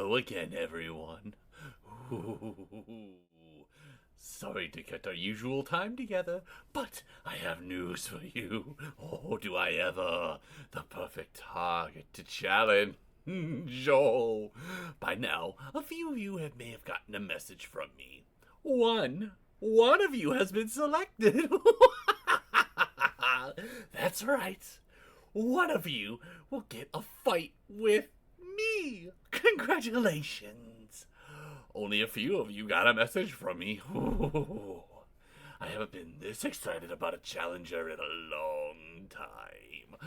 Hello again, everyone. Sorry to cut our usual time together, but I have news for you. Oh, do I ever? The perfect target to challenge. Joel. By now, a few of you may have gotten a message from me. One of you has been selected. That's right. One of you will get a fight with me. Congratulations. Only a few of you got a message from me. Ooh, I haven't been this excited about a challenger in a long time.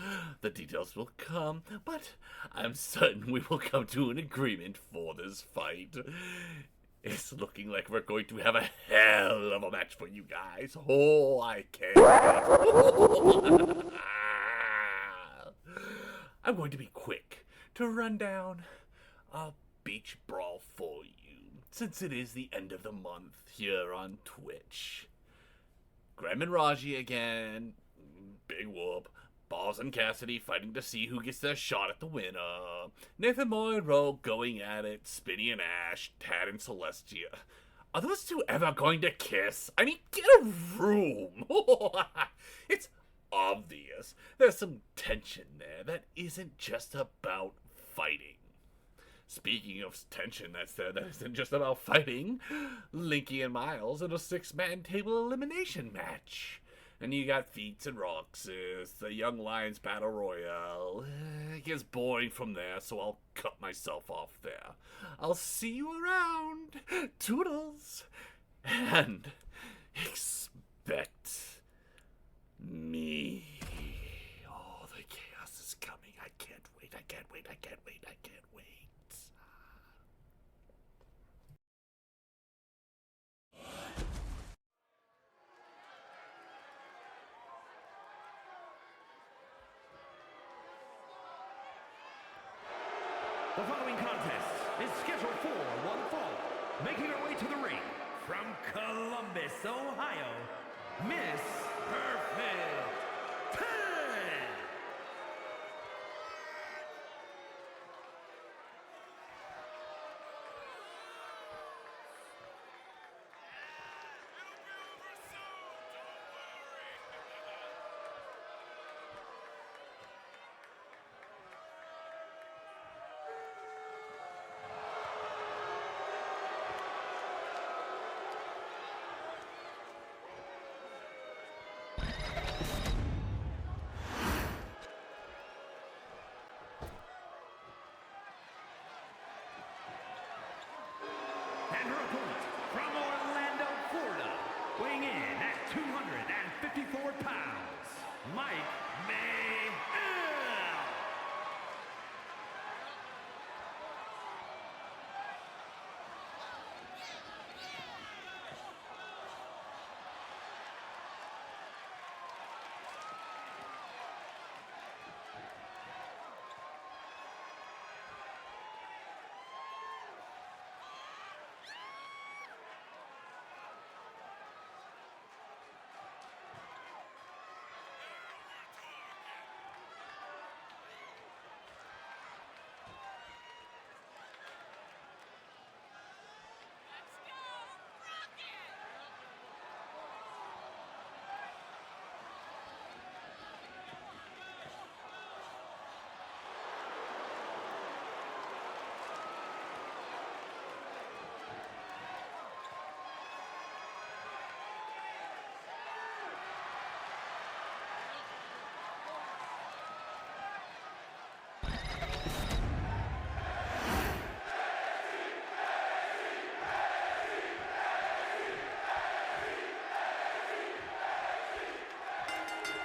The details will come, but I'm certain we will come to an agreement for this fight. It's looking like we're going to have a hell of a match for you guys. Oh, I can't wait. I'm going to be quick to run down a Beach Brawl for you, since it is the end of the month here on Twitch. Grem and RAJI again, big whoop. Balls and Cassidy fighting to see who gets their shot at the winner. Nathan Monroe going at it. Spinny and Ash, Tad and Celestia. Are those two ever going to kiss? I mean, get a room. It's obvious. There's some tension there that isn't just about fighting. Speaking of tension that isn't just about fighting, Linky and Miles in a 6-man table elimination match. And you got Feats and Roxas, the Young Lions Battle Royale. It gets boring from there, so I'll cut myself off there. I'll see you around. Toodles. And expect me. Oh, the chaos is coming. I can't wait. I can't wait. I can't wait. I can't wait. The following contest is scheduled for one fall. Making her way to the ring from Columbus, Ohio, Miss Perfect 10. And her opponent from Orlando, Florida, weighing in at 254 pounds, Mike Mayhem.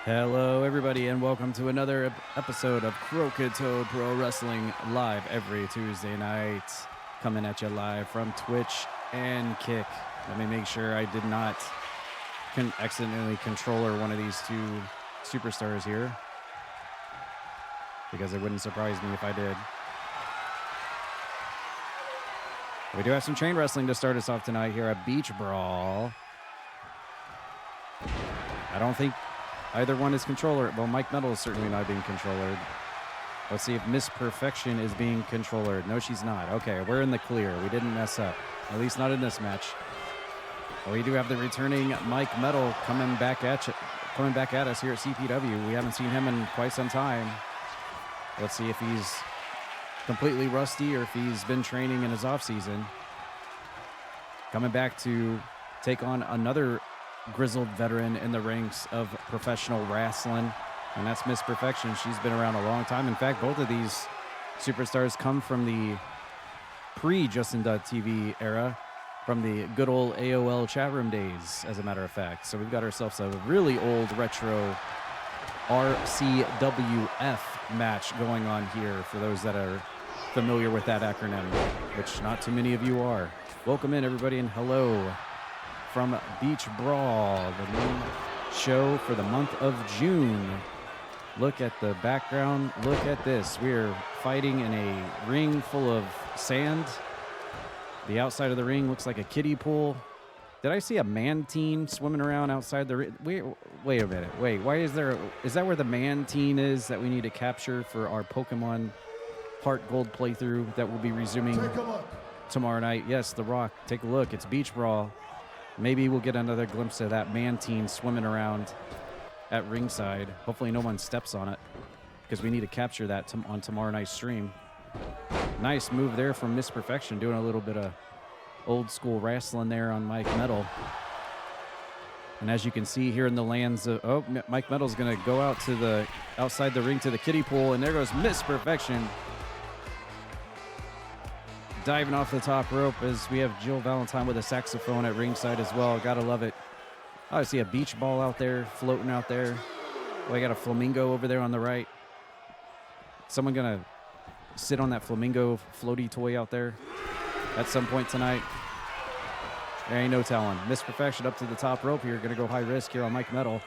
Hello, everybody, and welcome to another episode of Croakitoad Pro Wrestling, live every Tuesday night. Coming at you live from Twitch and Kick. Let me make sure I did not accidentally controller one of these two superstars here, because it wouldn't surprise me if I did. We do have some chain wrestling to start us off tonight here at Beach Brawl. I don't think either one is controller. Well, Mike Metal is certainly not being controllered. Let's see if Miss Perfection is being controller. No, she's not. Okay, we're in the clear. We didn't mess up. At least not in this match. Well, we do have the returning Mike Metal coming back at us here at CPW. We haven't seen him in quite some time. Let's see if he's completely rusty or if he's been training in his off season. Coming back to take on another grizzled veteran in the ranks of professional wrestling, and that's Miss Perfection. She's been around a long time. In fact, both of these superstars come from the pre-Justin.tv era, from the good old AOL chat room days, as a matter of fact. So we've got ourselves a really old retro RCWF match going on here for those that are familiar with that acronym, which not too many of you are. Welcome in, everybody, and hello from Beach Brawl, the new show for the month of June. Look at the background. Look at this. We're fighting in a ring full of sand. The outside of the ring looks like a kiddie pool. Did I see a mantine swimming around outside the ring? Wait a minute. Wait, why is that where the mantine is that we need to capture for our Pokemon Heart Gold playthrough that will be resuming tomorrow night? Yes, The Rock. Take a look. It's Beach Brawl. Maybe we'll get another glimpse of that mantine swimming around at ringside. Hopefully no one steps on it, because we need to capture that on tomorrow night's stream. Nice move there from Miss Perfection, doing a little bit of old school wrestling there on Mike Metal. And as you can see here in the lands of, Mike Metal's going to go out to the outside the ring to the kiddie pool, and there goes Miss Perfection diving off the top rope, as we have Jill Valentine with a saxophone at ringside as well. Gotta love it. I see a beach ball out there floating out there. Oh, I got a flamingo over there on the right. Someone gonna sit on that flamingo floaty toy out there at some point tonight? There ain't no telling. Miss Perfection up to the top rope here. Gonna go high risk here on Mike Metal.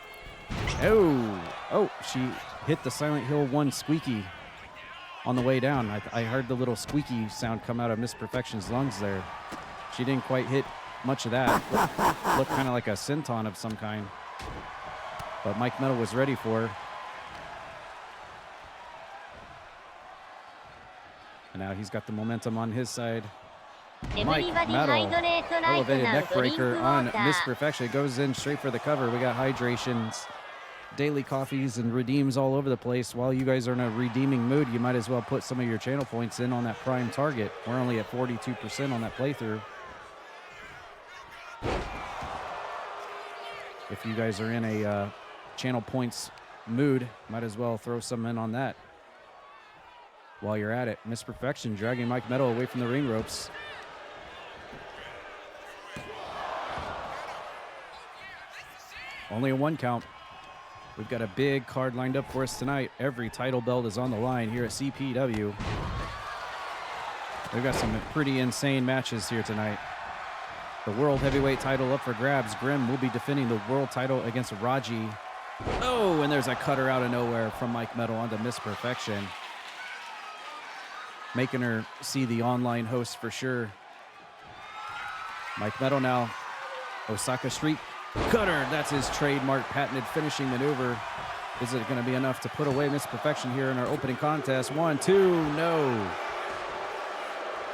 Oh, she hit the Silent Hill 1 squeaky on the way down. I heard the little squeaky sound come out of Miss Perfection's lungs there. She didn't quite hit much of that. Looked kind of like a senton of some kind. But Mike Metal was ready for her. And now he's got the momentum on his side. Mike Metal, elevated neck breaker on Miss Perfection. It goes in straight for the cover. We got hydrations, daily coffees, and redeems all over the place. While you guys are in a redeeming mood, you might as well put some of your channel points in on that prime target. We're only at 42% on that playthrough. If you guys are in a channel points mood, might as well throw some in on that while you're at it. Miss Perfection dragging Mike Metal away from the ring ropes. Only a 1 count. We've got a big card lined up for us tonight. Every title belt is on the line here at CPW. We've got some pretty insane matches here tonight. The World Heavyweight title up for grabs. Grem will be defending the world title against RAJI. Oh, and there's a cutter out of nowhere from Mike Metal onto Miss Perfection, making her see the online host for sure. Mike Metal now. Osaka Street Cutter. That's his trademark patented finishing maneuver. Is it going to be enough to put away Miss Perfection here in our opening contest? 1, 2, no.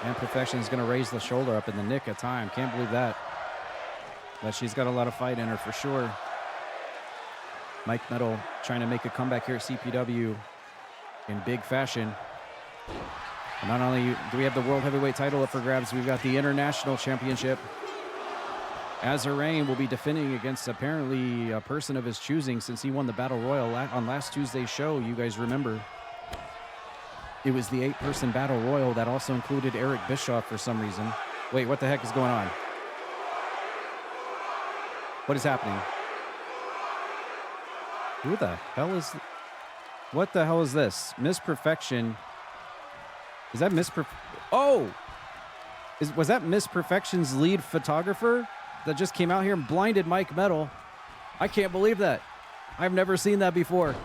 And Perfection is going to raise the shoulder up in the nick of time. Can't believe that. But she's got a lot of fight in her for sure. Mike Metal trying to make a comeback here at CPW in big fashion. And not only do we have the World Heavyweight title up for grabs, we've got the International Championship. Azarain will be defending against apparently a person of his choosing, since he won the Battle Royal on last Tuesday's show. You guys remember. It was the 8-person Battle Royal that also included Eric Bischoff for some reason. Wait, what the heck is going on? What is happening? Who the hell is... What the hell is this? Miss Perfection. Is that Miss Oh! Was that Miss Perfection's lead photographer that just came out here and blinded Mike Metal? I can't believe that. I've never seen that before.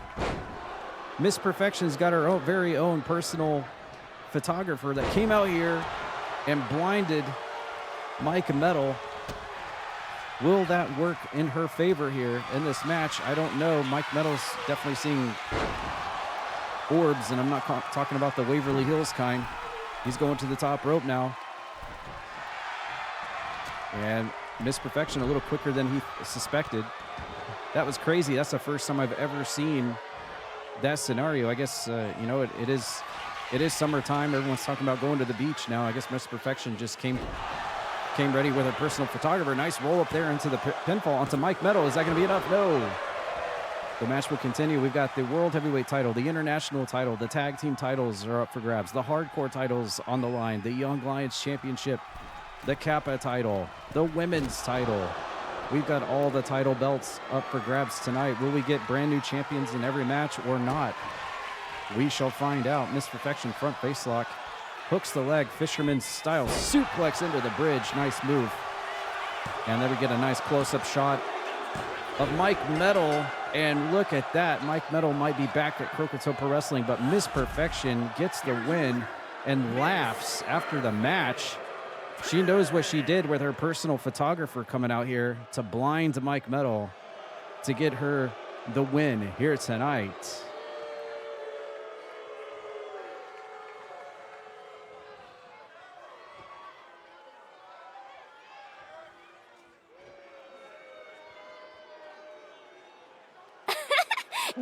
Miss Perfection's got her very own personal photographer that came out here and blinded Mike Metal. Will that work in her favor here in this match? I don't know. Mike Metal's definitely seeing orbs, and I'm not talking about the Waverly Hills kind. He's going to the top rope now. And Miss Perfection a little quicker than he suspected. That was crazy. That's the first time I've ever seen that scenario. I guess, you know, it is summertime. Everyone's talking about going to the beach now. I guess Miss Perfection just came ready with her personal photographer. Nice roll up there into the pinfall onto Mike Metal. Is that going to be enough? No. The match will continue. We've got the World Heavyweight title, the International title, the Tag Team titles are up for grabs, the Hardcore titles on the line, the Young Lions Championship, the Kappa title, the Women's title. We've got all the title belts up for grabs tonight. Will we get brand new champions in every match or not? We shall find out. Miss Perfection front face lock. Hooks the leg, fisherman style suplex into the bridge. Nice move. And then we get a nice close-up shot of Mike Metal. And look at that. Mike Metal might be back at Croakitoad Pro Wrestling, but Miss Perfection gets the win and laughs after the match. She knows what she did with her personal photographer coming out here to blind Mike Metal to get her the win here tonight.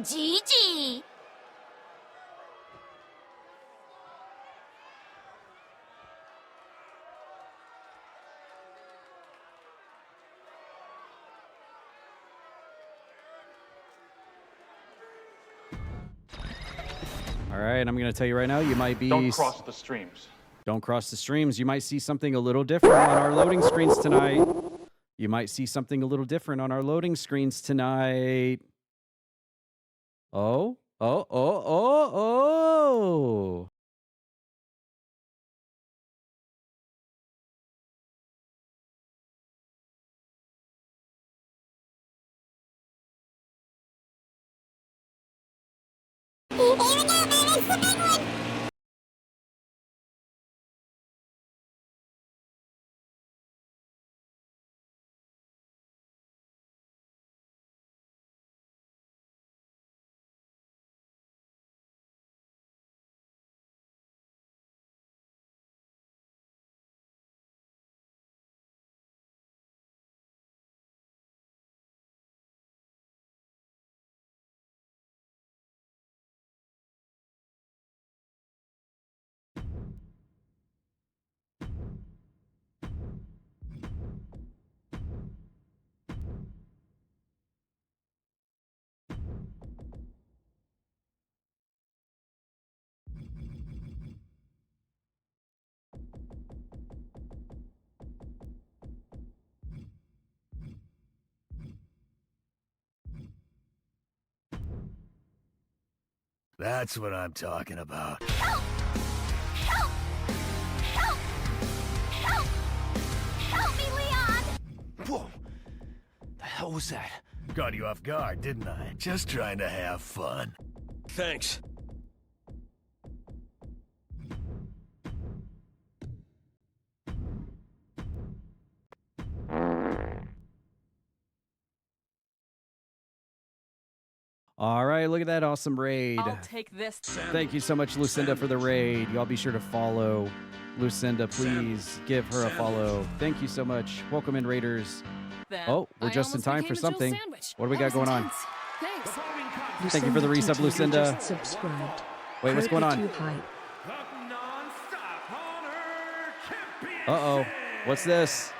Gigi! All right, I'm going to tell you right now, you might be... Don't cross the streams. Don't cross the streams. You might see something a little different on our loading screens tonight. You might see something a little different on our loading screens tonight. Oh. That's what I'm talking about. Help! Help! Help! Help! Help me, Leon! Whoa! The hell was that? Got you off guard, didn't I? Just trying to have fun. Thanks. All right, look at that awesome raid. I'll take this. Thank you so much, Lucinda, for the raid. Y'all be sure to follow Lucinda. Please give her a follow. Thank you so much. Welcome in, Raiders. Then Oh, we're I just in almost time became for a Jill something. sandwich. What do we That got was going on? intense. Thanks. Thank you for the resub, Lucinda. Just subscribed. Wait, what's going on? Croakitoad Hype. The non-stop honor championship. Uh-oh. What's this?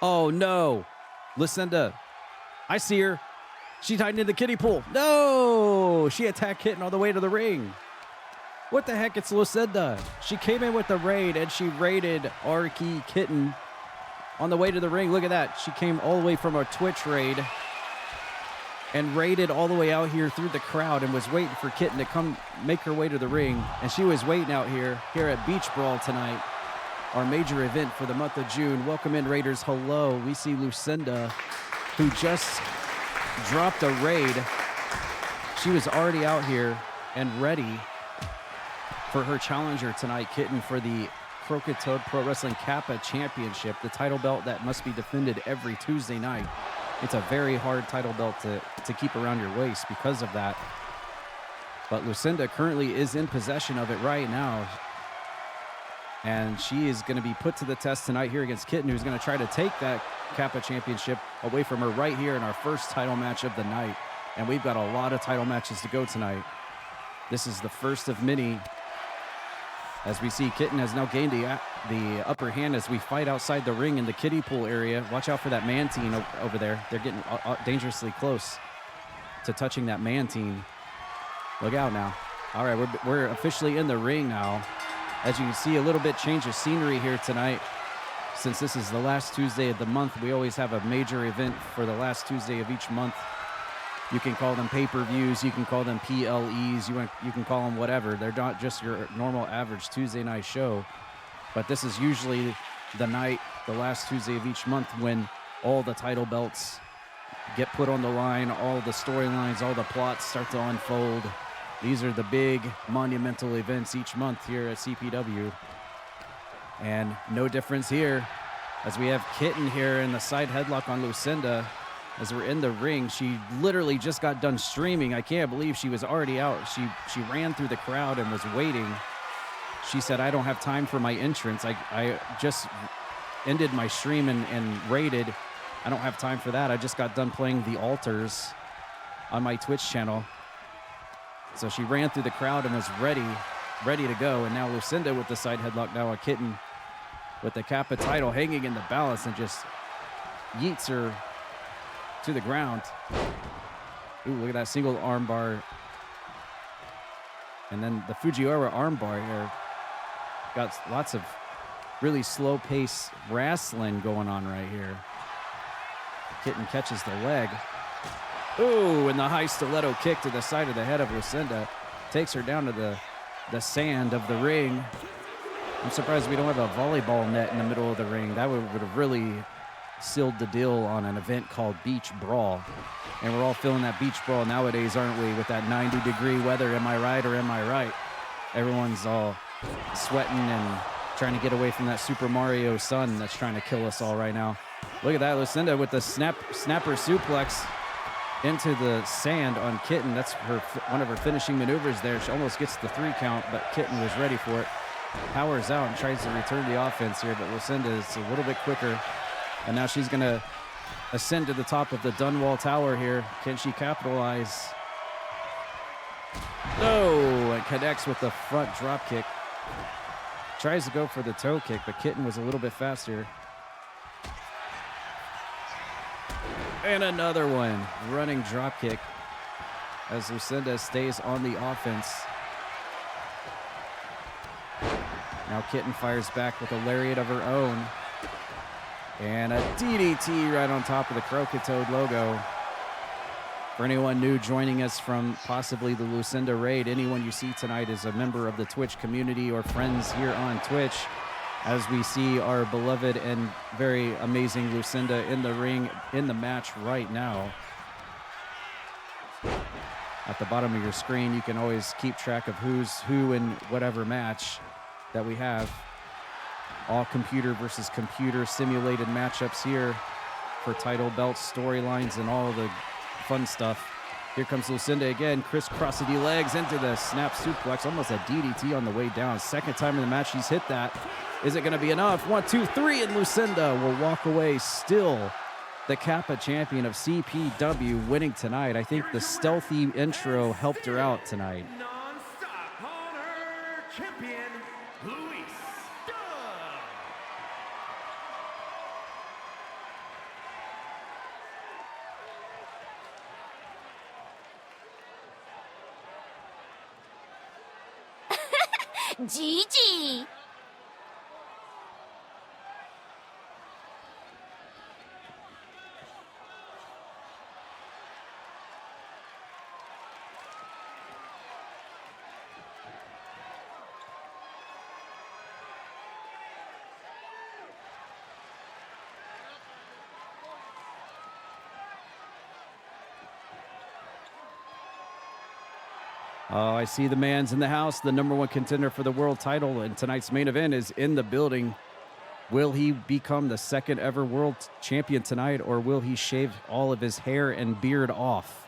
Oh, no. Lucinda. I see her. She tied into the kiddie pool. No! She attacked Kitten all the way to the ring. What the heck? It's Lucinda. She came in with the raid, and she raided Arky Kitten on the way to the ring. Look at that. She came all the way from a Twitch raid and raided all the way out here through the crowd and was waiting for Kitten to come make her way to the ring. And she was waiting out here at Beach Brawl tonight, our major event for the month of June. Welcome in, Raiders. Hello. We see Lucinda, who just dropped a raid. She was already out here and ready for her challenger tonight, Kitten, for the Croakitoad Pro Wrestling Kappa Championship, the title belt that must be defended every Tuesday night. It's a very hard title belt to keep around your waist because of that. But Lucinda currently is in possession of it right now. And she is going to be put to the test tonight here against Kitten, who's going to try to take that Kappa Championship away from her right here in our first title match of the night. And we've got a lot of title matches to go tonight. This is the first of many. As we see, Kitten has now gained the upper hand as we fight outside the ring in the kiddie pool area. Watch out for that man-teen over there. They're getting dangerously close to touching that man-teen. Look out now. All right, we're officially in the ring now. As you can see, a little bit change of scenery here tonight. Since this is the last Tuesday of the month, we always have a major event for the last Tuesday of each month. You can call them pay-per-views, you can call them PLEs, you can call them whatever. They're not just your normal average Tuesday night show. But this is usually the night, the last Tuesday of each month, when all the title belts get put on the line, all the storylines, all the plots start to unfold. These are the big monumental events each month here at CPW. And no difference here, as we have Kitten here in the side headlock on Lucinda. As we're in the ring, she literally just got done streaming. I can't believe she was already out. She ran through the crowd and was waiting. She said, I don't have time for my entrance. I just ended my stream and raided. I don't have time for that. I just got done playing the altars on my Twitch channel. So she ran through the crowd and was ready to go. And now Lucinda with the side headlock, now a Kitten with the Kappa title hanging in the balance and just yeets her to the ground. Ooh, look at that single arm bar. And then the Fujiwara arm bar here. Got lots of really slow pace wrestling going on right here. Kitten catches the leg. Ooh, and the high stiletto kick to the side of the head of Lucinda. Takes her down to the sand of the ring. I'm surprised we don't have a volleyball net in the middle of the ring. That would have really sealed the deal on an event called Beach Brawl. And we're all feeling that Beach Brawl nowadays, aren't we? With that 90-degree weather, am I right or am I right? Everyone's all sweating and trying to get away from that Super Mario sun that's trying to kill us all right now. Look at that, Lucinda with the snapper suplex into the sand on Kitten. That's one of her finishing maneuvers there. She almost gets the 3 count, but Kitten was ready for it. Powers out and tries to return the offense here, but Lucinda is a little bit quicker. And now she's going to ascend to the top of the Dunwall Tower here. Can she capitalize? No, and connects with the front drop kick. Tries to go for the toe kick, but Kitten was a little bit faster. And another one, running drop kick as Lucinda stays on the offense. Now Kitten fires back with a lariat of her own. And a DDT right on top of the Croakitoad logo. For anyone new joining us from possibly the Lucinda raid, anyone you see tonight is a member of the Twitch community or friends here on Twitch. As we see our beloved and very amazing Lucinda in the ring, in the match right now. At the bottom of your screen, you can always keep track of who's who in whatever match that we have. All computer versus computer simulated matchups here for title belts, storylines, and all the fun stuff. Here comes Lucinda again, crisscrossity legs into the snap suplex, almost a DDT on the way down. Second time in the match she's hit that. Is it going to be enough? 1, 2, 3, and Lucinda will walk away still the Kappa champion of CPW, winning tonight. I think the stealthy intro helped her out tonight. Non-stop honor champion, Gigi. Oh, I see the man's in the house, the number one contender for the world title, and tonight's main event is in the building. Will he become the second ever world champion tonight, or will he shave all of his hair and beard off?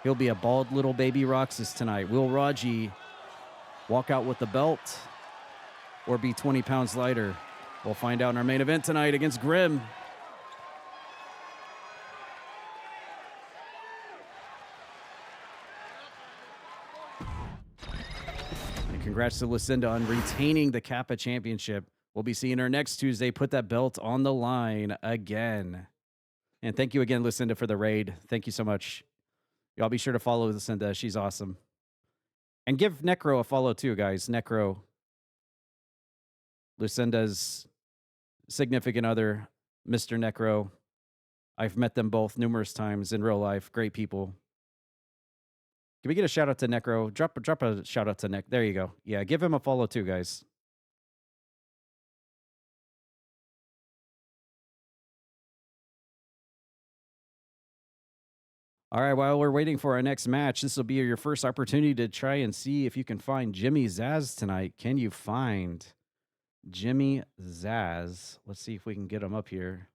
He'll be a bald little baby Roxas tonight. Will RAJI walk out with the belt or be 20 pounds lighter? We'll find out in our main event tonight against Grem. Congrats to Lucinda on retaining the Kappa Championship. We'll be seeing her next Tuesday put that belt on the line again. And thank you again, Lucinda, for the raid. Thank you so much. Y'all be sure to follow Lucinda. She's awesome. And give Necro a follow too, guys. Necro, Lucinda's significant other, Mr. Necro. I've met them both numerous times in real life. Great people. Can we get a shout out to Necro? Drop a shout out to Nick. There you go. Yeah, give him a follow too, guys. All right, while we're waiting for our next match, this will be your first opportunity to try and see if you can find Jimmy Zaz tonight. Can you find Jimmy Zaz? Let's see if we can get him up here.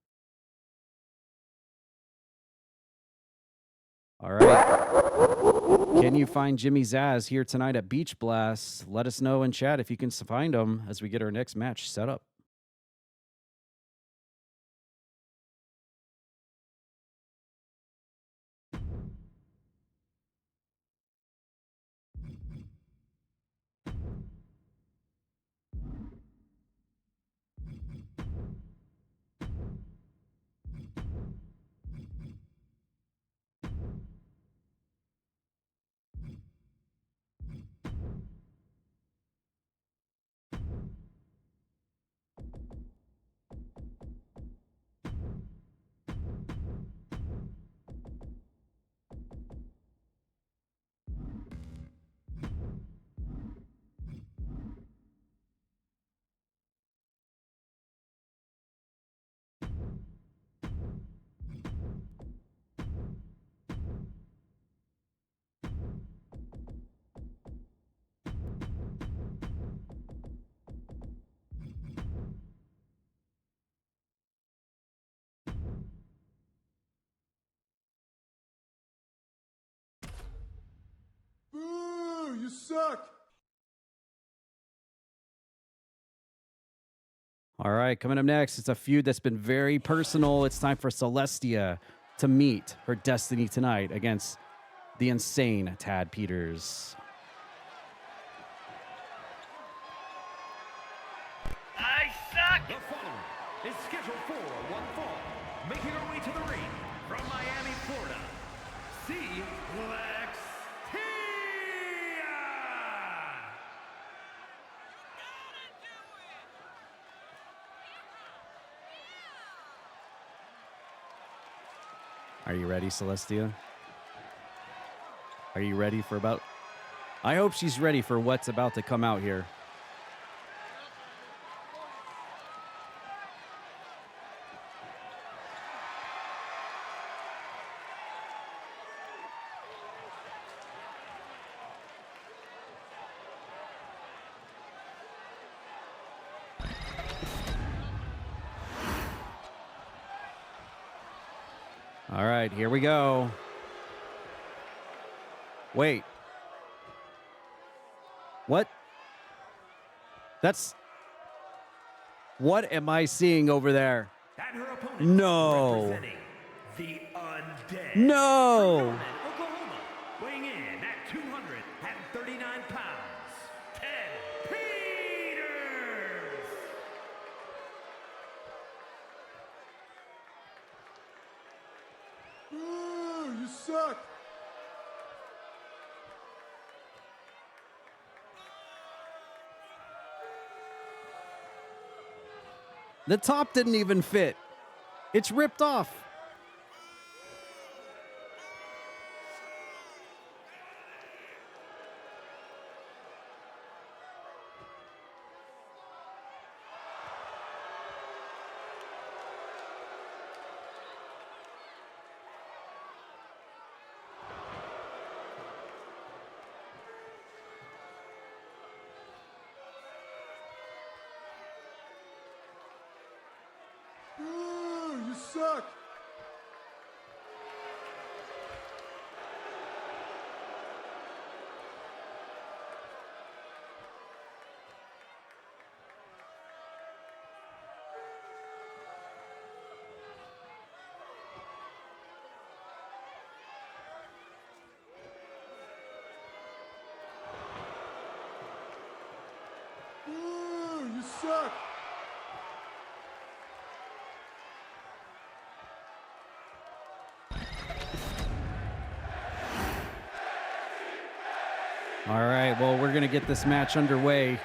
All right. Can you find Jimmy Zaz here tonight at Beach Blast? Let us know in chat if you can find him as we get our next match set up. Boo! You suck! All right, coming up next, it's a feud that's been very personal. It's time for Celestia to meet her destiny tonight against the insane Tad Peters. I suck! The following is scheduled for one fall. Making her way to the ring from Miami, Florida. Are you ready, Celestia? Are you ready for about... I hope she's ready for what's about to come out here. All right, here we go. Wait. What? That's... What am I seeing over there? And her opponent, No. representing the Undead. No. From Norman, Oklahoma, weighing in at 239 pounds, Ted Peters. Boo! You suck! The top didn't even fit. It's ripped off. You suck. You suck. All right, well, we're going to get this match underway.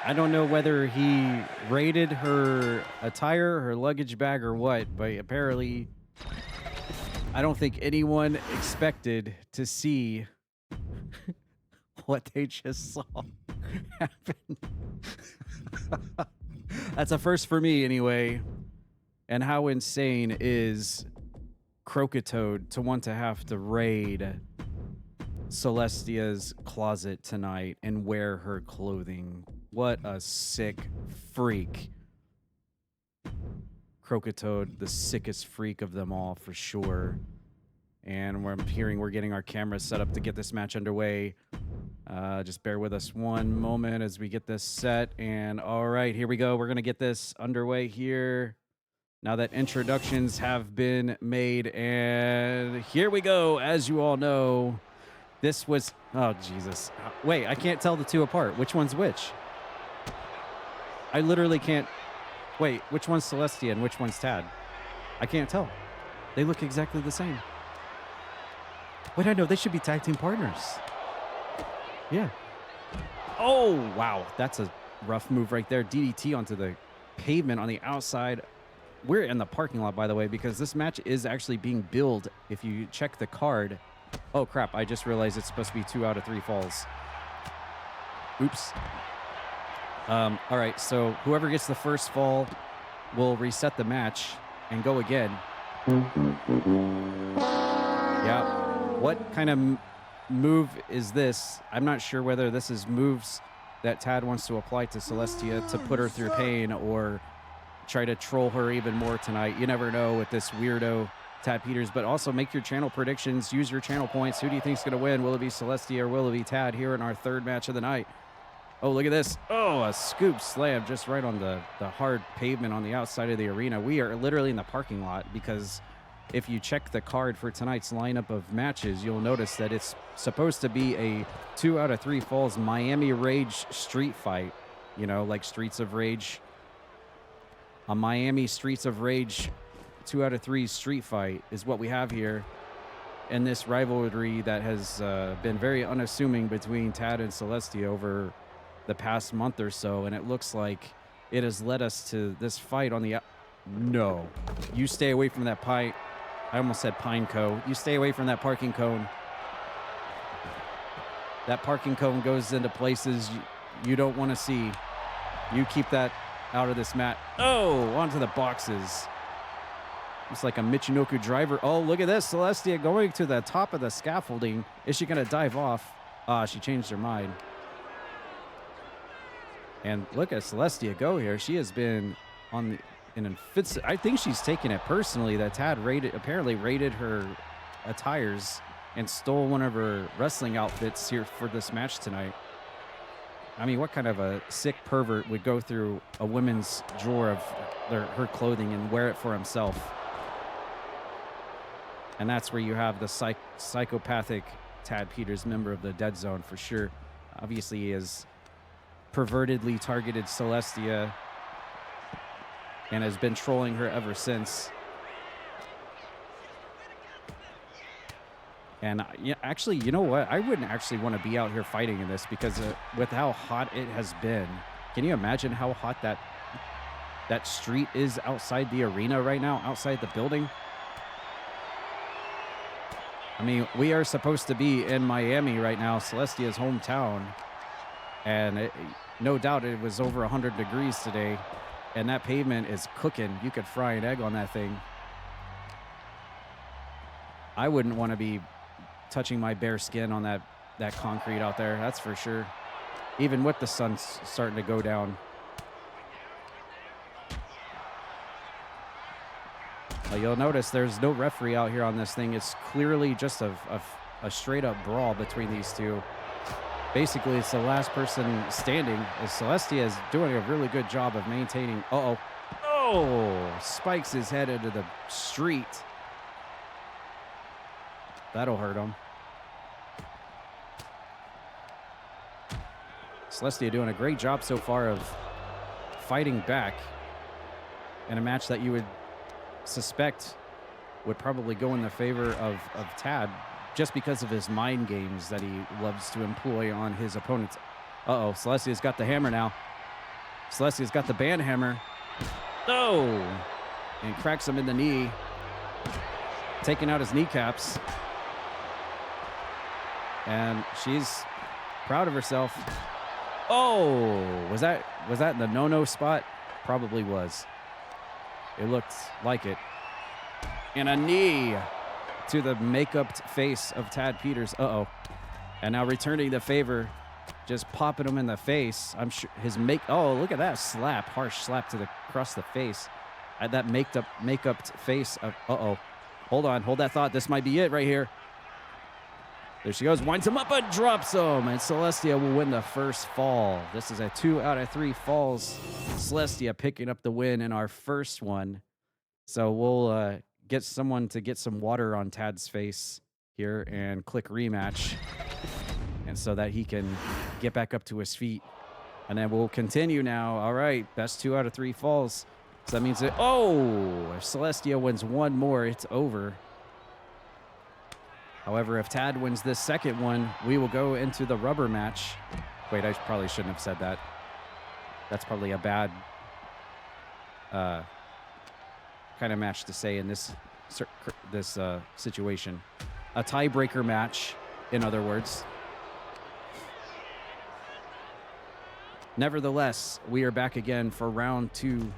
I don't know whether he raided her attire, her luggage bag, or what, but apparently I don't think anyone expected to see what they just saw happen. That's a first for me anyway. And how insane is Croakitoad to want to have to raid Celestia's closet tonight and wear her clothing? What a sick freak. Croakitoad, the sickest freak of them all for sure. And I'm hearing we're getting our cameras set up to get this match underway. Just bear with us one moment as we get this set. And all right, here we go. We're going to get this underway here. Now that introductions have been made, and here we go. As you all know, this was... Oh, Jesus. Wait, I can't tell the two apart. Which one's which? I literally can't... Wait, which one's Celestia and which one's Tad? I can't tell. They look exactly the same. Wait, I know. They should be tag team partners. Yeah. Oh, wow. That's a rough move right there. DDT onto the pavement on the outside. We're in the parking lot, by the way, because this match is actually being billed. If you check the card... Oh, crap. I just realized it's supposed to be 2 out of 3 falls. Oops. All right, so whoever gets the first fall will reset the match and go again. Yeah. What kind of move is this? I'm not sure whether this is moves that Tad wants to apply to Celestia to put her through pain or try to troll her even more tonight. You never know with this weirdo Tad Peters, but also make your channel predictions. Use your channel points. Who do you think is going to win? Will it be Celestia or will it be Tad here in our third match of the night? Oh, look at this. Oh, a scoop slam just right on the hard pavement on the outside of the arena. We are literally in the parking lot because if you check the card for tonight's lineup of matches, you'll notice that it's supposed to be a 2 out of 3 falls Miami Rage street fight. You know, like Streets of Rage. A Miami Streets of Rage 2 out of 3 street fight is what we have here in this rivalry that has been very unassuming between Tad and Celestia over the past month or so, and it looks like it has led us to this fight on the... No. You stay away from that pine... I almost said pine cone. You stay away from that parking cone. That parking cone goes into places you don't want to see. You keep that out of this mat. Oh, onto the boxes. It's like a Michinoku driver. Oh, look at this. Celestia going to the top of the scaffolding. Is she going to dive off? Ah, she changed her mind. And look at Celestia go here. She has been on the... I think she's taken it personally that Tad apparently raided her attires and stole one of her wrestling outfits here for this match tonight. I mean, what kind of a sick pervert would go through a women's drawer of her clothing and wear it for himself? And that's where you have the psychopathic Tad Peters, member of the Dead Zone for sure. Obviously, he has pervertedly targeted Celestia and has been trolling her ever since. And yeah, actually, you know what? I wouldn't actually want to be out here fighting in this because with how hot it has been. Can you imagine how hot that... that street is outside the arena right now, outside the building. I mean, we are supposed to be in Miami right now, Celestia's hometown. And no doubt it was over 100 degrees today. And that pavement is cooking. You could fry an egg on that thing. I wouldn't want to be touching my bare skin on that concrete out there, that's for sure. Even with the sun starting to go down. You'll notice there's no referee out here on this thing. It's clearly just a straight-up brawl between these two. Basically, it's the last person standing. As Celestia is doing a really good job of maintaining. Uh-oh. Oh! Spikes his head into the street. That'll hurt him. Celestia doing a great job so far of fighting back in a match that you would suspect would probably go in the favor of Tad just because of his mind games that he loves to employ on his opponents. Uh-oh, Celestia's got the hammer now. Celestia's got the band hammer. Oh! And cracks him in the knee, taking out his kneecaps. And she's proud of herself. Oh! Was that in the no-no spot? Probably was. It looked like it. And a knee to the makeup face of Tad Peters. Uh-oh. And now returning the favor, just popping him in the face. I'm sure his oh, look at that slap. Harsh slap across the face. That makeup face of, uh-oh. Hold on, hold that thought. This might be it right here. There she goes, winds him up and drops him. And Celestia will win the first fall. This is a 2 out of 3 falls. Celestia picking up the win in our first one. So we'll get someone to get some water on Tad's face here and click rematch. And so that he can get back up to his feet. And then we'll continue now. All right, best 2 out of 3 falls. So that means that, oh, if Celestia wins one more, it's over. However, if Tad wins this second one, we will go into the rubber match. Wait, I probably shouldn't have said that. That's probably a bad kind of match to say in this situation. A tiebreaker match, in other words. Nevertheless, we are back again for round 2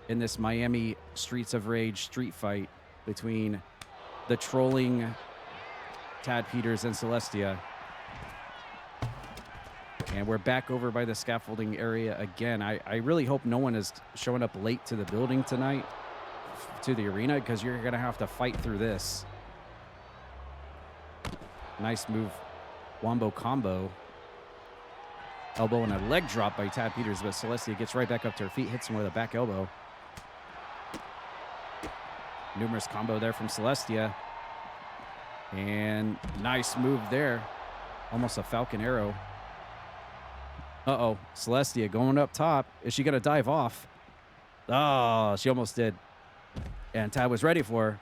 in this Miami Streets of Rage street fight between the trolling Tad Peters and Celestia. And we're back over by the scaffolding area again. I really hope no one is showing up late to the building tonight, to the arena, because you're going to have to fight through this. Nice move. Wombo combo. Elbow and a leg drop by Tad Peters, but Celestia gets right back up to her feet, hits him with a back elbow. Numerous combo there from Celestia. And nice move there. Almost a Falcon Arrow. Uh-oh. Celestia going up top. Is she going to dive off? Oh, she almost did. And Tad was ready for her.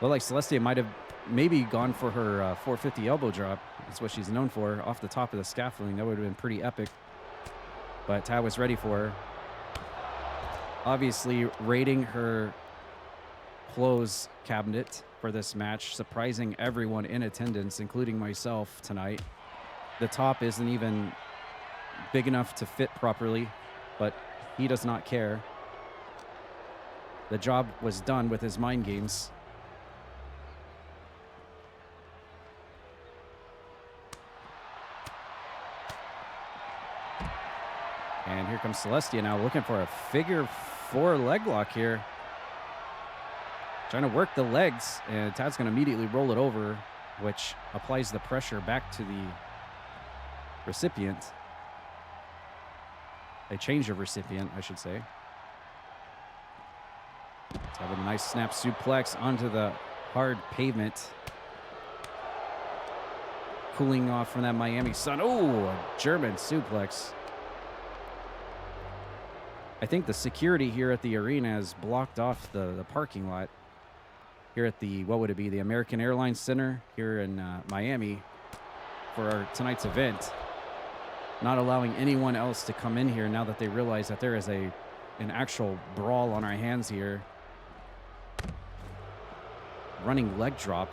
Looked like Celestia might have maybe gone for her 450 elbow drop. That's what she's known for, off the top of the scaffolding. That would have been pretty epic. But Tad was ready for her. Obviously raiding her clothes cabinet for this match, surprising everyone in attendance, including myself tonight. The top isn't even big enough to fit properly, but he does not care. The job was done with his mind games. And here comes Celestia now looking for a figure 4 leg lock here. Trying to work the legs, and Tad's going to immediately roll it over, which applies the pressure back to the recipient. A change of recipient, I should say. Let's have a nice snap suplex onto the hard pavement. Cooling off from that Miami sun. Oh, a German suplex. I think the security here at the arena has blocked off the parking lot here at the, what would it be, the American Airlines Center here in Miami for our tonight's event. not allowing anyone else to come in here now that they realize that there is an actual brawl on our hands here. Running leg drop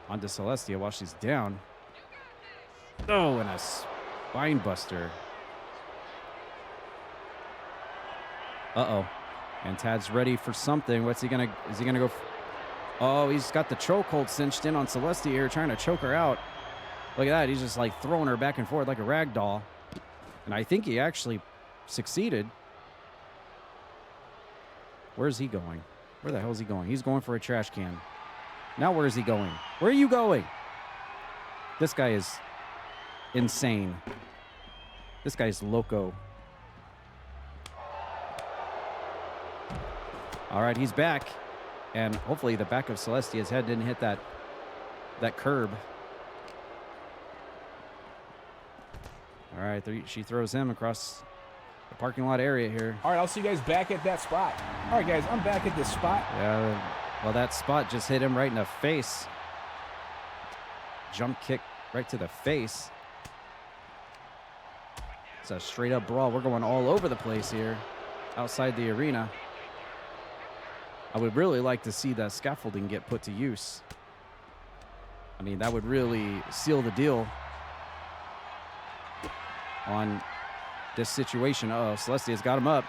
onto Celestia while she's down. Oh, and a spine buster. Uh-oh. And Tad's ready for something. What's he gonna, is he gonna go? Oh, he's got the chokehold cinched in on Celestia here, trying to choke her out. Look at that, he's just like throwing her back and forth like a rag doll. And I think he actually succeeded. Where's he going? Where the hell is he going? He's going for a trash can. Now where is he going? Where are you going? This guy is insane. This guy's loco. All right, he's back. And hopefully the back of Celestia's head didn't hit that curb. All right, she throws him across the parking lot area here. All right, I'll see you guys back at that spot. All right, guys, I'm back at this spot. Yeah, well, that spot just hit him right in the face. Jump kick right to the face. It's a straight-up brawl. We're going all over the place here outside the arena. I would really like to see that scaffolding get put to use. I mean, that would really seal the deal on this situation. Uh-oh, Celestia's got him up.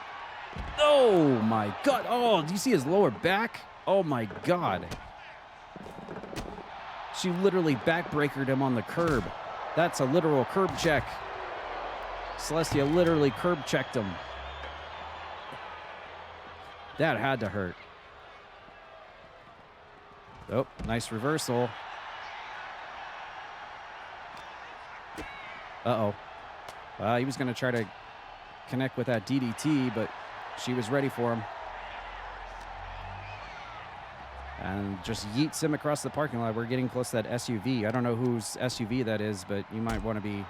Oh, my God. Oh, do you see his lower back? Oh, my God. She literally backbreakered him on the curb. That's a literal curb check. Celestia literally curb checked him. That had to hurt. Oh, nice reversal. Uh-oh. He was going to try to connect with that DDT, but she was ready for him. And just yeets him across the parking lot. We're getting close to that SUV. I don't know whose SUV that is, but you might want to be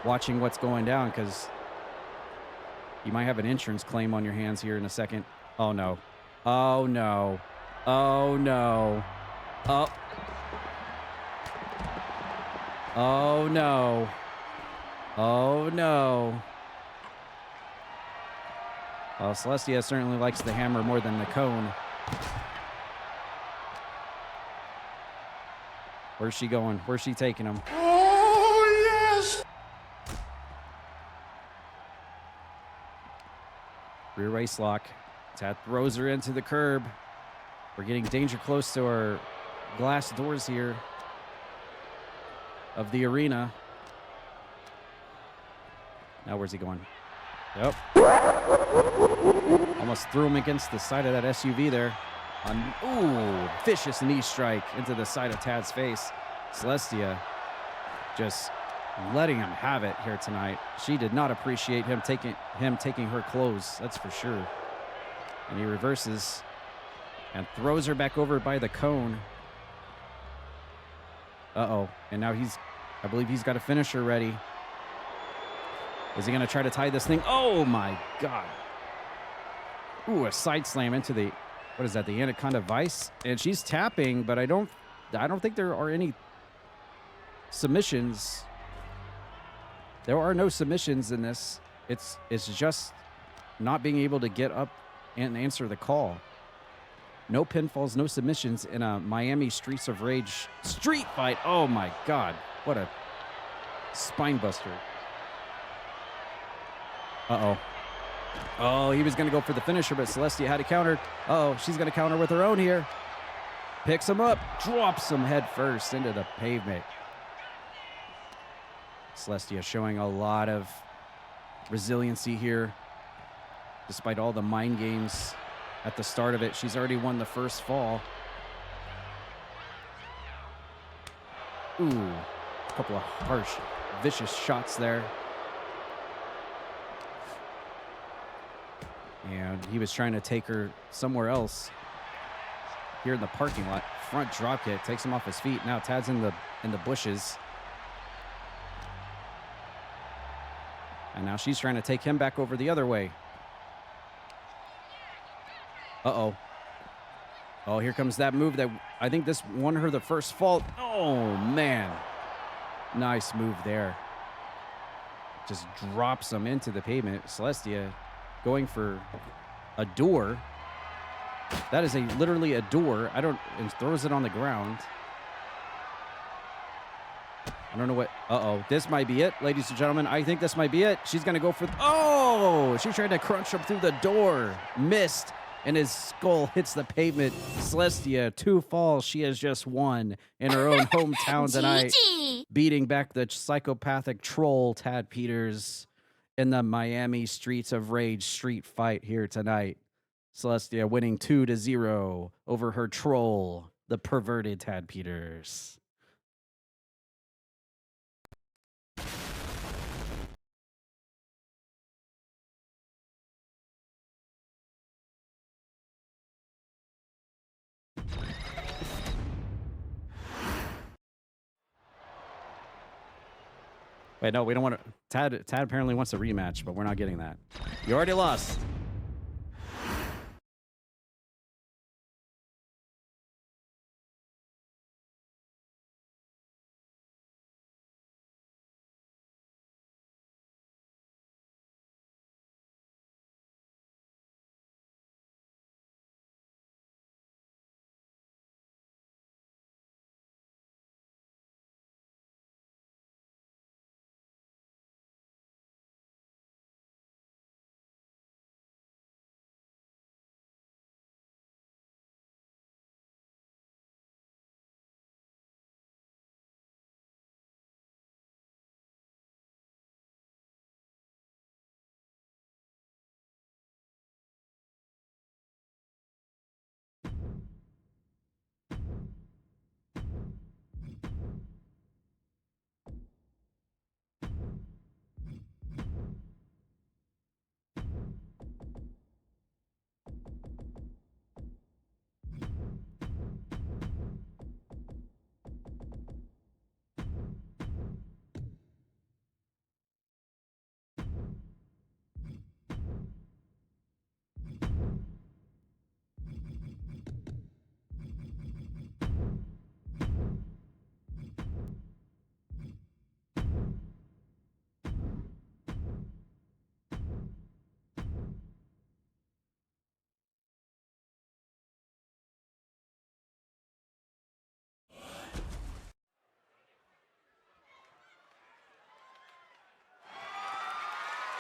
watching what's going down, because you might have an insurance claim on your hands here in a second. Oh, no. Oh, no. Oh, no. Oh. Oh, no. Oh, no. Well, Celestia certainly likes the hammer more than the cone. Where's she going? Where's she taking him? Oh, yes! Rear waist lock. Tad throws her into the curb. We're getting danger close to our glass doors here of the arena. Now where's he going? Yep. Almost threw him against the side of that SUV there. Ooh, vicious knee strike into the side of Tad's face. Celestia just letting him have it here tonight. She did not appreciate him taking her clothes, that's for sure. And he reverses and throws her back over by the cone. Uh-oh. And now I believe he's got a finisher ready. Is he going to try to tie this thing? Oh, my God. Ooh, a side slam into the, what is that, the Anaconda Vice? And she's tapping, but I don't think there are any submissions. There are no submissions in this. It's just not being able to get up and answer the call. No pinfalls, no submissions in a Miami Streets of Rage street fight. Oh, my God. What a spine buster. Uh-oh. Oh, he was going to go for the finisher, but Celestia had to counter. Uh-oh, she's going to counter with her own here. Picks him up, drops him head first into the pavement. Celestia showing a lot of resiliency here. Despite all the mind games at the start of it, she's already won the first fall. Ooh, a couple of harsh, vicious shots there. And he was trying to take her somewhere else here in the parking lot. Front drop kick takes him off his feet. Now Tad's in the bushes. And now she's trying to take him back over the other way. Uh-oh. Oh, here comes that move that I think this won her the first fall. Oh, man. Nice move there. Just drops him into the pavement. Celestia going for a door. That is literally a door. And throws it on the ground. I don't know what. Uh-oh. This might be it, ladies and gentlemen. I think this might be it. She's going to go for. Oh! She tried to crunch him through the door. Missed. And his skull hits the pavement. Celestia, 2 falls. She has just won in her own hometown tonight. Beating back the psychopathic troll, Tad Peters, in the Miami Streets of Rage street fight here tonight. Celestia winning 2-0 over her troll, the perverted Tad Peters. Wait, no, we don't want to. Tad apparently wants a rematch, but we're not getting that. You already lost.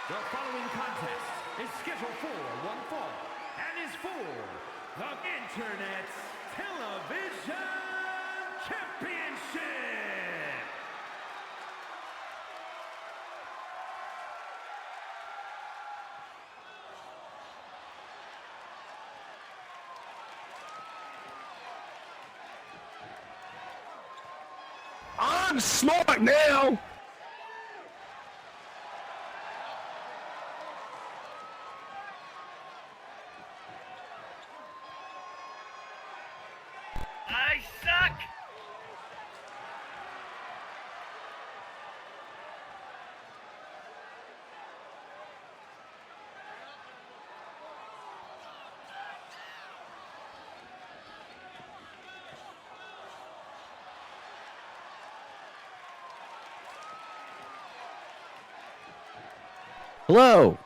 The following contest is scheduled for 1 fall and is for the Internet's Television Championship. I'm smart now! I suck! Hello.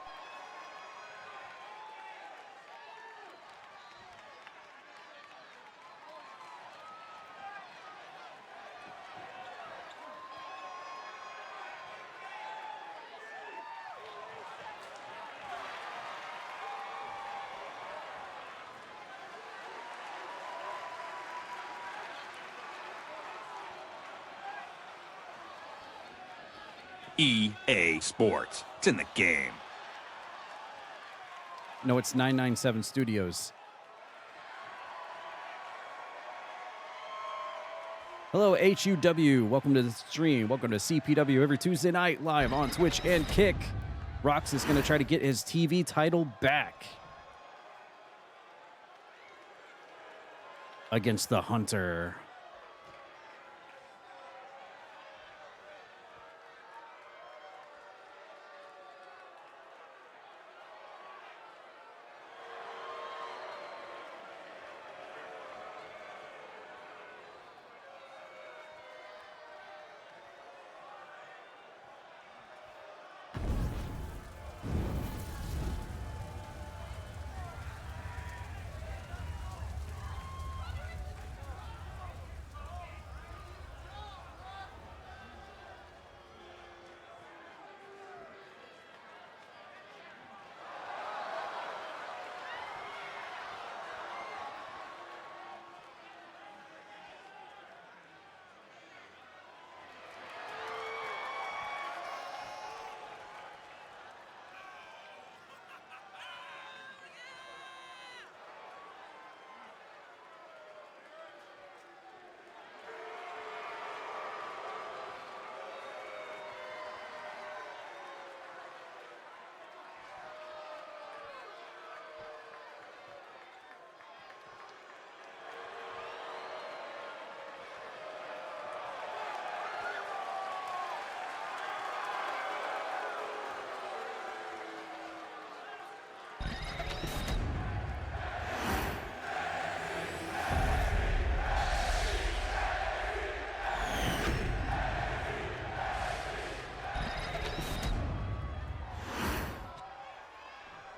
EA Sports. It's in the game. No, it's 997 Studios. Hello, HUW. Welcome to the stream. Welcome to CPW every Tuesday night live on Twitch and Kick. Rox is going to try to get his TV title back against the Hunter.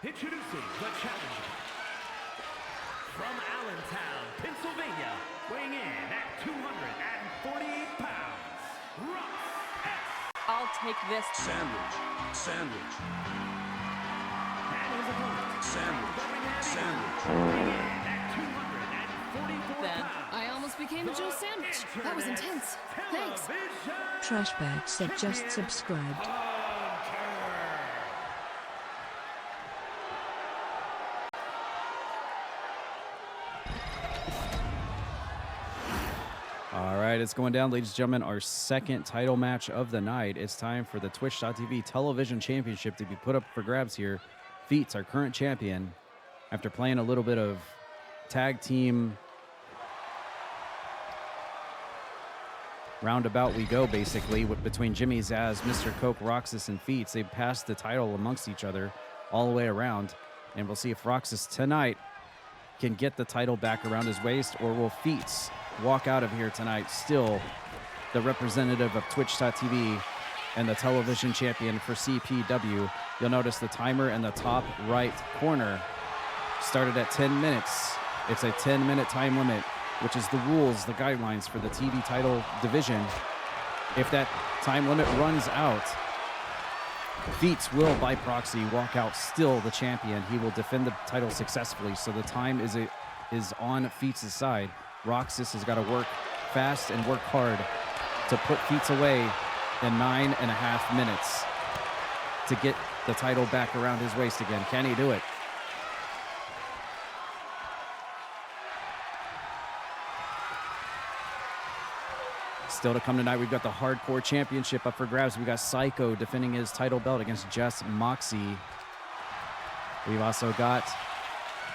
Introducing the challenger. From Allentown, Pennsylvania, weighing in at 248 pounds, Ross S. I'll take this. Sandwich. And his opponent, Sandwich. weighing in at 244 Then. pounds. I almost became a Joe sandwich. That was intense. Thanks. Trashbag said just subscribed. All right, it's going down, ladies and gentlemen. Our second title match of the night. It's time for the Twitch.tv Television Championship to be put up for grabs here. Feats, our current champion, after playing a little bit of tag team roundabout we go, basically, between Jimmy Zaz, Mr. Coke, Roxas, and Feats. They passed the title amongst each other all the way around, and we'll see if Roxas tonight can get the title back around his waist, or will Feats walk out of here tonight still the representative of Twitch.tv and the television champion for CPW. You'll notice the timer in the top right corner started at 10 minutes. It's a 10-minute time limit, which is the rules, the guidelines for the TV title division. If that time limit runs out, Feats will, by proxy, walk out still the champion. He will defend the title successfully, so the time is on Feats' side. Roxas has got to work fast and work hard to put Feats away in 9.5 minutes to get the title back around his waist again. Can he do it? Still to come tonight, we've got the Hardcore Championship up for grabs. We've got Syko defending his title belt against Jess Moxie. We've also got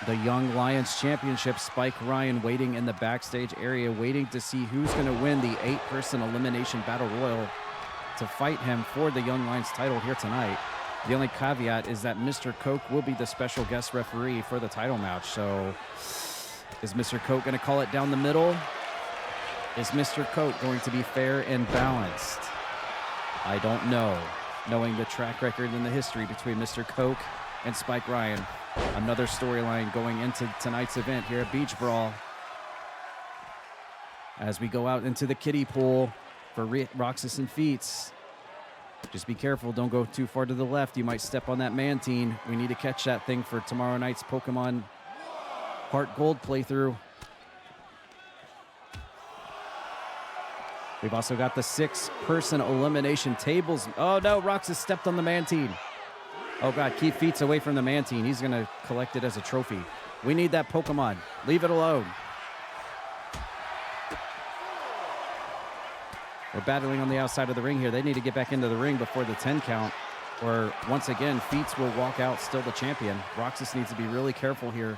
the Young Lions Championship. Spike Ryan waiting in the backstage area, waiting to see who's going to win the 8-person elimination battle royal to fight him for the Young Lions title here tonight. The only caveat is that Mr. Coke will be the special guest referee for the title match. So is Mr. Coke going to call it down the middle? Is Mr. Coke going to be fair and balanced? I don't know. Knowing the track record and the history between Mr. Coke and Spike Ryan. Another storyline going into tonight's event here at Beach Brawl. As we go out into the kiddie pool for Roxas and Feats. Just be careful. Don't go too far to the left. You might step on that mantine. We need to catch that thing for tomorrow night's Pokemon Heart Gold playthrough. We've also got the 6-person elimination tables. Oh no, Roxas stepped on the mantine. Oh God, keep Feats away from the mantine. He's gonna collect it as a trophy. We need that Pokemon. Leave it alone. We're battling on the outside of the ring here. They need to get back into the ring before the 10 count, or once again, Feats will walk out still the champion. Roxas needs to be really careful here.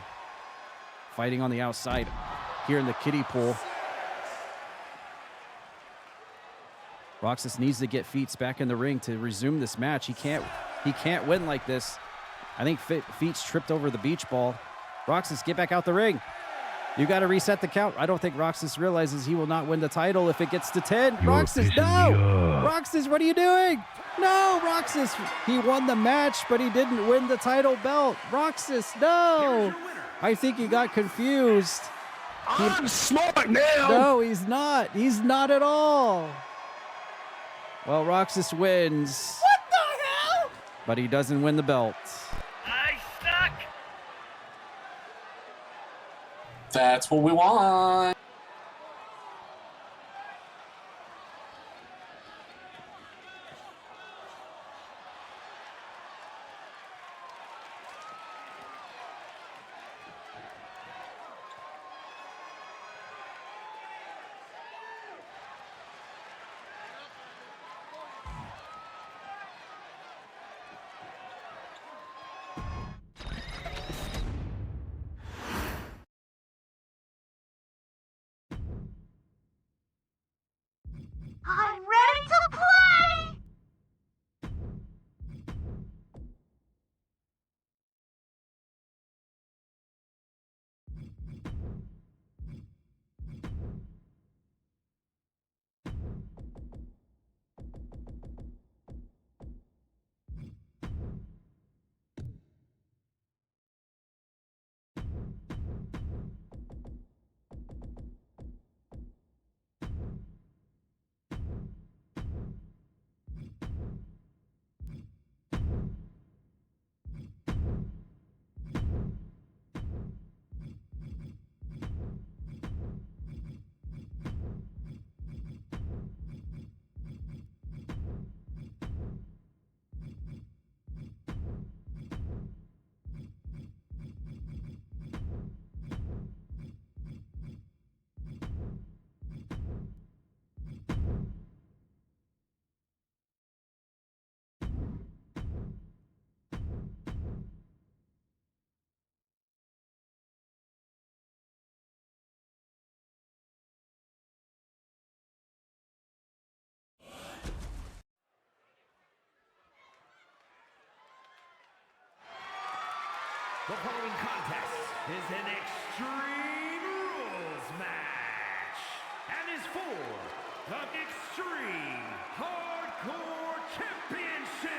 Fighting on the outside here in the kiddie pool. Roxas needs to get Feats back in the ring to resume this match. He can't win like this. I think Feats tripped over the beach ball. Roxas, get back out the ring. You got to reset the count. I don't think Roxas realizes he will not win the title if it gets to 10. Roxas, no! Roxas, what are you doing? No, Roxas, he won the match, but he didn't win the title belt. Roxas, no! I think he got confused. I'm smart now! No, he's not. He's not at all. Well, Roxas wins. What the hell? But he doesn't win the belt. I suck! That's what we want. I'm ready to play! The following contest is an Extreme Rules match and is for the Extreme Hardcore Championship.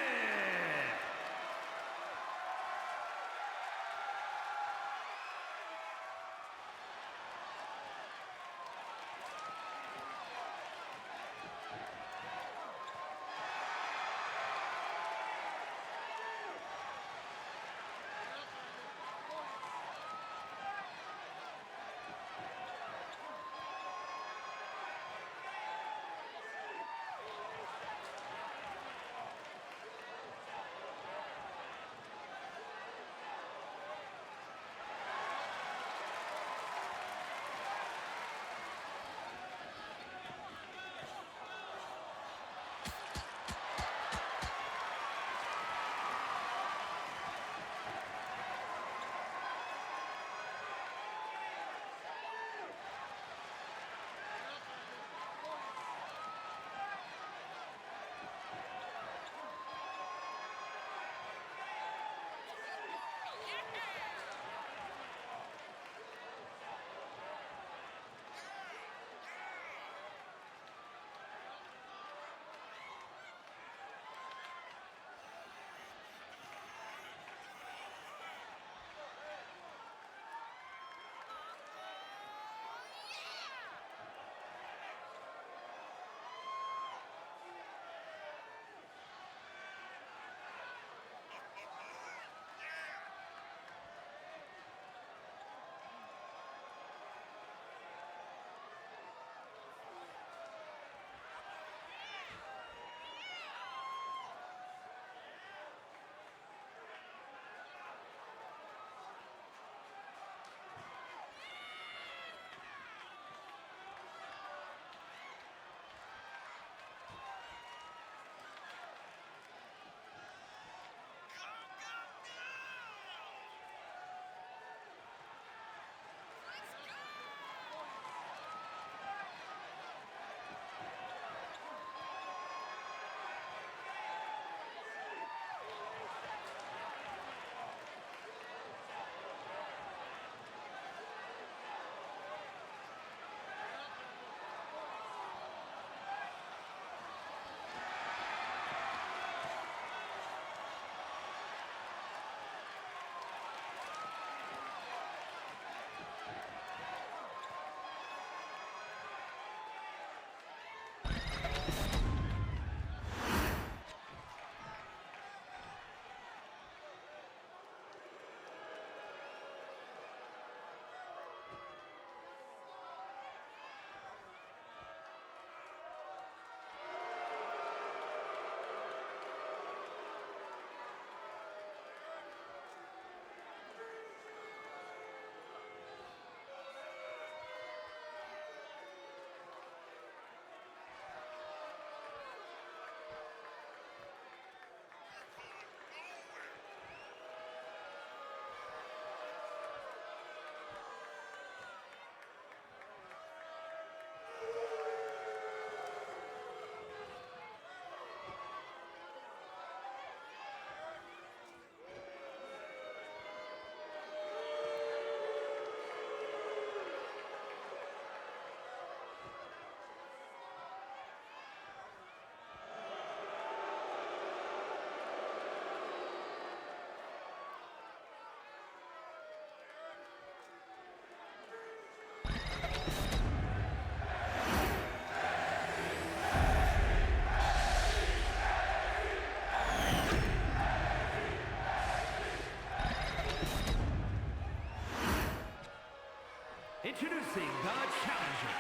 Introducing the challenger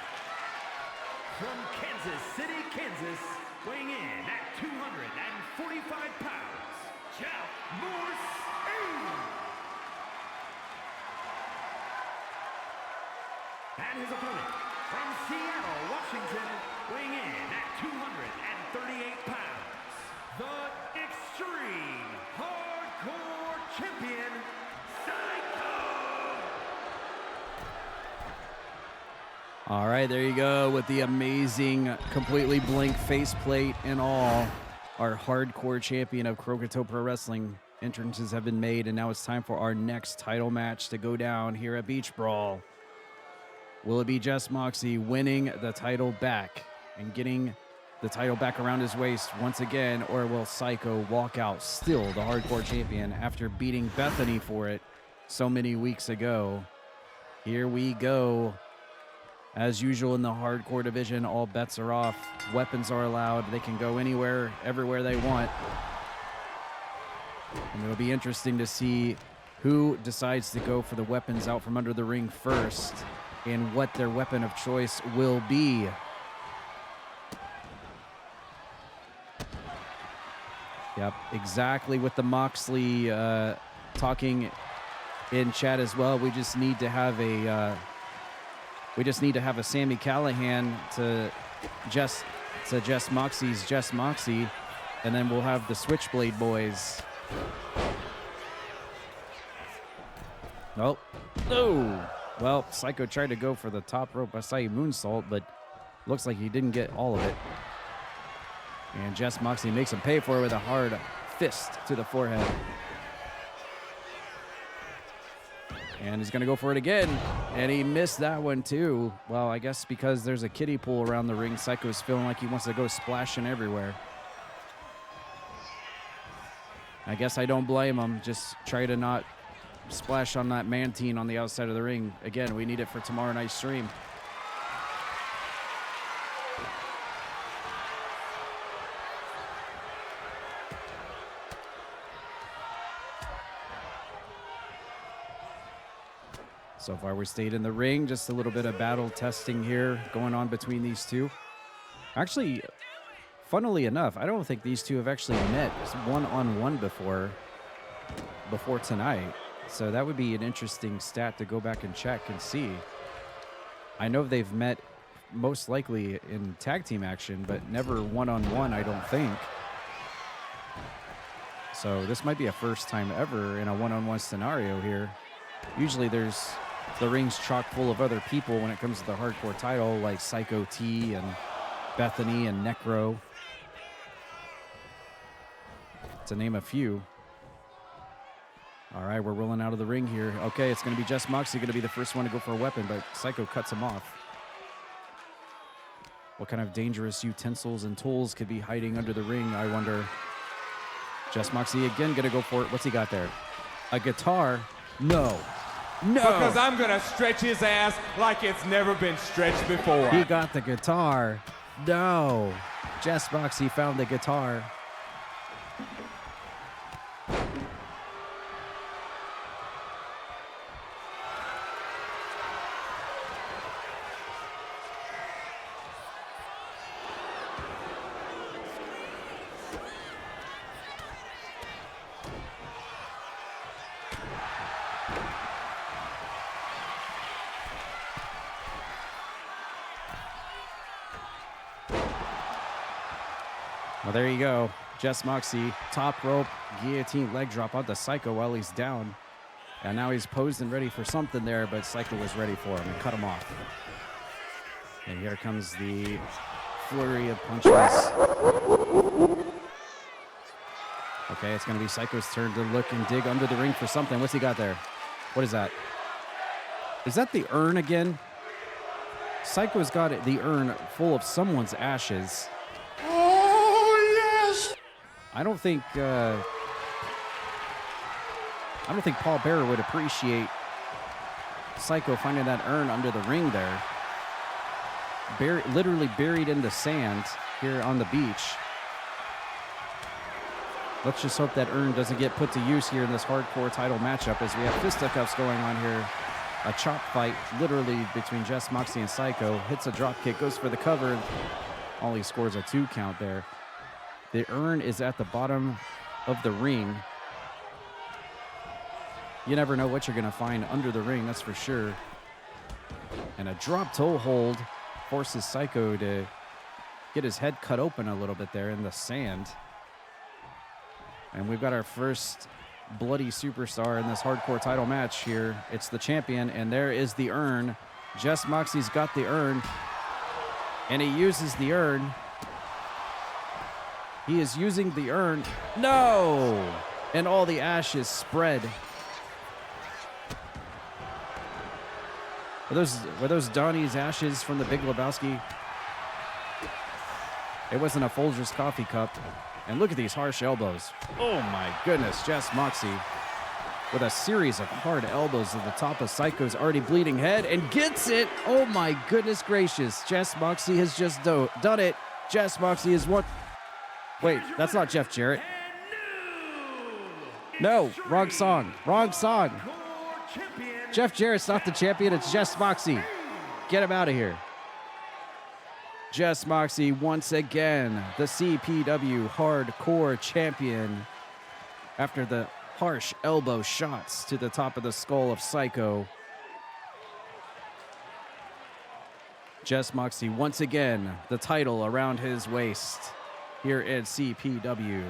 from Kansas City, Kansas, weighing in at 245 pounds, Jess Moxie. And his opponent from Seattle, Washington, weighing in at 238 pounds, the Extreme Hardcore Champion, Syko. All right, there you go with the amazing, completely blank faceplate and all. Our hardcore champion of Croakitoad Pro Wrestling entrances have been made, and now it's time for our next title match to go down here at Beach Brawl. Will it be Jess Moxie winning the title back and getting the title back around his waist once again, or will Syko walk out still the hardcore champion after beating Bethany for it so many weeks ago? Here we go. As usual in the hardcore division, all bets are off. Weapons are allowed. They can go anywhere, everywhere they want. And it'll be interesting to see who decides to go for the weapons out from under the ring first and what their weapon of choice will be. Yep, exactly with the Moxley talking in chat as well. We just need to have a Sami Callihan to Jess Moxie's Jess Moxie, and then we'll have the Switchblade boys. Nope. No. Well, Syko tried to go for the top rope Asai moonsault, but looks like he didn't get all of it. And Jess Moxie makes him pay for it with a hard fist to the forehead. And he's going to go for it again. And he missed that one too. Well, I guess because there's a kiddie pool around the ring, Syko's feeling like he wants to go splashing everywhere. I guess I don't blame him. Just try to not splash on that mantine on the outside of the ring. Again, we need it for tomorrow night's stream. So far, we stayed in the ring. Just a little bit of battle testing here going on between these two. Actually, funnily enough, I don't think these two have actually met one-on-one before tonight. So that would be an interesting stat to go back and check and see. I know they've met most likely in tag team action, but never one-on-one, I don't think. So this might be a first time ever in a one-on-one scenario here. Usually there's the ring's chock full of other people when it comes to the hardcore title, like Syko T and Bethany and Necro, to name a few. All right, we're rolling out of the ring here. Okay, it's going to be Jess Moxie going to be the first one to go for a weapon, but Syko cuts him off. What kind of dangerous utensils and tools could be hiding under the ring, I wonder. Jess Moxie again going to go for it. What's he got there? A guitar? No. No. Because I'm going to stretch his ass like it's never been stretched before. He got the guitar. No. Jess Moxie found the guitar. Well, there you go. Jess Moxie, top rope, guillotine leg drop onto Syko while he's down. And now he's posed and ready for something there, but Syko was ready for him and cut him off. And here comes the flurry of punches. Okay, it's going to be Syko's turn to look and dig under the ring for something. What's he got there? What is that? Is that the urn again? Syko's got the urn full of someone's ashes. I don't think Paul Bearer would appreciate Syko finding that urn under the ring there. Literally buried in the sand here on the beach. Let's just hope that urn doesn't get put to use here in this hardcore title matchup as we have fisticuffs going on here. A chop fight literally between Jess Moxie and Syko. Hits a drop kick, goes for the cover. Only scores a 2 count there. The urn is at the bottom of the ring. You never know what you're going to find under the ring, that's for sure. And a drop toe hold forces Syko to get his head cut open a little bit there in the sand. And we've got our first bloody superstar in this hardcore title match here. It's the champion, and there is the urn. Jess Moxie's got the urn, and he uses the urn. He is using the urn. No! and all the ashes spread. Were those Donnie's ashes from the Big Lebowski? It wasn't a Folgers coffee cup. And look at these harsh elbows. Oh my goodness, Jess Moxie with a series of hard elbows to the top of Syko's already bleeding head and gets it. Oh my goodness gracious. Jess Moxie has just done it. Jess Moxie is what? Wait, that's not Jeff Jarrett. No, wrong song. Wrong song. Jeff Jarrett's not the champion. It's Jess Moxie. Get him out of here. Jess Moxie once again, the CPW Hardcore Champion, after the harsh elbow shots to the top of the skull of Syko. Jess Moxie once again, the title around his waist here at CPW.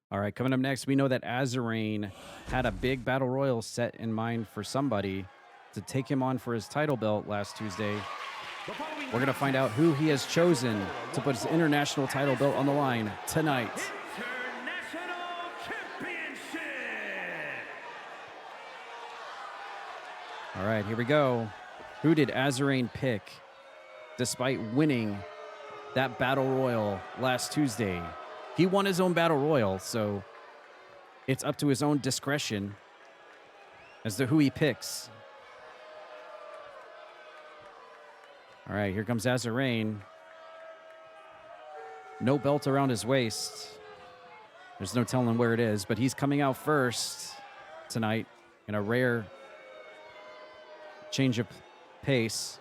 All right, coming up next, we know that Azarane had a big battle royal set in mind for somebody to take him on for his title belt last Tuesday. We're going to find out who he has chosen to put his international title belt on the line tonight. International Championship. All right, here we go. Who did Azarane pick despite winning that battle royal last Tuesday? He won his own battle royal, so it's up to his own discretion as to who he picks. All right, here comes Azarane. No belt around his waist. There's no telling where it is, but he's coming out first tonight in a rare change of pace.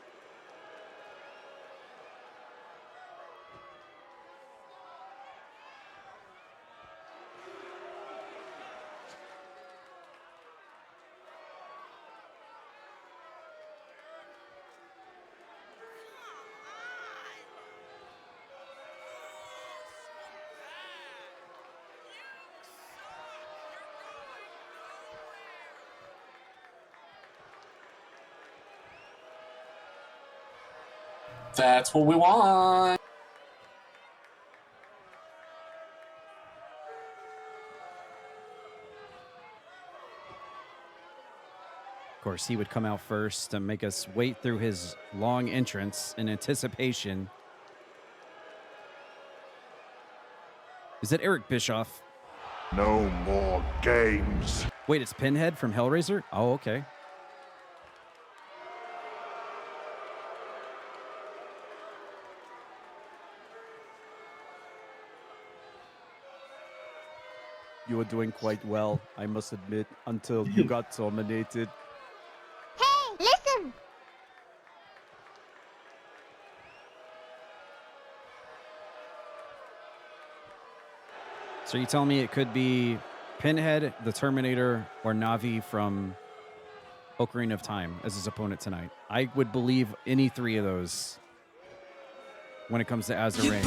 That's what we want. Of course, he would come out first to make us wait through his long entrance in anticipation. Is it Eric Bischoff? No more games. Wait, it's Pinhead from Hellraiser? Oh, okay. you were doing quite well, I must admit, until you got terminated. Hey, listen! So you tell me it could be Pinhead, the Terminator, or Navi from Ocarina of Time as his opponent tonight. I would believe any three of those when it comes to Azurain.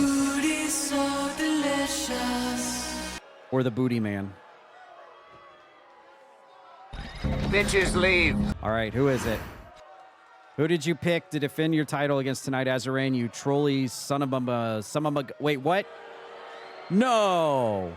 So delicious. Or the Booty Man. Bitches leave. All right, who is it? Who did you pick to defend your title against tonight, Azurain? You trolly son of a... Wait, what? No!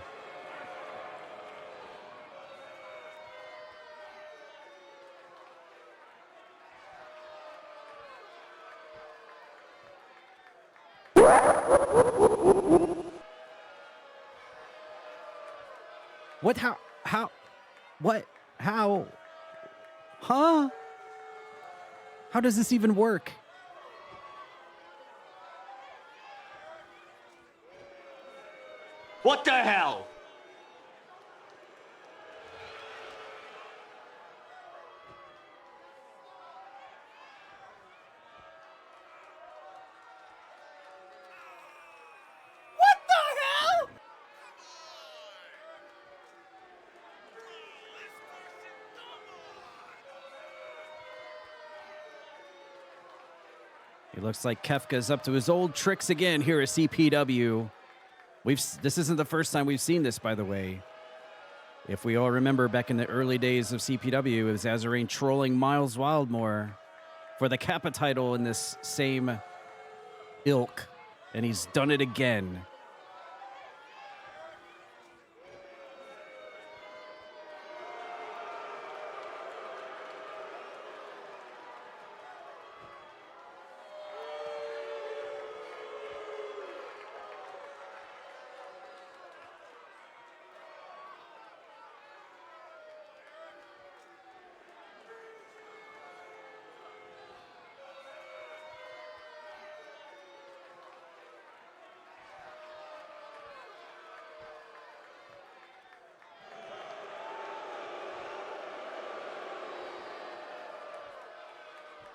What? How? What? How? Huh? How does this even work? What the hell? It looks like Kefka's up to his old tricks again here at CPW. This isn't the first time we've seen this, by the way. If we all remember back in the early days of CPW, it was Azurain trolling Miles Wildmore for the Kappa title in this same ilk, and he's done it again.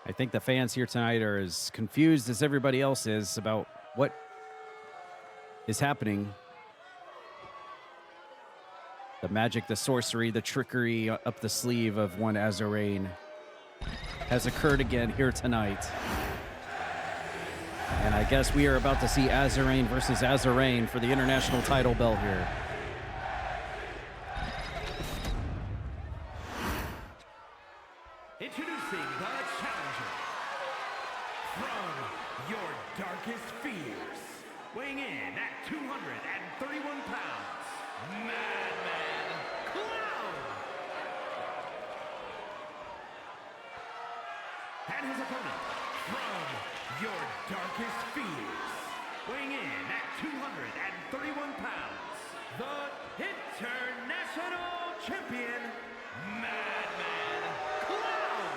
I think the fans here tonight are as confused as everybody else is about what is happening. The magic, the sorcery, the trickery up the sleeve of one Azurain has occurred again here tonight. And I guess we are about to see Azurain versus Azurain for the international title belt here. Introducing the challenger from your darkest fears, weighing in at 231 pounds, Madman Clown. And his opponent from your darkest fears, weighing in at 231 pounds, the international champion, Madman Clown.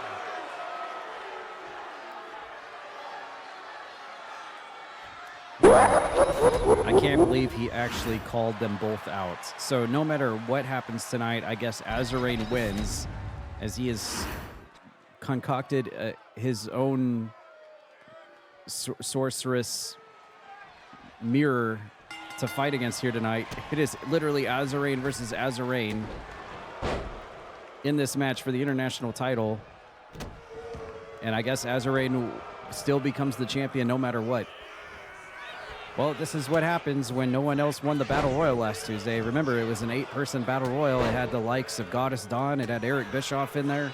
I can't believe he actually called them both out. So no matter what happens tonight, I guess Azurain wins, as he has concocted his own sorceress mirror to fight against here tonight. It is literally Azurain versus Azurain in this match for the international title. And I guess Azurain still becomes the champion no matter what. Well, this is what happens when no one else won the Battle Royal last Tuesday. Remember, it was an 8-person Battle Royal. It had the likes of Goddess Dawn. It had Eric Bischoff in there.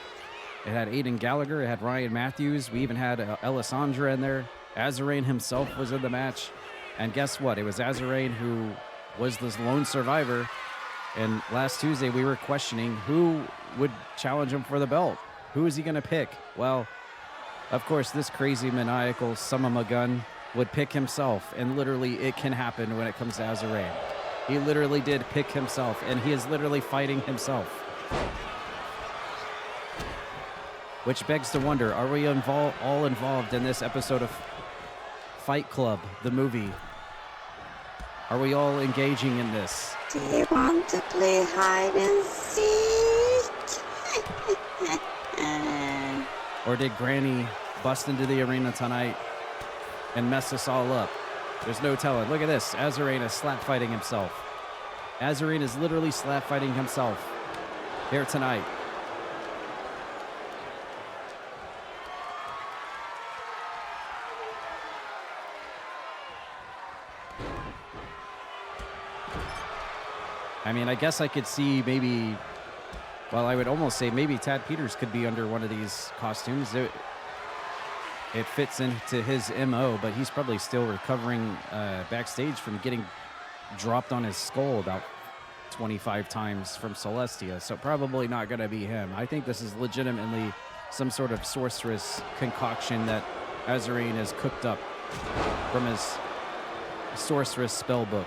It had Aiden Gallagher. It had Ryan Matthews. We even had Alessandra in there. Azurain himself was in the match. And guess what? It was Azurain who was the lone survivor. And last Tuesday, we were questioning who would challenge him for the belt. Who is he going to pick? Well, of course, this crazy maniacal son-of-a-gun would pick himself, and literally it can happen when it comes to Azurain. He literally did pick himself, and he is literally fighting himself. Which begs to wonder, are we all involved in this episode of Fight Club, the movie? Are we all engaging in this? Do you want to play hide and seek? Or did Granny bust into the arena tonight and mess us all up? There's no telling. Look at this. Azarene is slap fighting himself. Azarene is literally slap fighting himself here tonight. I mean, I guess I could see maybe, well, I would almost say maybe Tad Peters could be under one of these costumes. It fits into his MO, but he's probably still recovering backstage from getting dropped on his skull about 25 times from Celestia, so probably not going to be him. I think this is legitimately some sort of sorceress concoction that Azarene has cooked up from his sorceress spell book.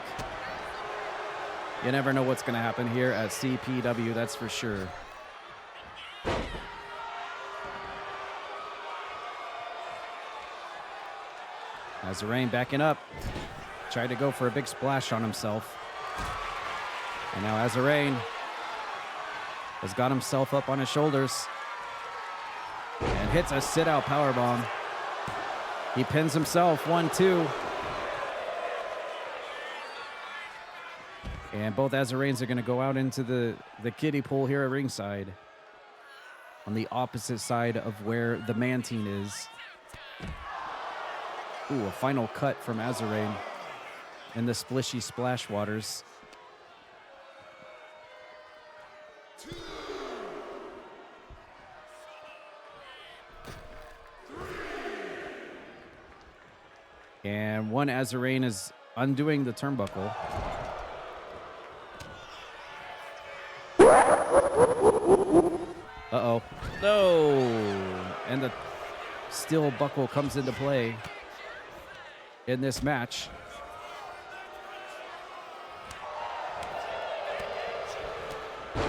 You never know what's going to happen here at CPW, that's for sure. Azarene backing up. Tried to go for a big splash on himself. And now Azarene has got himself up on his shoulders and hits a sit-out powerbomb. He pins himself, 1-2. And both Azarenes are going to go out into the kiddie pool here at ringside on the opposite side of where the Mantine is. Ooh, a final cut from Azarene in the splishy splash waters. And one Azarene is undoing the turnbuckle. Uh-oh. No! And the steel buckle comes into play in this match.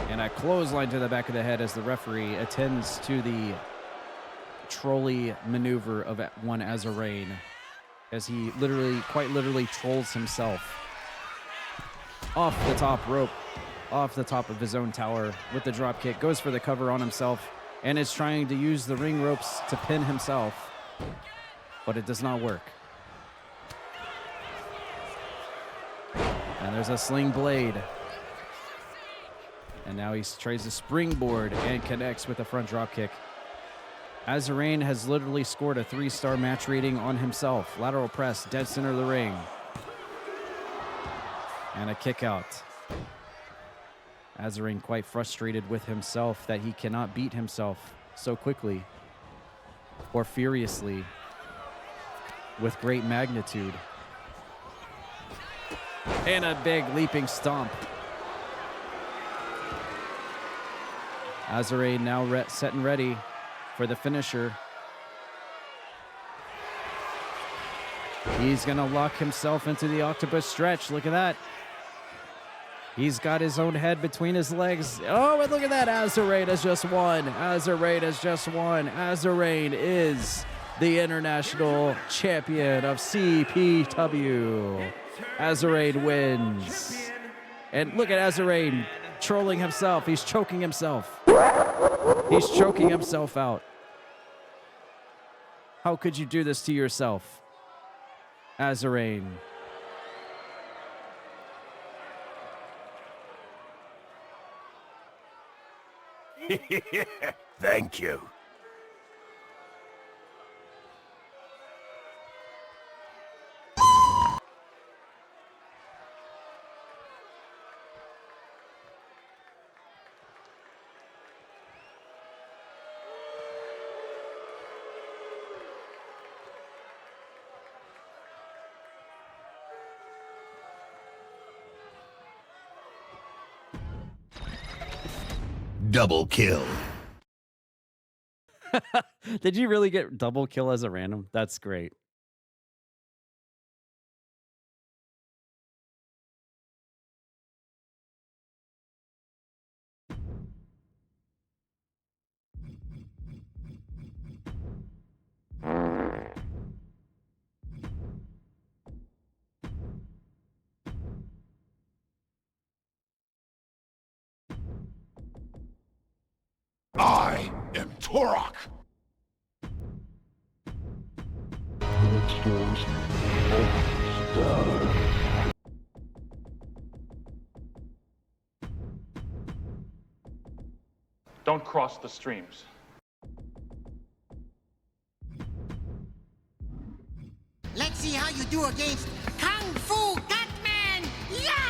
And a clothesline to the back of the head as the referee attends to the trolley maneuver of one Azarene as he quite literally trolls himself off the top rope, off the top of his own tower with the drop kick, goes for the cover on himself and is trying to use the ring ropes to pin himself, but it does not work. And there's a sling blade. And now he tries to springboard and connects with a front drop kick. Azarene has literally scored a 3-star match rating on himself. Lateral press, dead center of the ring. And a kick out. Azarene quite frustrated with himself that he cannot beat himself so quickly or furiously with great magnitude. And a big leaping stomp. Azarene now set and ready for the finisher. He's going to lock himself into the octopus stretch. Look at that. He's got his own head between his legs. Oh, and look at that. Azarene has just won. Azarene has just won. Azarene is the international champion of CPW. Azarene wins. And look at Azarene trolling himself. He's choking himself. He's choking himself out. How could you do this to yourself, Azarene? Thank you. Double kill. Did you really get double kill as a random? That's great. Turok! Don't cross the streams. Let's see how you do against Kung Fu Gatman! Yeah!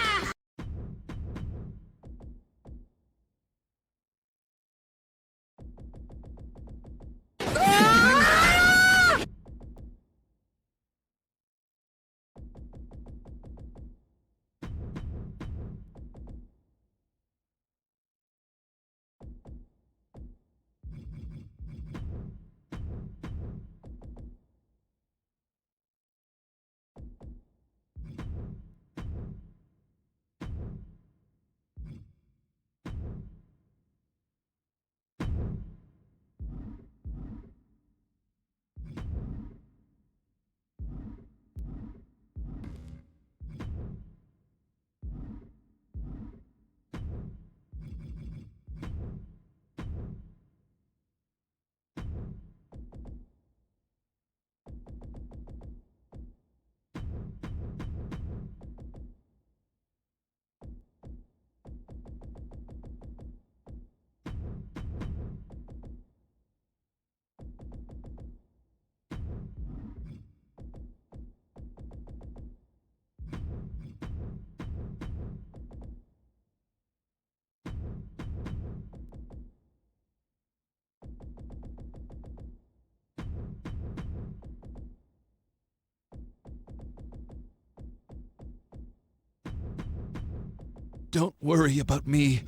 Don't worry about me.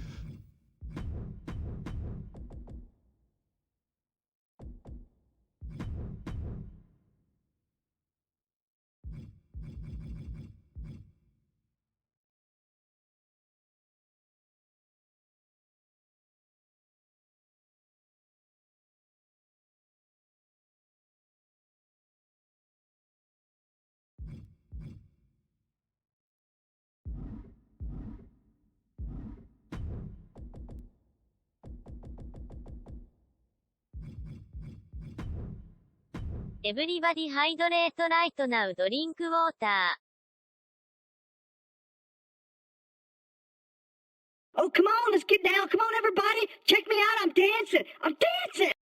Everybody hydrate right now, drink water. Oh, come on, let's get down. Come on, everybody. Check me out. I'm dancing. I'm dancing.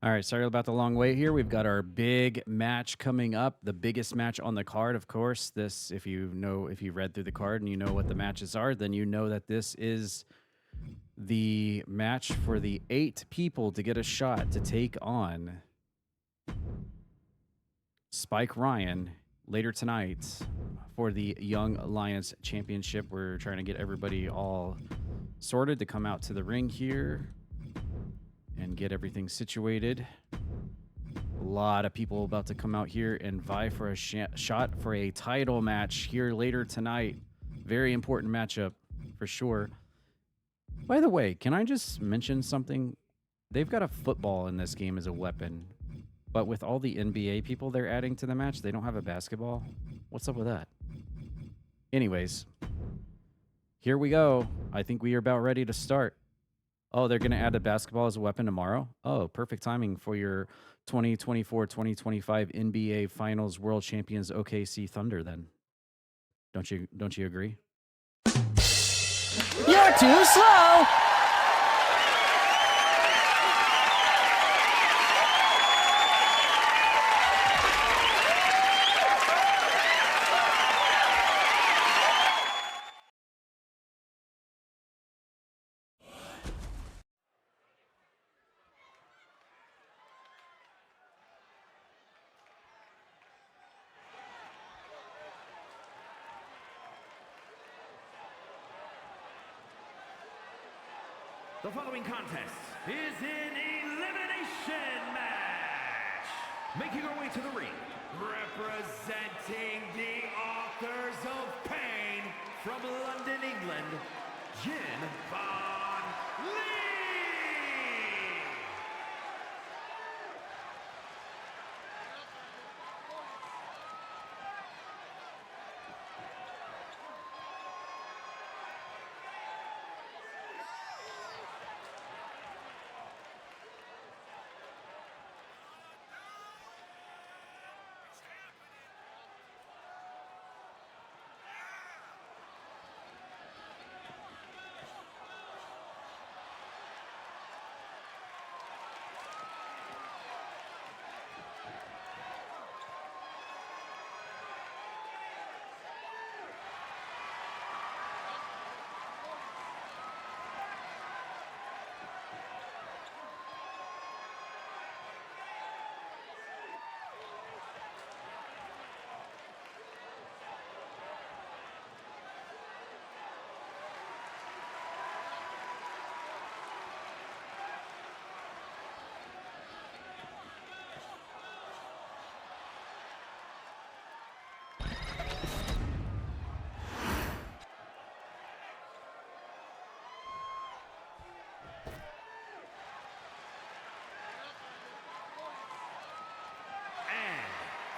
All right, sorry about the long wait here. We've got our big match coming up, the biggest match on the card, of course. This, if you read through the card and you know what the matches are, then you know that this is the match for the 8 people to get a shot to take on Spike Ryan later tonight for the Young Lions Championship. We're trying to get everybody all sorted to come out to the ring here and get everything situated. A lot of people about to come out here and vie for a shot for a title match here later tonight. Very important matchup for sure. By the way, can I just mention something? They've got a football in this game as a weapon, but with all the NBA people they're adding to the match, they don't have a basketball. What's up with that? Anyways, here we go. I think we are about ready to start. Oh, they're going to add a basketball as a weapon tomorrow? Oh, perfect timing for your 2024-2025 NBA Finals World Champions OKC Thunder then. Don't you agree? You're too slow! The following contest is an elimination match. Making our way to the ring, representing the authors of pain from London, England, Jin Von Lee.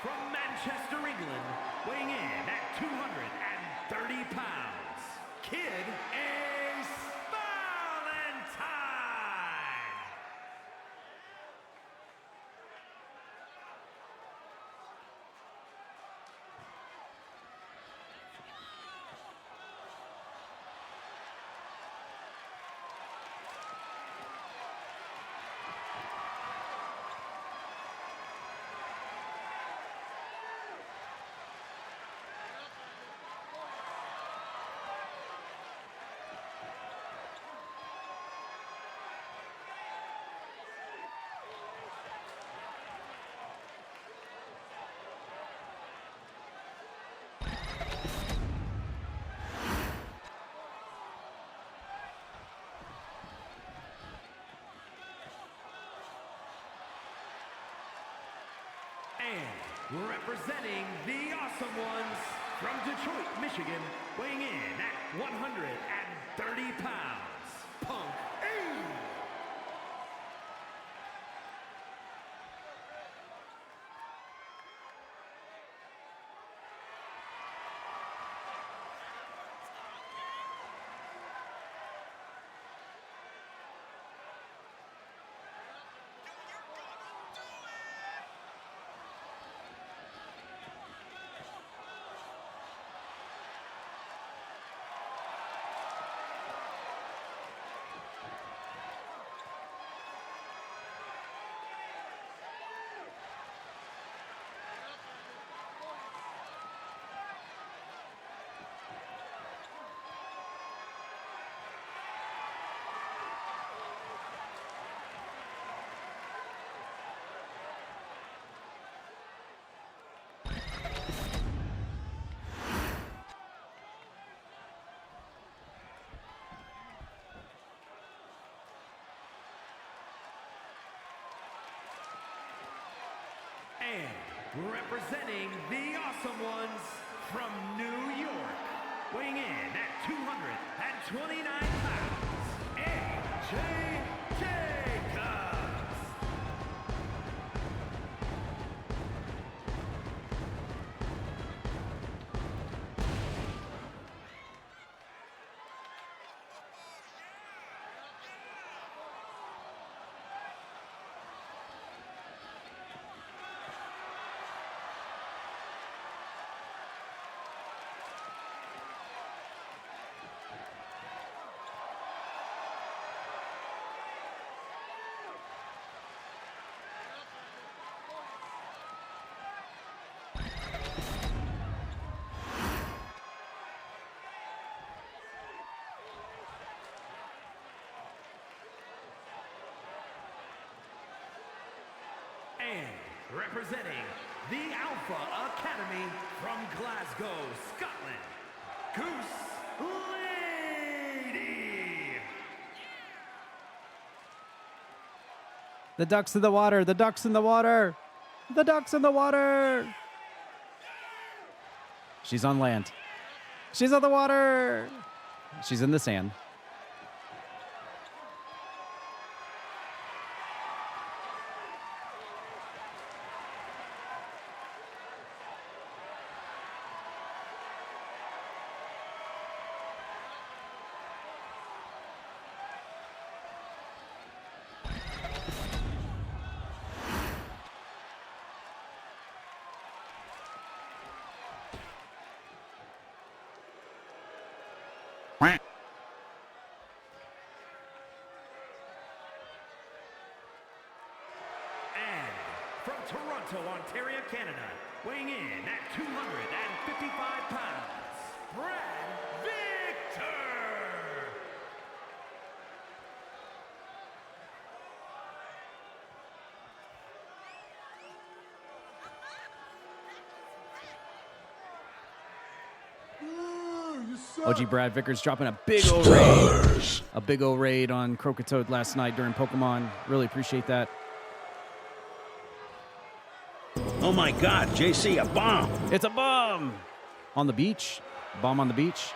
From Manchester, England, weighing in at 230 pounds, Kid Ace Valentine! And representing the Awesome Ones from Detroit, Michigan, weighing in at 130 pounds, Punk A. And representing the Awesome Ones from New York, weighing in at 229 pounds, AJ Jacobs. And representing the Alpha Academy from Glasgow, Scotland, Goose Lady. The ducks in the water. The ducks in the water. The ducks in the water. She's on land. She's on the water. She's in the sand. From Toronto, Ontario, Canada, weighing in at 255 pounds, Brad Victor! OG Brad Vickers dropping a big old raid. A big old raid on Croakitoad last night during Pokemon. Really appreciate that. Oh my God, JC, a bomb. It's a bomb. On the beach. Bomb on the beach.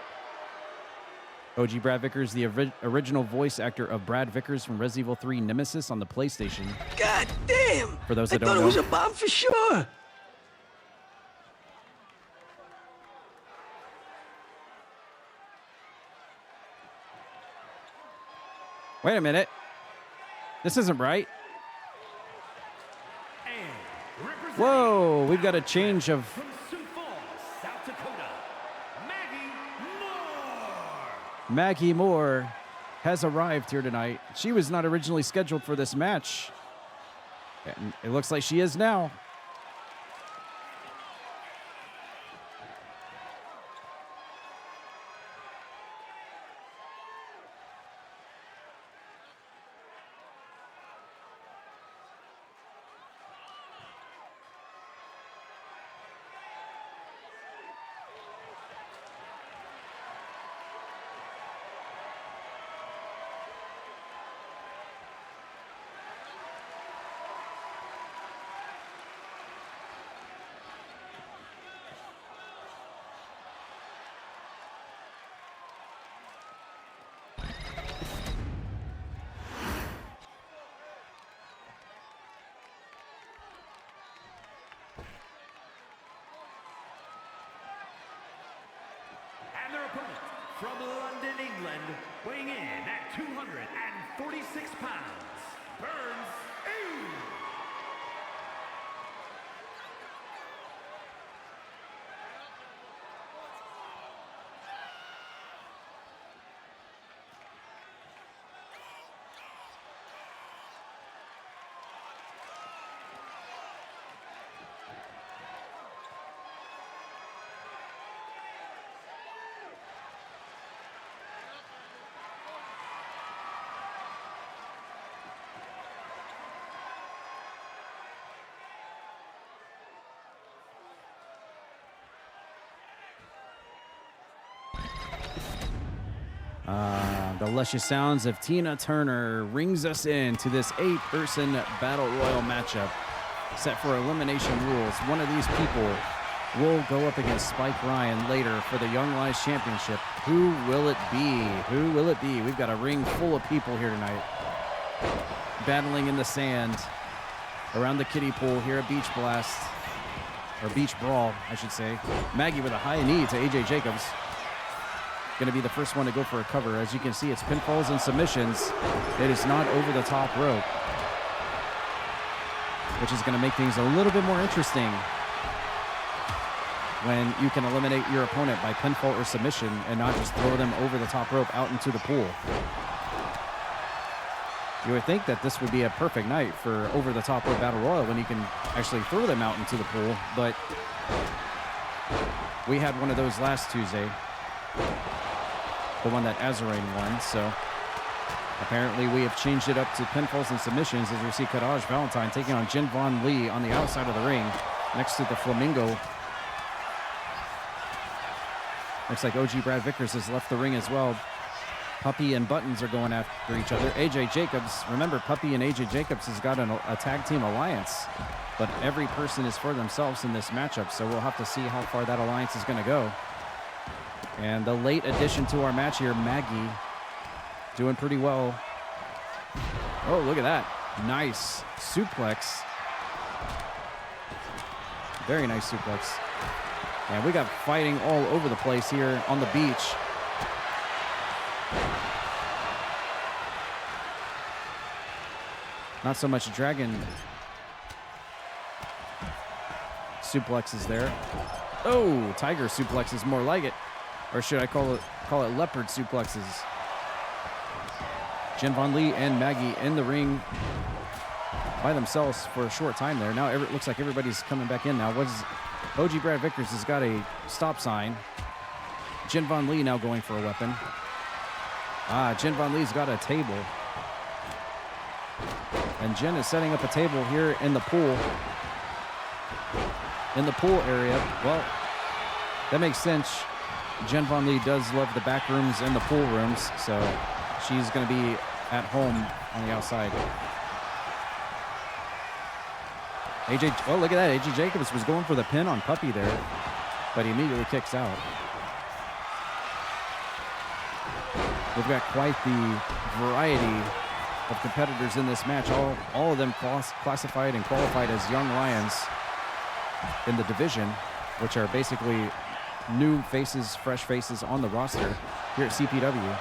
OG Brad Vickers, the original voice actor of Brad Vickers from Resident Evil 3 Nemesis on the PlayStation. God damn. For those that I don't thought know. it was a bomb for sure. Wait a minute. This isn't right. Whoa, we've got a change of... From Sioux Falls, South Dakota, Maggie Moore has arrived here tonight. She was not originally scheduled for this match. And it looks like she is now. and their opponent from London, England, weighing in at 246 pounds, Burnsy. The luscious sounds of Tina Turner rings us in to this 8-person Battle Royal matchup set for elimination rules. One of these people will go up against Spike Ryan later for the Young Lions Championship. Who will it be? Who will it be? We've got a ring full of people here tonight, battling in the sand around the kiddie pool here at Beach Blast, or Beach Brawl, I should say. Maggie with a high knee to AJ Jacobs. Going to be the first one to go for a cover. As you can see, it's pinfalls and submissions. It is not over the top rope, which is going to make things a little bit more interesting when you can eliminate your opponent by pinfall or submission and not just throw them over the top rope out into the pool. You would think that this would be a perfect night for over the top rope battle royal when you can actually throw them out into the pool, but we had one of those last Tuesday. The one that Azarine won, so apparently we have changed it up to pinfalls and submissions as we see Kadaj Valentine taking on Jin Von Lee on the outside of the ring next to the Flamingo. Looks like OG Brad Vickers has left the ring as well. Puppy and Buttons are going after each other. AJ Jacobs, remember, Puppy and AJ Jacobs has got a tag team alliance, but every person is for themselves in this matchup, so we'll have to see how far that alliance is going to go. And the late addition to our match here, Maggie, doing pretty well. Oh, look at that. Nice suplex. Very nice suplex. And we got fighting all over the place here on the beach. Not so much dragon suplexes there. Oh, tiger suplexes, more like it. Or should I call it leopard suplexes? Jen Von Lee and Maggie in the ring by themselves for a short time there. Now it looks like everybody's coming back in now. OG Brad Vickers has got a stop sign. Jen Von Lee now going for a weapon. Jen Von Lee's got a table. And Jen is setting up a table here in the pool. In the pool area. Well, that makes sense. Jen Von Lee does love the back rooms and the pool rooms, so she's going to be at home on the outside. Oh, look at that. AJ Jacobs was going for the pin on Puppy there, but he immediately kicks out. We've got quite the variety of competitors in this match. All of them classified and qualified as young lions in the division, which are basically new faces, fresh faces on the roster here at CPW.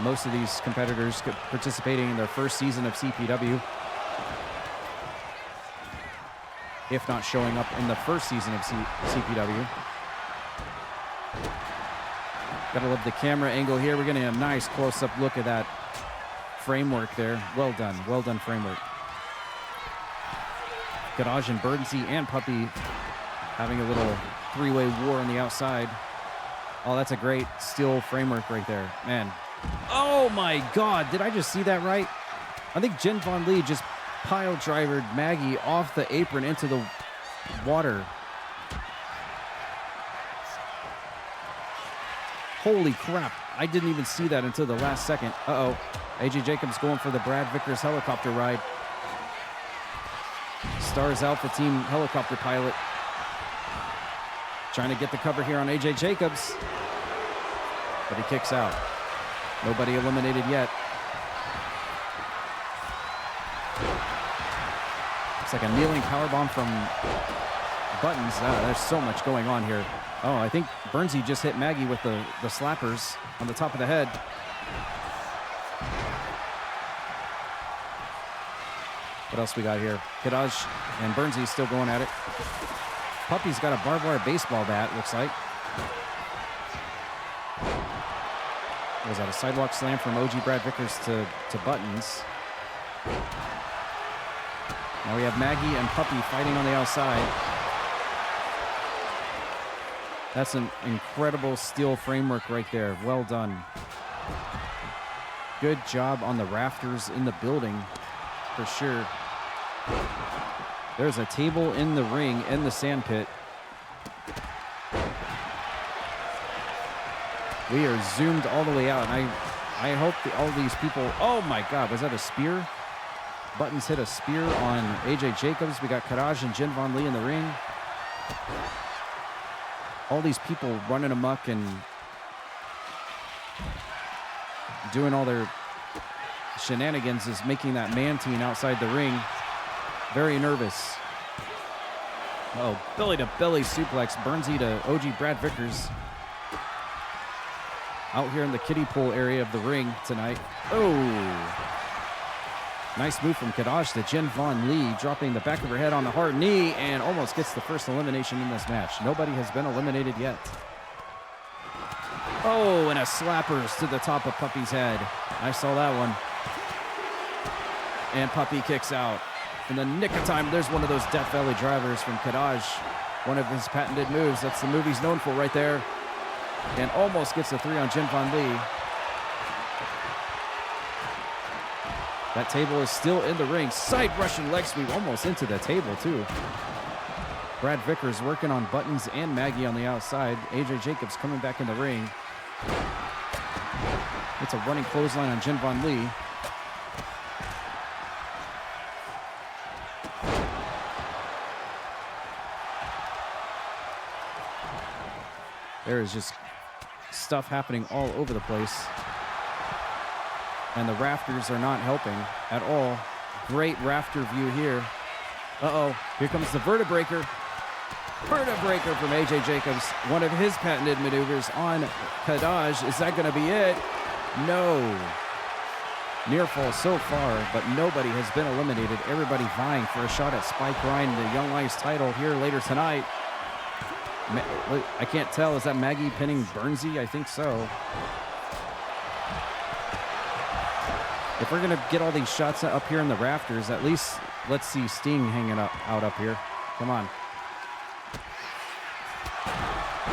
Most of these competitors participating in their first season of CPW, if not showing up in the first season of CPW. Gotta love the camera angle here. We're getting a nice close-up look at that framework there. Well done framework. Garage and Burnsy and Puppy having a little three-way war on the outside. Oh, that's a great steel framework right there, man. Oh my God, did I just see that right? I think Jen Von Lee just pile drivered Maggie off the apron into the water. Holy crap, I didn't even see that until the last second. Uh-oh, AJ Jacobs going for the Brad Vickers helicopter ride. Stars Alpha Team helicopter pilot. Trying to get the cover here on AJ Jacobs, but he kicks out. Nobody eliminated yet. Looks like a kneeling powerbomb from Buttons. There's so much going on here. Oh, I think Burnsy just hit Maggie with the slappers on the top of the head. What else we got here? Kadaj and Burnsy still going at it. Puppy's got a barbed wire baseball bat, looks like. Was that a sidewalk slam from OG Brad Vickers to Buttons? Now we have Maggie and Puppy fighting on the outside. That's an incredible steel framework right there. Well done. Good job on the rafters in the building, for sure. There's a table in the ring in the sand pit. We are zoomed all the way out, and I hope all these people... Oh my God, was that a spear? Buttons hit a spear on AJ Jacobs. We got Karaj and Jen Von Lee in the ring. All these people running amok and doing all their shenanigans is making that man-teen outside the ring very nervous. Oh, belly-to-belly suplex. Burnsy to OG Brad Vickers. Out here in the kiddie pool area of the ring tonight. Oh! Nice move from Kadaj to Jen Von Lee, dropping the back of her head on the hard knee and almost gets the first elimination in this match. Nobody has been eliminated yet. Oh, and a slappers to the top of Puppy's head. I saw that one. And Puppy kicks out. In the nick of time, there's one of those Death Valley drivers from Kadaj. One of his patented moves. That's the move he's known for right there. And almost gets the 3 on Jen Von Lee. That table is still in the ring. Side Russian leg sweep almost into the table, too. Brad Vickers working on Buttons and Maggie on the outside. AJ Jacobs coming back in the ring. It's a running clothesline on Jin Von Lee. There is just stuff happening all over the place. And the rafters are not helping at all. Great rafter view here. Uh-oh, here comes the Vertebreaker. Vertebreaker from AJ Jacobs. One of his patented maneuvers on Kadaj. Is that going to be it? No. Near fall so far, but nobody has been eliminated. Everybody vying for a shot at Spike Ryan, the Young Lions title here later tonight. I can't tell. Is that Maggie pinning Burnsy? I think so. If we're going to get all these shots up here in the rafters, at least let's see Sting hanging out up here. Come on.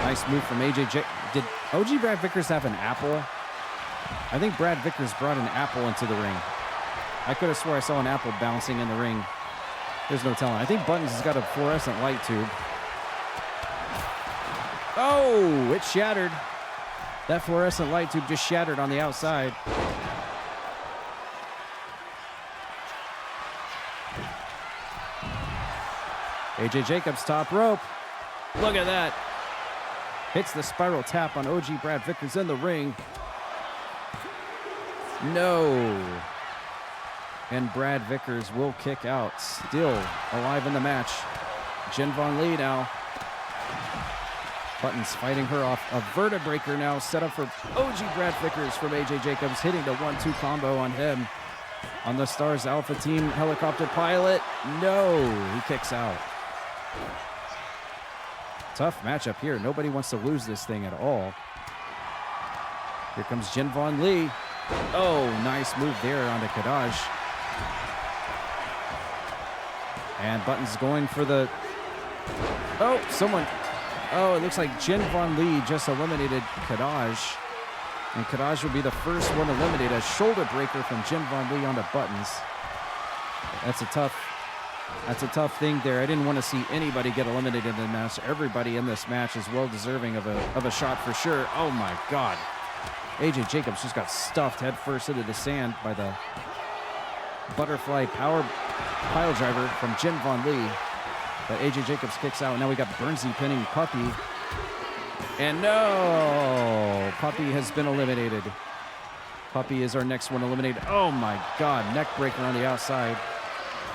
Nice move from AJ. Did OG Brad Vickers have an apple? I think Brad Vickers brought an apple into the ring. I could have swore I saw an apple bouncing in the ring. There's no telling. I think Buttons has got a fluorescent light tube. Oh, it shattered. That fluorescent light tube just shattered on the outside. AJ Jacobs top rope. Look at that. Hits the spiral tap on OG Brad Vickers in the ring. No. And Brad Vickers will kick out. Still alive in the match. Jin Von Lee now. Buttons fighting her off. A Vertebreaker now set up for OG Brad Vickers from AJ Jacobs, hitting the 1-2 combo on him. On the Stars Alpha Team helicopter pilot. No, he kicks out. Tough matchup here. Nobody wants to lose this thing at all. Here comes Jin Von Lee. Oh, nice move there onto Kadaj. And Buttons going for the... Oh, someone... Oh, it looks like Jin Von Lee just eliminated Kadaj. And Kadaj will be the first one eliminated. A shoulder breaker from Jin Von Lee onto Buttons. That's a tough thing there. I didn't want to see anybody get eliminated in the match. Everybody in this match is well deserving of a shot for sure. Oh my God. AJ Jacobs just got stuffed head first into the sand by the butterfly power pile driver from Jin Von Lee. But AJ Jacobs kicks out. Now we got Burnsy pinning Puppy. And no! Puppy has been eliminated. Puppy is our next one eliminated. Oh my God. Neck breaker on the outside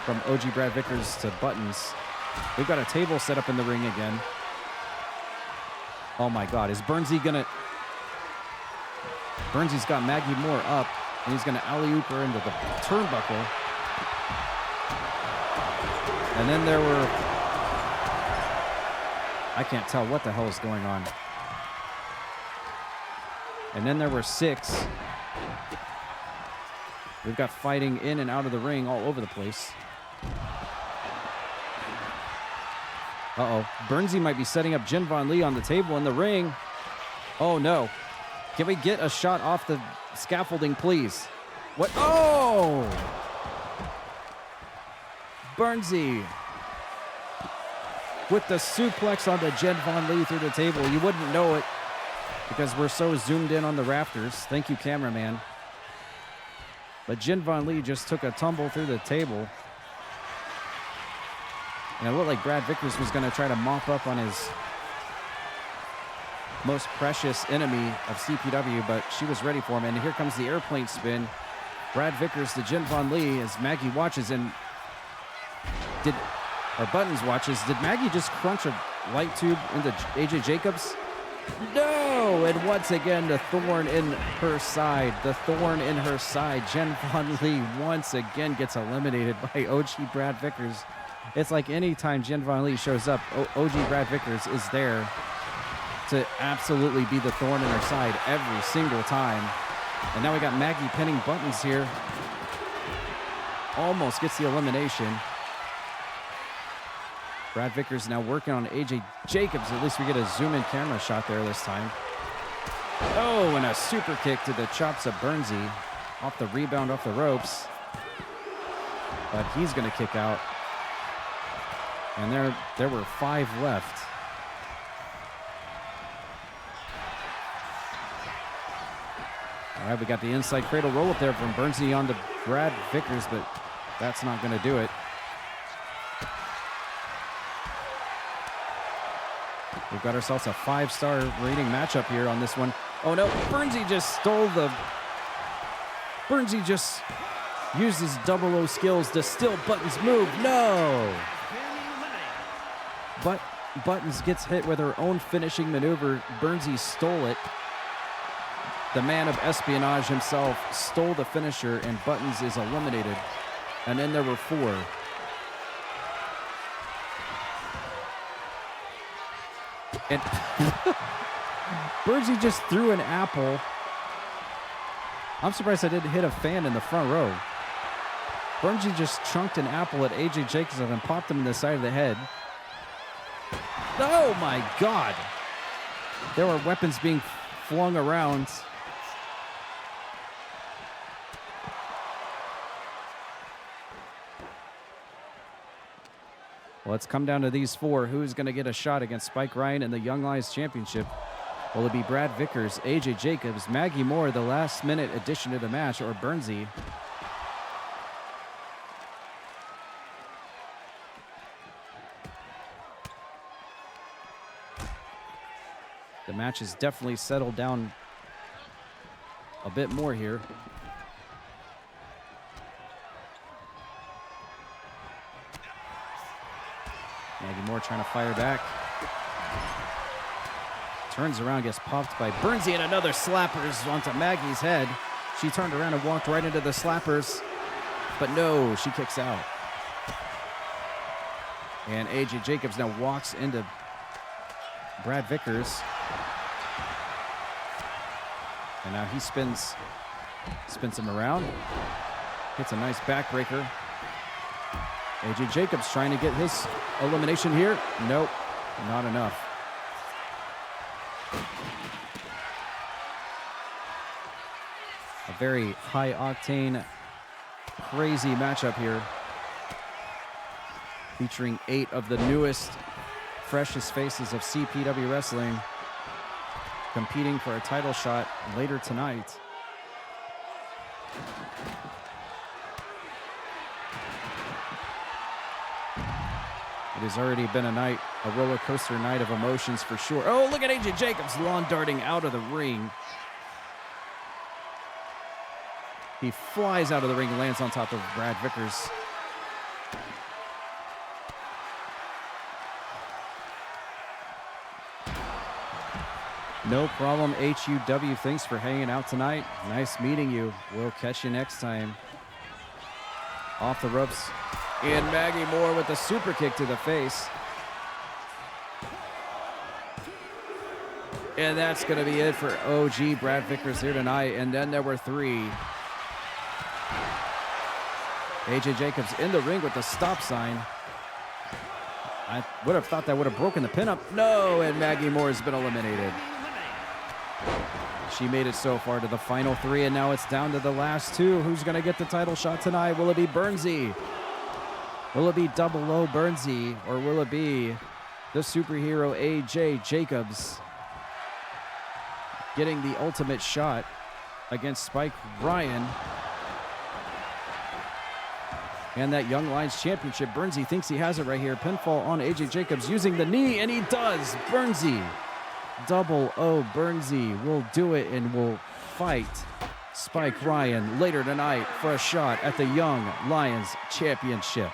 from OG Brad Vickers to Buttons. We've got a table set up in the ring again. Oh my God. Is Burnsy gonna... Burnsy's got Maggie Moore up, and he's gonna alley-oop her into the turnbuckle. And then there were... I can't tell what the hell is going on. And then there were 6. We've got fighting in and out of the ring all over the place. Uh-oh. Burnsy might be setting up Jin Von Lee on the table in the ring. Oh, no. Can we get a shot off the scaffolding, please? What? Oh! Burnsy with the suplex on the Jin Von Lee through the table. You wouldn't know it because we're so zoomed in on the rafters. Thank you, cameraman. But Jin Von Lee just took a tumble through the table. And it looked like Brad Vickers was going to try to mop up on his most precious enemy of CPW, but she was ready for him. And here comes the airplane spin. Brad Vickers to Jin Von Lee as Maggie watches, and Buttons watches. Did Maggie just crunch a light tube into AJ Jacobs? No! And once again, the thorn in her side. The thorn in her side. Jin Von Lee once again gets eliminated by OG Brad Vickers. It's like anytime Jin Von Lee shows up, OG Brad Vickers is there to absolutely be the thorn in her side every single time. And now we got Maggie pinning Buttons here. Almost gets the elimination. Brad Vickers now working on AJ Jacobs. At least we get a zoom-in camera shot there this time. Oh, and a super kick to the chops of Burnsy. Off the rebound, off the ropes. But he's going to kick out. And there were 5 left. All right, we got the inside cradle roll up there from Burnsy on to Brad Vickers, but that's not going to do it. We've got ourselves a 5-star rating matchup here on this one. Oh no, Burnsy just Burnsy just used his double O skills to steal Buttons' move. No! But Buttons gets hit with her own finishing maneuver. Burnsy stole it. The man of espionage himself stole the finisher, and Buttons is eliminated. And then there were 4. And Burnsy just threw an apple. I'm surprised I didn't hit a fan in the front row. Burnsy just chunked an apple at AJ Jacobs and popped him in the side of the head. Oh my God. There were weapons being flung around. Well, it's come down to these 4. Who's going to get a shot against Spike Ryan in the Young Lions Championship? Will it be Brad Vickers, AJ Jacobs, Maggie Moore, the last-minute addition to the match, or Burnsy? The match has definitely settled down a bit more here. Maggie Moore trying to fire back. Turns around, gets popped by Burnsy, and another slappers onto Maggie's head. She turned around and walked right into the slappers, but no, she kicks out. And AJ Jacobs now walks into Brad Vickers. And now he spins him around. Hits a nice backbreaker. AJ Jacobs trying to get his elimination here. Nope, not enough. A very high-octane, crazy matchup here, featuring 8 of the newest, freshest faces of CPW Wrestling competing for a title shot later tonight. It has already been a night, a roller coaster night of emotions for sure. Oh, look at AJ Jacobs lawn darting out of the ring. He flies out of the ring and lands on top of Brad Vickers. No problem, HUW. Thanks for hanging out tonight. Nice meeting you. We'll catch you next time. Off the ropes. And Maggie Moore with a super kick to the face. And that's going to be it for OG Brad Vickers here tonight. And then there were 3. AJ Jacobs in the ring with the stop sign. I would have thought that would have broken the pinup. No, and Maggie Moore has been eliminated. She made it so far to the final 3, and now it's down to the last 2. Who's going to get the title shot tonight? Will it be Burnsy? Will it be Double O Burnsy? Or will it be the superhero AJ Jacobs getting the ultimate shot against Spike Ryan and that Young Lions Championship? Burnsy thinks he has it right here. Pinfall on AJ Jacobs using the knee, and he does. Burnsy. Double O Burnsy will do it and will fight Spike Ryan later tonight for a shot at the Young Lions Championship.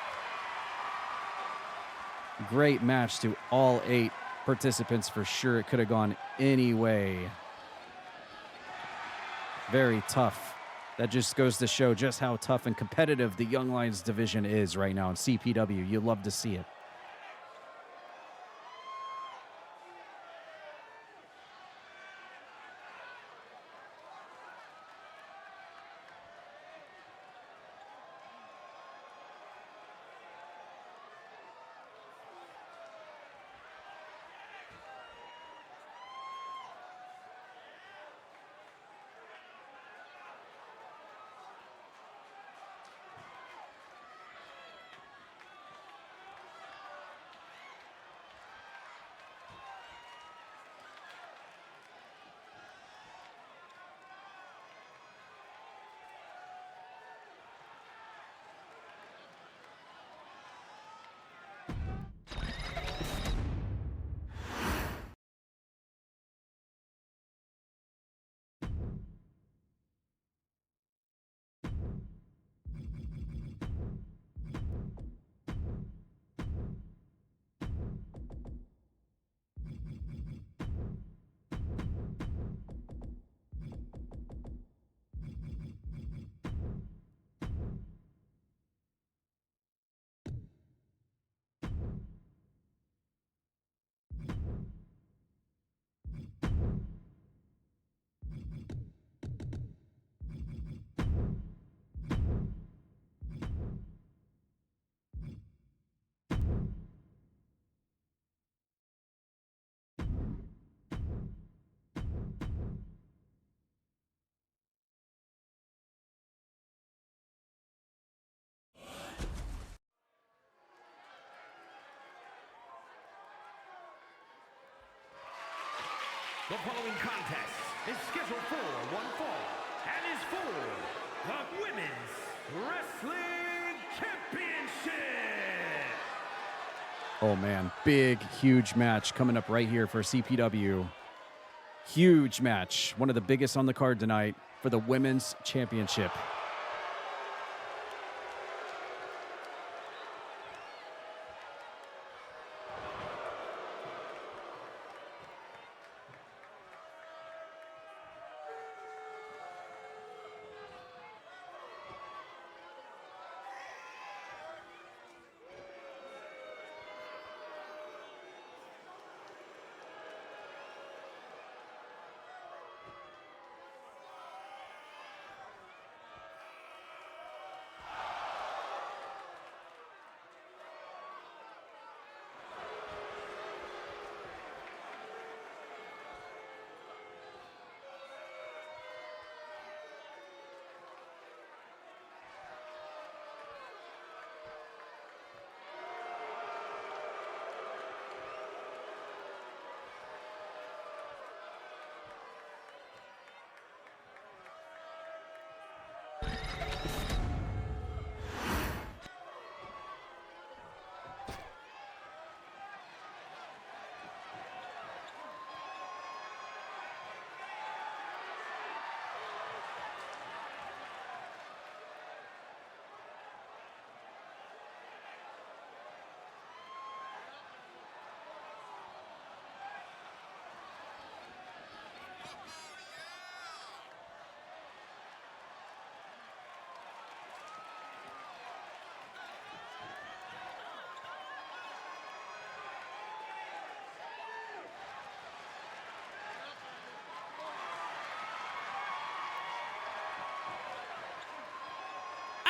Great match to all 8 participants for sure. It could have gone any way. Very tough. That just goes to show just how tough and competitive the Young Lions division is right now in CPW. You love to see it. The following contest is scheduled for one fall and is for the Women's Wrestling Championship. Oh man, big, huge match coming up right here for CPW. Huge match, one of the biggest on the card tonight for the Women's Championship.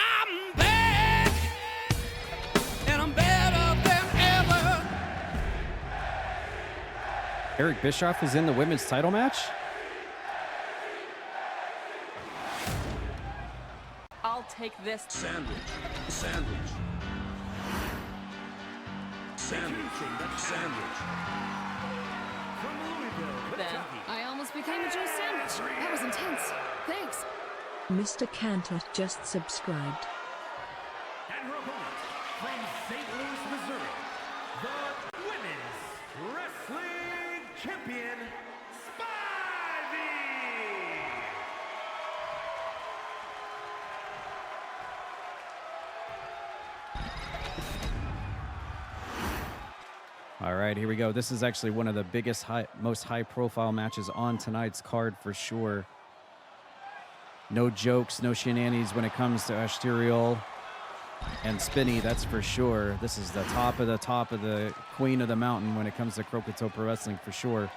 I'm back, and I'm better than ever. Eric Bischoff is in the women's title match? I'll take this. Sandwich. Sandwich. Sandwich. Sandwich. From Louisville, Then I almost became a Joe sandwich. That was intense. Thanks. Mr. Cantor just subscribed. and her opponent from St. Louis, Missouri, the Women's Wrestling Champion, Spivey! All right, here we go. This is actually one of the biggest, most high-profile matches on tonight's card for sure. No jokes, no shenanigans when it comes to Ashterial and Spinny, that's for sure. This is the top of the queen of the mountain when it comes to Croakitoad Pro Wrestling for sure.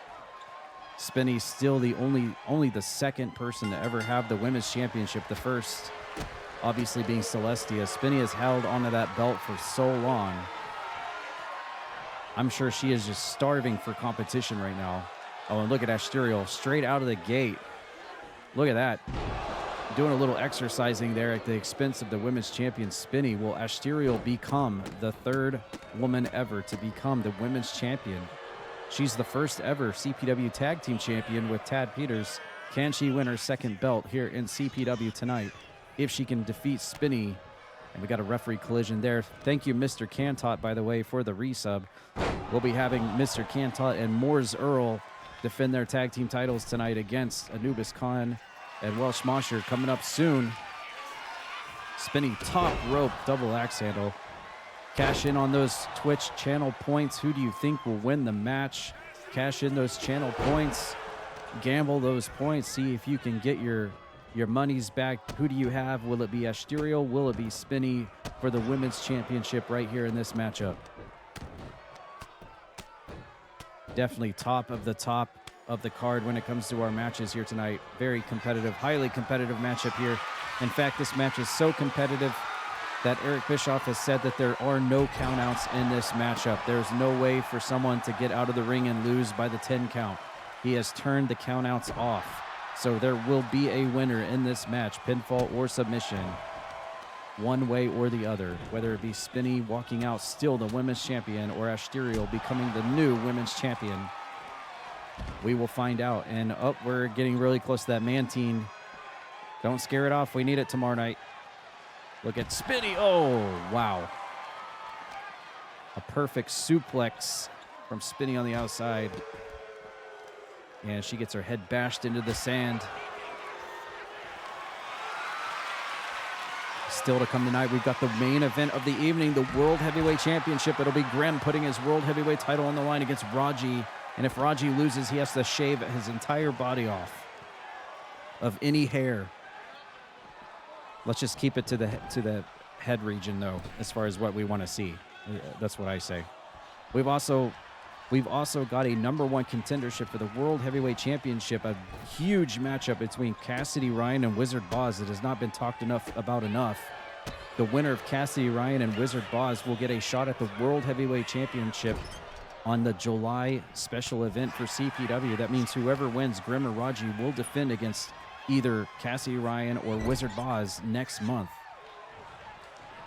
Spinny's still the only the second person to ever have the women's championship. The first, obviously, being Celestia. Spinny has held onto that belt for so long. I'm sure she is just starving for competition right now. Oh, and look at Ashterial straight out of the gate. Look at that. Doing a little exercising there at the expense of the women's champion, Spinny. Will Ashterial become the third woman ever to become the women's champion? She's the first ever CPW tag team champion with Tad Peters. Can she win her second belt here in CPW tonight if she can defeat Spinny? And we got a referee collision there. Thank you, Mr. Cantot, by the way, for the resub. We'll be having Mr. Cantot and Moores Earl defend their tag team titles tonight against Anubis and Welsh Mosher coming up soon. Spinning top rope double axe handle. Cash in on those Twitch channel points. Who do you think will win the match? Cash in those channel points. Gamble those points. See if you can get your money's back. Who do you have? Will it be Ashterial? Will it be Spinny for the women's championship right here in this matchup? Definitely top of the card when it comes to our matches here tonight. Very competitive, highly competitive matchup here. In fact, this match is so competitive that Eric Bischoff has said that there are no countouts in this matchup. There's no way for someone to get out of the ring and lose by the 10 count. He has turned the countouts off. So there will be a winner in this match, pinfall or submission, one way or the other, whether it be Spinny walking out still the women's champion or Ashterial becoming the new women's champion. We will find out. And we're getting really close to that mantine. Don't scare it off. We need it tomorrow night. Look at Spinny. Oh, wow. A perfect suplex from Spinny on the outside. And she gets her head bashed into the sand. Still to come tonight, we've got the main event of the evening, the World Heavyweight Championship. It'll be Grem putting his World Heavyweight title on the line against RAJI. And if RAJI loses, he has to shave his entire body off of any hair. Let's just keep it to the head region, though, as far as what we want to see. That's what I say. We've also got a #1 contendership for the World Heavyweight Championship, a huge matchup between Cassidy Ryan and Wizard Boz that has not been talked about enough. The winner of Cassidy Ryan and Wizard Boz will get a shot at the World Heavyweight Championship on the July special event for CPW. That means whoever wins, Grem or RAJI, will defend against either Cassidy Ryan or Wizard Boz next month.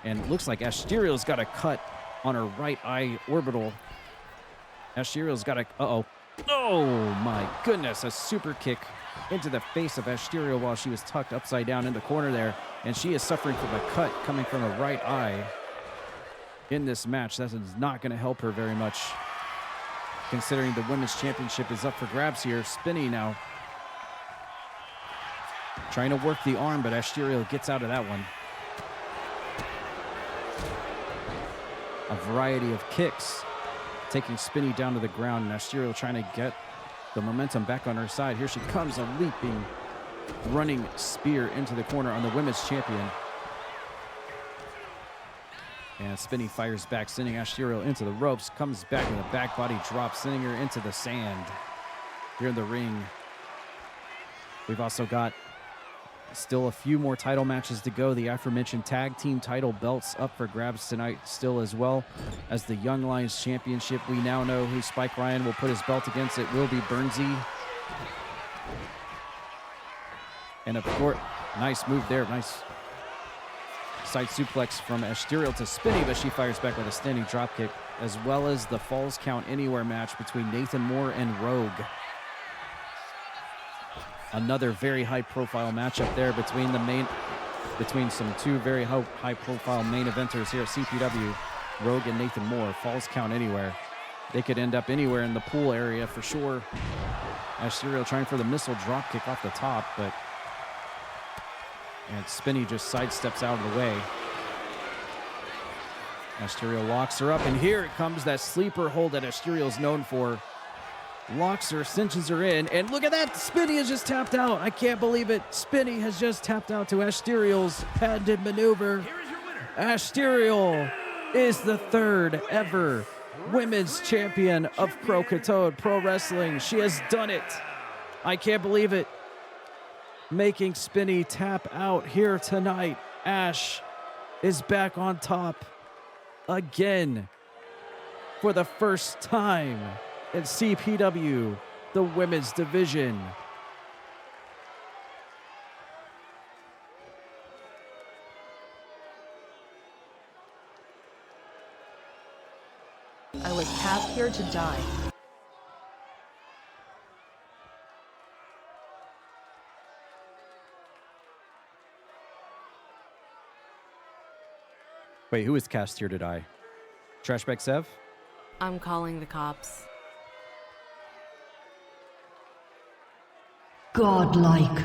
And it looks like Ashterial's got a cut on her right eye orbital. Ashterial's got a... Uh-oh. Oh, my goodness. A super kick into the face of Ashterial while she was tucked upside down in the corner there. And she is suffering from a cut coming from her right eye in this match. That is not going to help her very much, considering the Women's Championship is up for grabs here. Spinny now trying to work the arm, but Ashterial gets out of that one. A variety of kicks taking Spinny down to the ground, and Ashterial trying to get the momentum back on her side. Here she comes, a leaping, running spear into the corner on the Women's Champion. And Spinny fires back, sending Ashterial into the ropes, comes back with a back body drop, sending her into the sand here in the ring. We've also got still a few more title matches to go. The aforementioned tag team title belts up for grabs tonight still, as well as the Young Lions Championship. We now know who Spike Ryan will put his belt against. It will be Burnsy. And of course, nice move there. Nice side suplex from Ashterial to Spinny, but she fires back with a standing dropkick, as well as the Falls Count Anywhere match between Nathan Moore and Rogue. Another very high-profile matchup there between some two very high-profile main eventers here at CPW, Rogue and Nathan Moore. Falls Count Anywhere. They could end up anywhere in the pool area for sure. Ashterial trying for the missile dropkick off the top, and Spinny just sidesteps out of the way. Ashterial locks her up, and here it comes, that sleeper hold that Ashterial's known for. Locks her, cinches her in, and look at that! Spinny has just tapped out. I can't believe it. Spinny has just tapped out to Ashterial's patented maneuver. Ashterial is the third ever women's champion of Croakitoad Pro Wrestling. She has done it. I can't believe it. Making Spinny tap out here tonight. Ash is back on top again for the first time in CPW, the women's division. I was tapped here to die. Wait, who is cast here to die? Trashback Sev? I'm calling the cops. Godlike.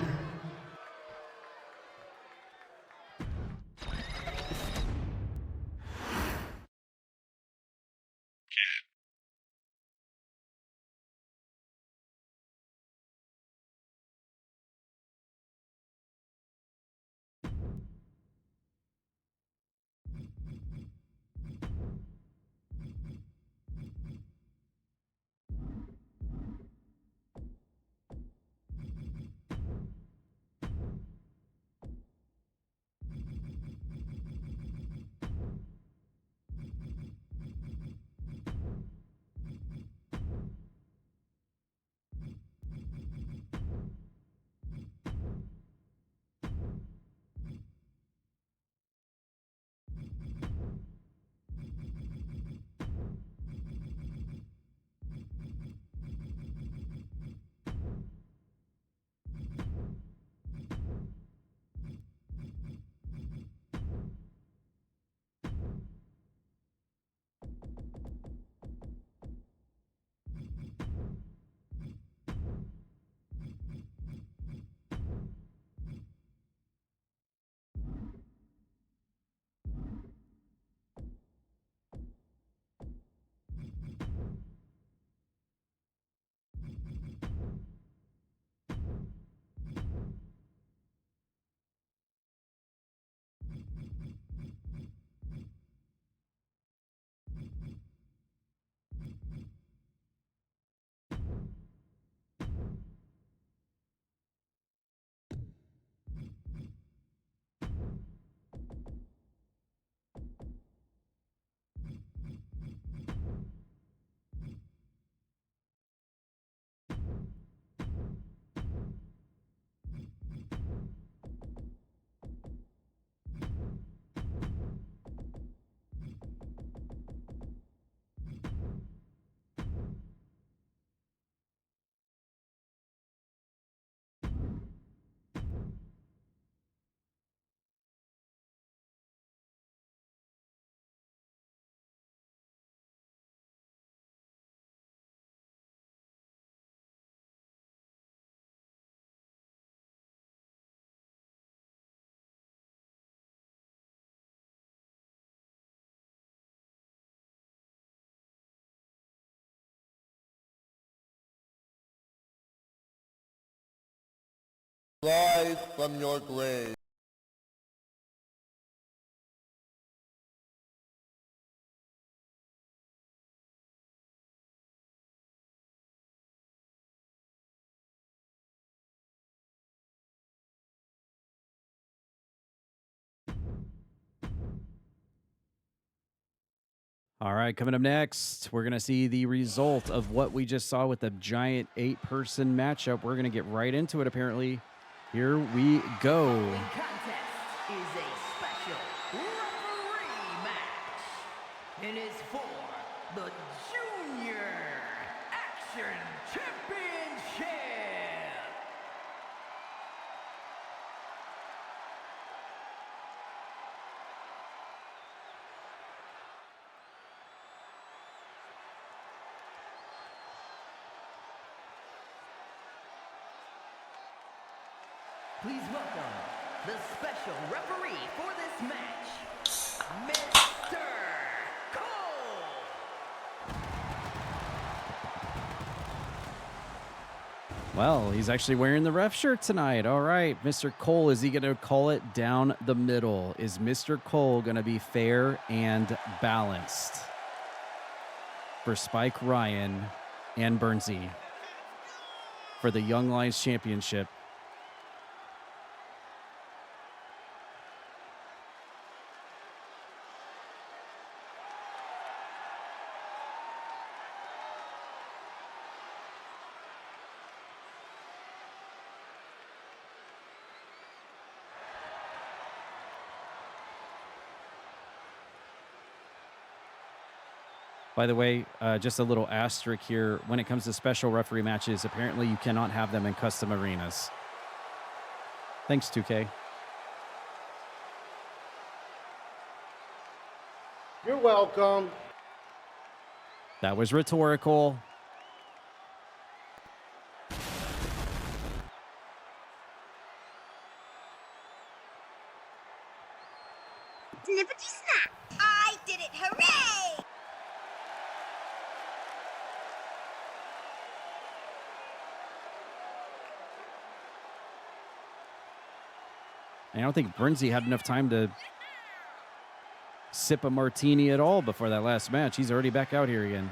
rise from your grave. All right, coming up next, we're going to see the result of what we just saw with the giant 8-person matchup. We're going to get right into it, apparently. Here we go. The contest is a special referee match. It is for the Junior Action Championship. Please welcome the special referee for this match, Mr. Cole. Well, he's actually wearing the ref shirt tonight. All right, Mr. Cole, is he going to call it down the middle? Is Mr. Cole going to be fair and balanced for Spike Ryan and Burnsy for the Young Lions Championship? By the way, just a little asterisk here. When it comes to special referee matches, apparently you cannot have them in custom arenas. Thanks, 2K. You're welcome. That was rhetorical. Snippety snap! I did it! Hooray! I don't think Burnsy had enough time to sip a martini at all before that last match. He's already back out here again.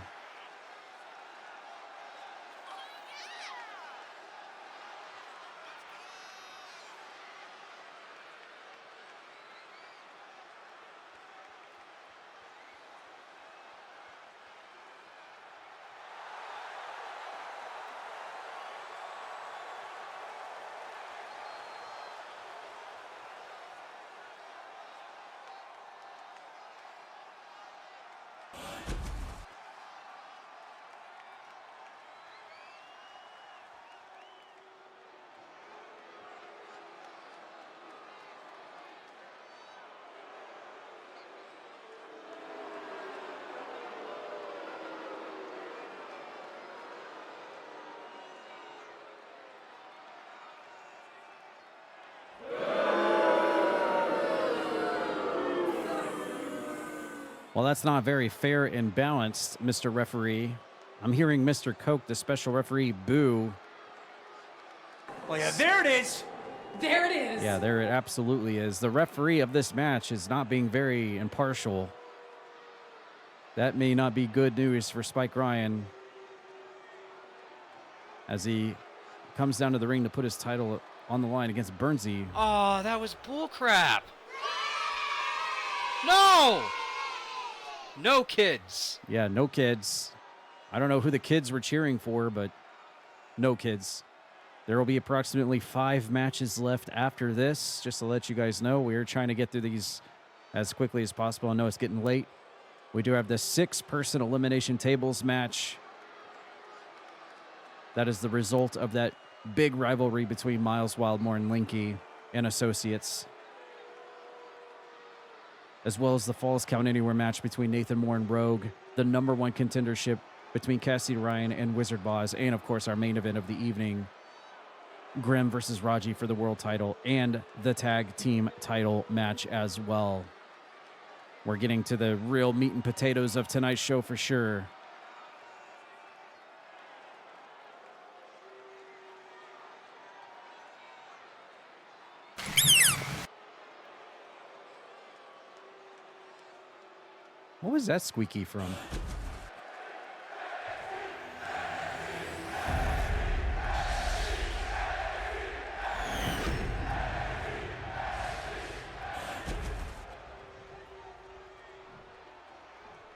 Well, that's not very fair and balanced, Mr. Referee. I'm hearing Mr. Coke, the special referee, boo. Well, yeah, there it is. There it is. Yeah, there it absolutely is. The referee of this match is not being very impartial. That may not be good news for Spike Ryan as he comes down to the ring to put his title on the line against Burnsy. Oh, that was bullcrap. No! No kids. Yeah, no kids. I don't know who the kids were cheering for, but no kids. There will be approximately 5 matches left after this. Just to let you guys know, we are trying to get through these as quickly as possible. I know it's getting late. We do have the 6-person elimination tables match. That is the result of that big rivalry between Miles Wildmore and Linky and Associates, as well as the Falls Count Anywhere match between Nathan Moore and Rogue, the #1 contendership between Cassidy Ryan and Wizard Boz, and of course our main event of the evening, Grem versus RAJI for the world title and the tag team title match as well. We're getting to the real meat and potatoes of tonight's show for sure. What was that squeaky from?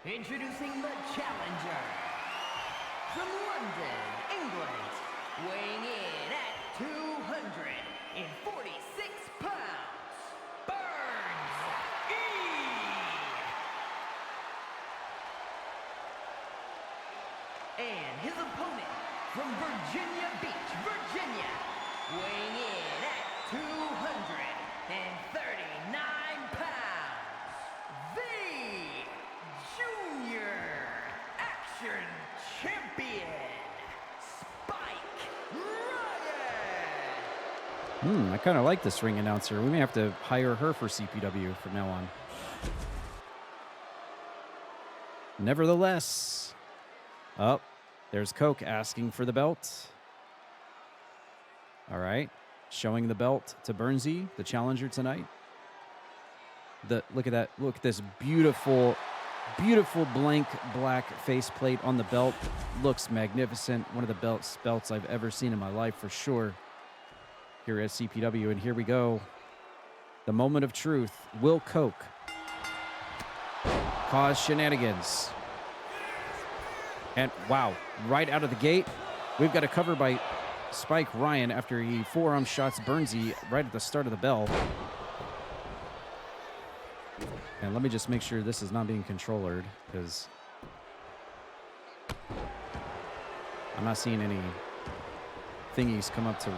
Introducing the challenger. From London, England, weighing in at 246 pounds, Burnsy. And his opponent from Virginia Beach, Virginia, weighing in at 239 pounds, the Junior Action Champion, Spike Ryan. I kind of like this ring announcer. We may have to hire her for CPW from now on. Nevertheless, there's Coke asking for the belt. All right, showing the belt to Burnsy, the challenger tonight. Look at that. Look at this beautiful blank black faceplate on the belt. Looks magnificent. One of the belts I've ever seen in my life for sure. Here at CPW, and here we go. The moment of truth. Will Coke cause shenanigans? And wow, right out of the gate, we've got a cover by Spike Ryan after he forearm shots Burnsy right at the start of the bell. And let me just make sure this is not being controllered, because I'm not seeing any thingies come up to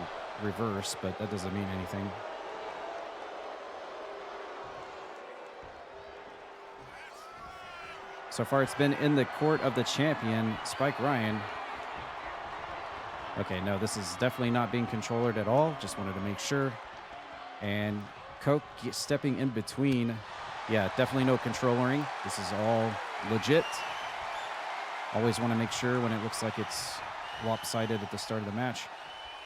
reverse, but that doesn't mean anything. So far, it's been in the court of the champion, Spike Ryan. Okay, no, this is definitely not being controllered at all. Just wanted to make sure. And Coke stepping in between. Yeah, definitely no controllering. This is all legit. Always want to make sure when it looks like it's lopsided at the start of the match.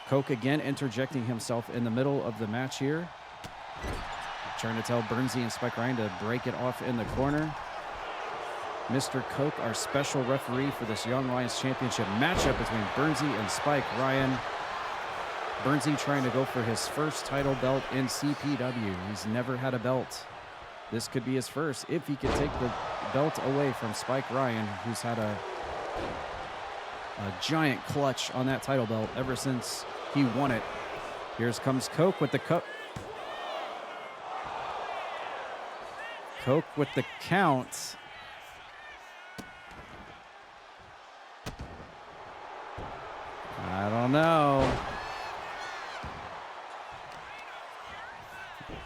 Coke again interjecting himself in the middle of the match here. Trying to tell Burnsy and Spike Ryan to break it off in the corner. Mr. Coke, our special referee for this Young Lions Championship matchup between Burnsy and Spike Ryan. Burnsy trying to go for his first title belt in CPW. He's never had a belt. This could be his first if he could take the belt away from Spike Ryan, who's had a giant clutch on that title belt ever since he won it. Here comes Coke with the cup. Coke with the count. I don't know.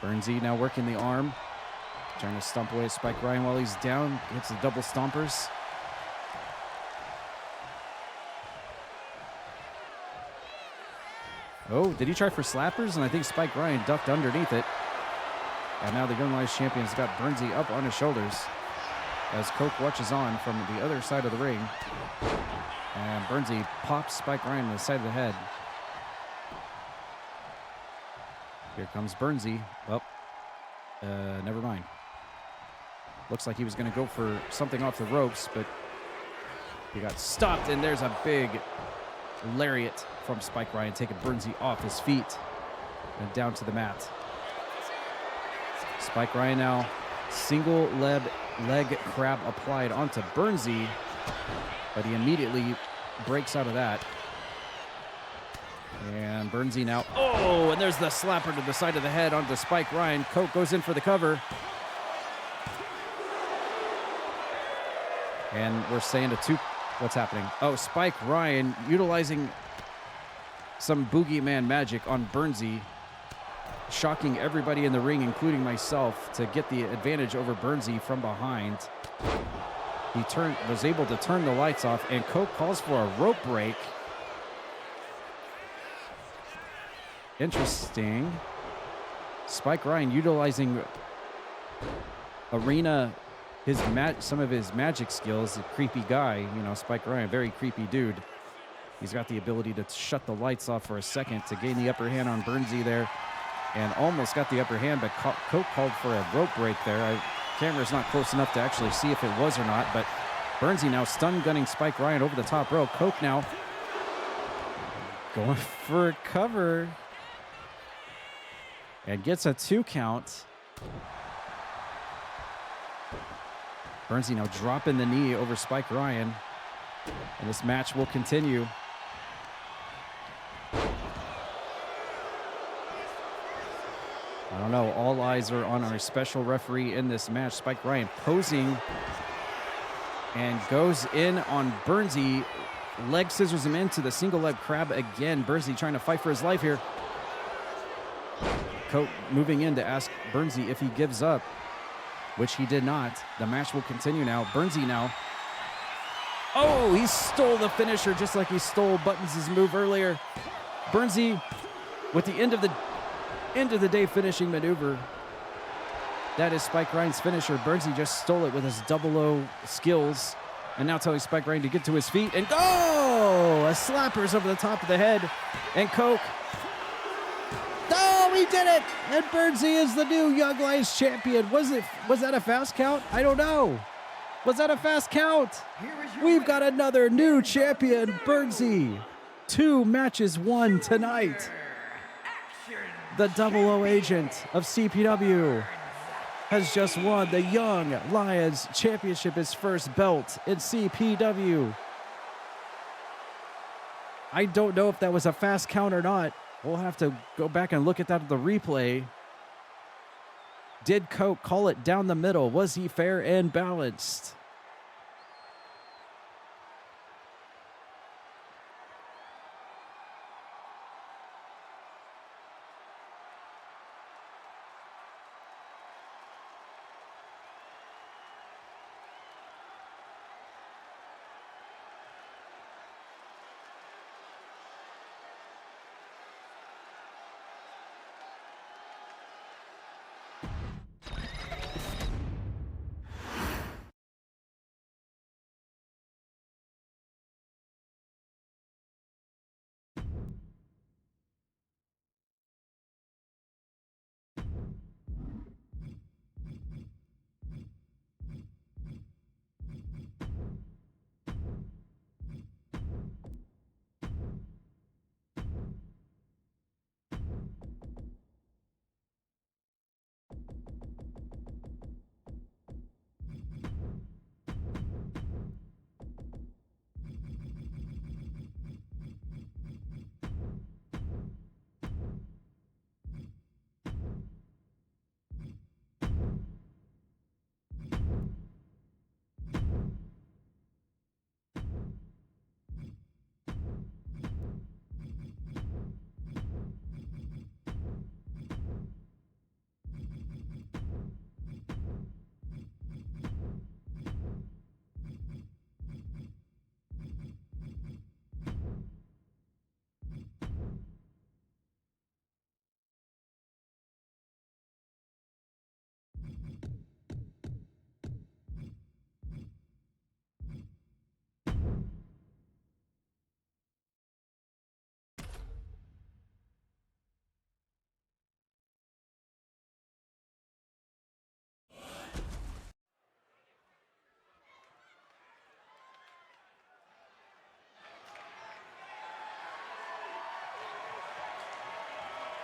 Burnsy now working the arm. Trying to stomp away Spike Ryan while he's down. Hits the double stompers. Oh, did he try for slappers? And I think Spike Ryan ducked underneath it. And now the Young Lions champion's got Burnsy up on his shoulders as Coke watches on from the other side of the ring. And Burnsy pops Spike Ryan in the side of the head. Here comes Burnsy. Well, never mind. Looks like he was going to go for something off the ropes, but he got stopped, and there's a big lariat from Spike Ryan, taking Burnsy off his feet and down to the mat. Spike Ryan now single leg crab applied onto Burnsy, but he immediately breaks out of that. And Burnsy now, oh, and there's the slapper to the side of the head onto Spike Ryan. Coke goes in for the cover. And we're saying what's happening? Oh, Spike Ryan utilizing some boogeyman magic on Burnsy, shocking everybody in the ring, including myself, to get the advantage over Burnsy from behind. He was able to turn the lights off, and Coke calls for a rope break. Interesting. Spike Ryan utilizing some of his magic skills. A creepy guy, you know, Spike Ryan, very creepy dude. He's got the ability to shut the lights off for a second to gain the upper hand on Burnsy there, and almost got the upper hand, but Coke called for a rope break there. camera's not close enough to actually see if it was or not, but Burnsy now stun gunning Spike Ryan over the top rope. Coke now going for a cover and gets a 2 count. Burnsy now dropping the knee over Spike Ryan, and this match will continue. I don't know. All eyes are on our special referee in this match. Spike Ryan posing and goes in on Burnsy. Leg scissors him into the single leg crab again. Burnsy trying to fight for his life here. Coke moving in to ask Burnsy if he gives up, which he did not. The match will continue now. Burnsy now. Oh, he stole the finisher just like he stole Buttons' move earlier. Burnsy with the end of the day finishing maneuver. That is Spike Ryan's finisher. Burnsy just stole it with his 00 skills. And now telling Spike Ryan to get to his feet and go! A slapper's over the top of the head. And Coke. Oh, he did it! And Burnsy is the new Young Lions champion. Was that a fast count? I don't know. Was that a fast count? We've got another new champion, Burnsy. 2 matches won tonight. The 00 agent of CPW has just won the Young Lions Championship, his first belt in CPW. I don't know if that was a fast count or not. We'll have to go back and look at that at the replay. Did Coke call it down the middle? Was he fair and balanced?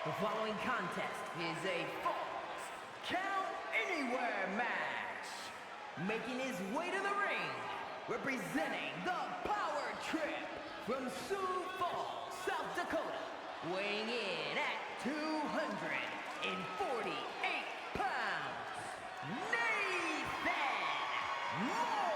The following contest is a Falls Count Anywhere match. Making his way to the ring, representing the Power Trip from Sioux Falls, South Dakota, weighing in at 248 pounds, Nathan Moore.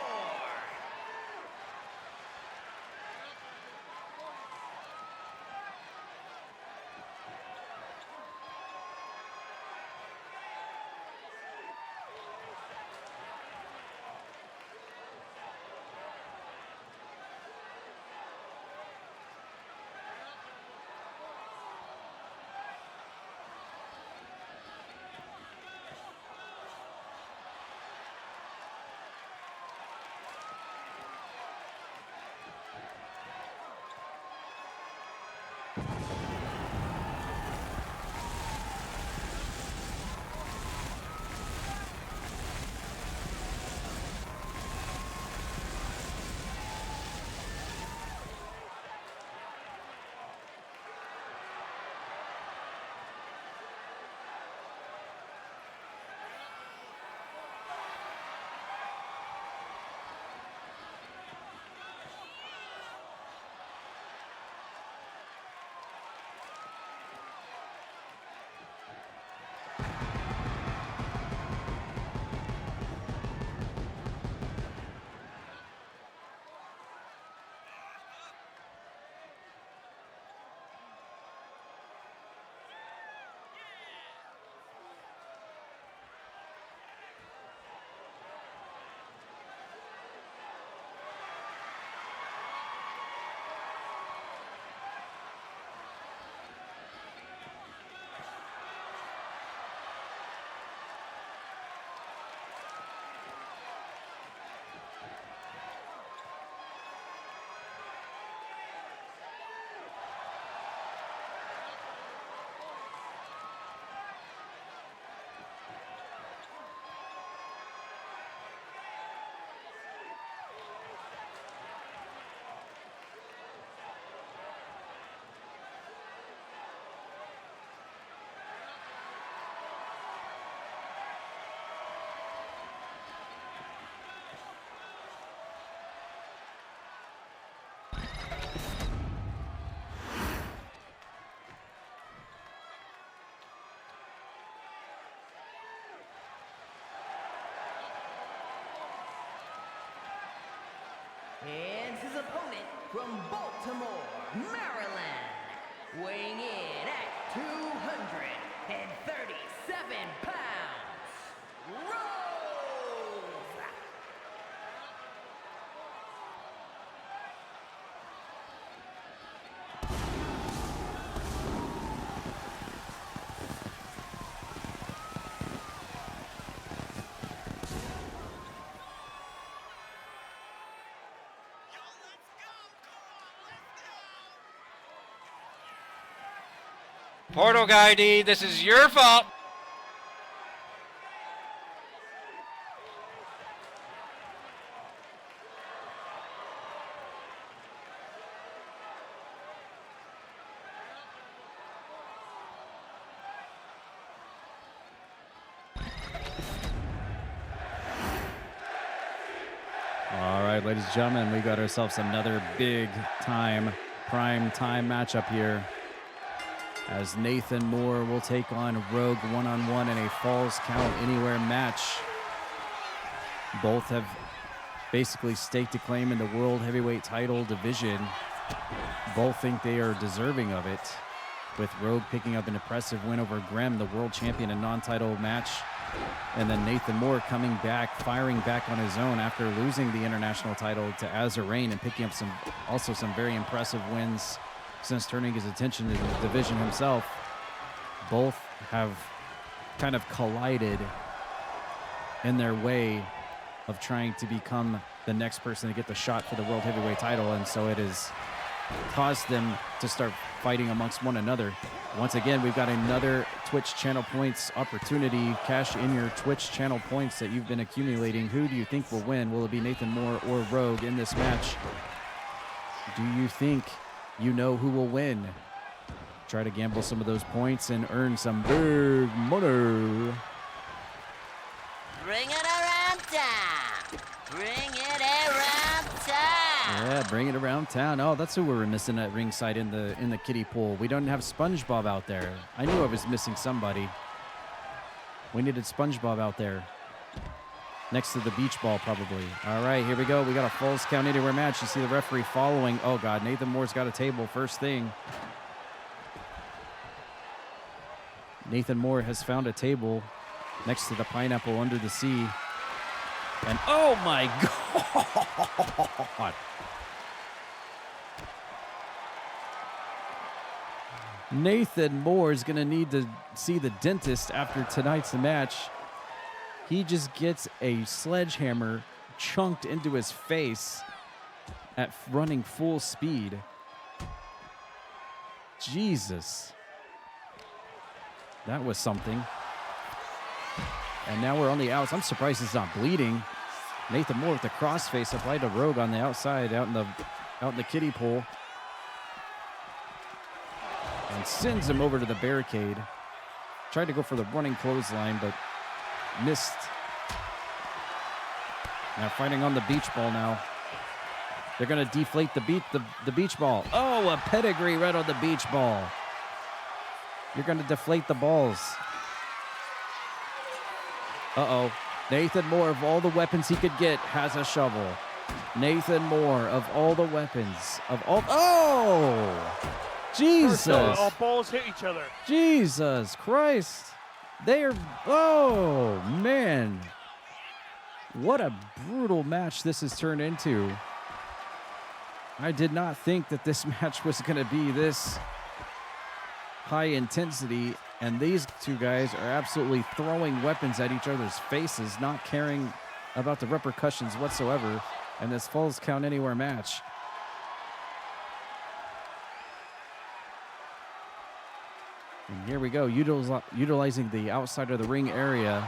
from Baltimore, Maryland, weighing in at 237 pounds, Rose! Portal Guy D, this is your fault. All right, ladies and gentlemen, we got ourselves another big time, prime time matchup here, as Nathan Moore will take on Rogue one-on-one in a Falls Count Anywhere match. Both have basically staked a claim in the World Heavyweight title division. Both think they are deserving of it, with Rogue picking up an impressive win over Grem, the world champion, in non-title match. And then Nathan Moore coming back, firing back on his own after losing the international title to Azarain and picking up some very impressive wins since turning his attention to the division himself. Both have kind of collided in their way of trying to become the next person to get the shot for the World Heavyweight title, and so it has caused them to start fighting amongst one another. Once again, we've got another Twitch channel points opportunity. Cash in your Twitch channel points that you've been accumulating. Who do you think will win? Will it be Nathan Moore or Rogue in this match? Do you think you know who will win? Try to gamble some of those points and earn some big money. Bring it around town! Bring it around town! Yeah, bring it around town. Oh, that's who we were missing at ringside in the kiddie pool. We don't have SpongeBob out there. I knew I was missing somebody. We needed SpongeBob out there. Next to the beach ball, probably. All right, here we go. We got a Falls Count Anywhere match. You see the referee following. Oh, God, Nathan Moore's got a table first thing. Nathan Moore has found a table next to the pineapple under the sea. And, oh, my God. Nathan Moore is going to need to see the dentist after tonight's match. He just gets a sledgehammer chunked into his face at running full speed. Jesus. That was something. And now we're on the outs. I'm surprised he's not bleeding. Nathan Moore with the crossface applied to Rogue on the outside, out in the kiddie pool. And sends him over to the barricade. Tried to go for the running clothesline, but missed. Now fighting on the beach ball now. They're going to deflate the beach ball. Oh, a pedigree right on the beach ball. You're going to deflate the balls. Uh-oh. Nathan Moore, of all the weapons he could get, has a shovel. Nathan Moore, of all the weapons, of all... Oh! Jesus! All balls hit each other. Jesus Christ! They are... Oh, man. What a brutal match this has turned into. I did not think that this match was going to be this high intensity, and these two guys are absolutely throwing weapons at each other's faces, not caring about the repercussions whatsoever in this Falls Count Anywhere match. And here we go, utilizing the outside of the ring area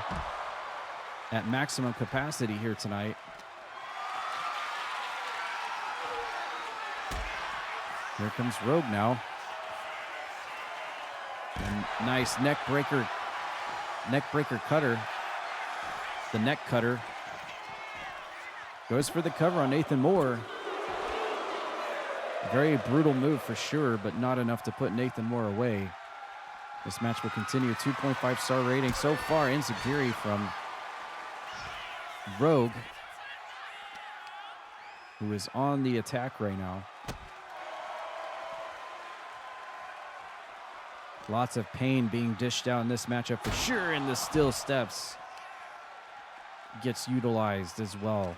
at maximum capacity here tonight. Here comes Rogue now. And nice neck breaker cutter. The neck cutter. Goes for the cover on Nathan Moore. Very brutal move for sure, but not enough to put Nathan Moore away. This match will continue. 2.5 star rating so far. Enziguri from Rogue, who is on the attack right now. Lots of pain being dished out in this matchup for sure, and the steel steps gets utilized as well.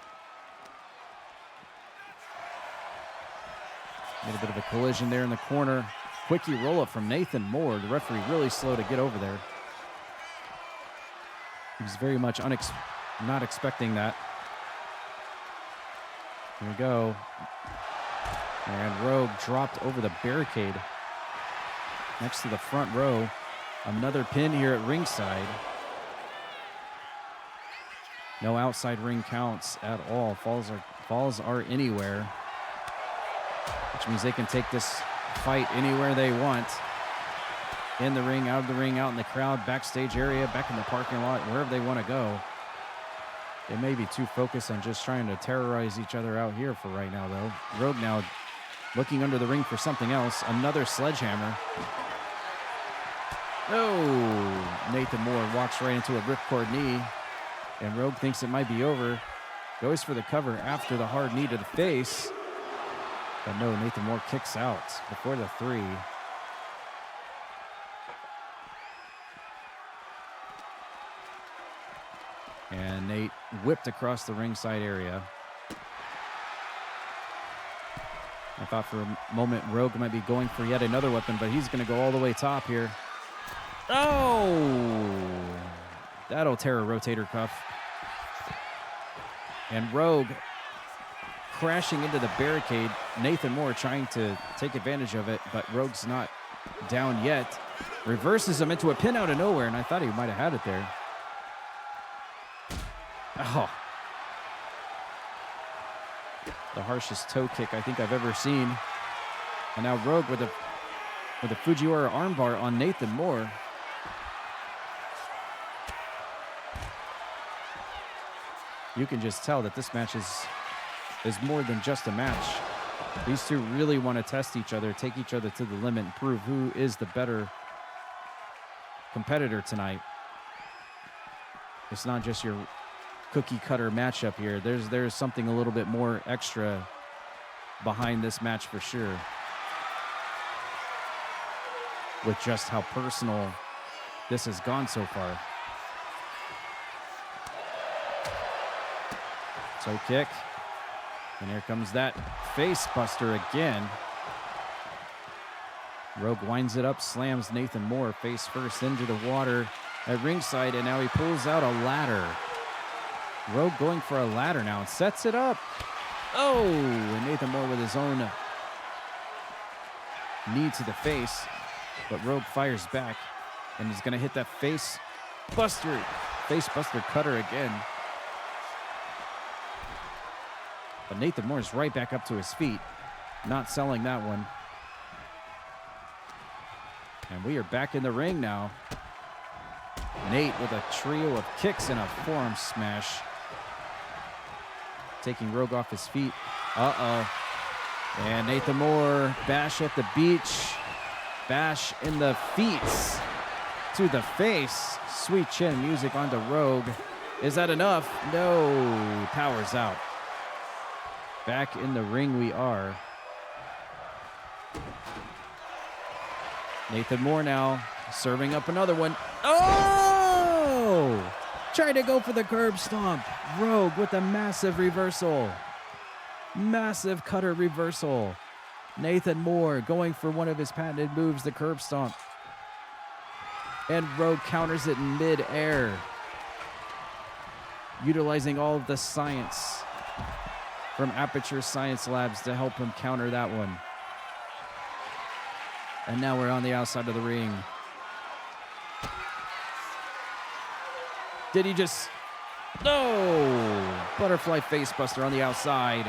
Made a bit of a collision there in the corner. Quickie roll-up from Nathan Moore. The referee really slow to get over there. He was very much not expecting that. Here we go. And Rogue dropped over the barricade next to the front row. Another pin here at ringside. No outside ring counts at all. Falls are anywhere, which means they can take this fight anywhere they want. In the ring, out of the ring, out in the crowd, backstage area, back in the parking lot, wherever they want to go. They may be too focused on just trying to terrorize each other out here for right now, though. Rogue now looking under the ring for something else. Another sledgehammer. Oh, Nathan Moore walks right into a ripcord knee, and Rogue thinks it might be over. Goes for the cover after the hard knee to the face. But no, Nathan Moore kicks out before the 3. And Nate whipped across the ringside area. I thought for a moment Rogue might be going for yet another weapon, but he's going to go all the way top here. Oh! That'll tear a rotator cuff. And Rogue crashing into the barricade. Nathan Moore trying to take advantage of it, but Rogue's not down yet. Reverses him into a pin out of nowhere, and I thought he might have had it there. Oh. The harshest toe kick I think I've ever seen. And now Rogue with a Fujiwara armbar on Nathan Moore. You can just tell that this match is more than just a match. These two really want to test each other, take each other to the limit, and prove who is the better competitor tonight. It's not just your cookie cutter matchup here. There's something a little bit more extra behind this match for sure. With just how personal this has gone so far. Toe kick. And here comes that face buster again. Rogue winds it up, slams Nathan Moore face first into the water at ringside, and now he pulls out a ladder. Rogue going for a ladder now and sets it up. Oh, and Nathan Moore with his own knee to the face, but Rogue fires back, and he's going to hit that face buster cutter again. But Nathan Moore's right back up to his feet, not selling that one. And we are back in the ring now. Nate with a trio of kicks and a forearm smash. Taking Rogue off his feet. Uh-oh. And Nathan Moore, bash at the beach. Bash in the feet to the face. Sweet chin music onto Rogue. Is that enough? No. Powers out. Back in the ring we are. Nathan Moore now serving up another one. Oh! Trying to go for the curb stomp. Rogue with a massive reversal. Massive cutter reversal. Nathan Moore going for one of his patented moves, the curb stomp. And Rogue counters it in mid-air. Utilizing all of the science from Aperture Science Labs to help him counter that one. And now we're on the outside of the ring. Did he just... No! Butterfly facebuster on the outside.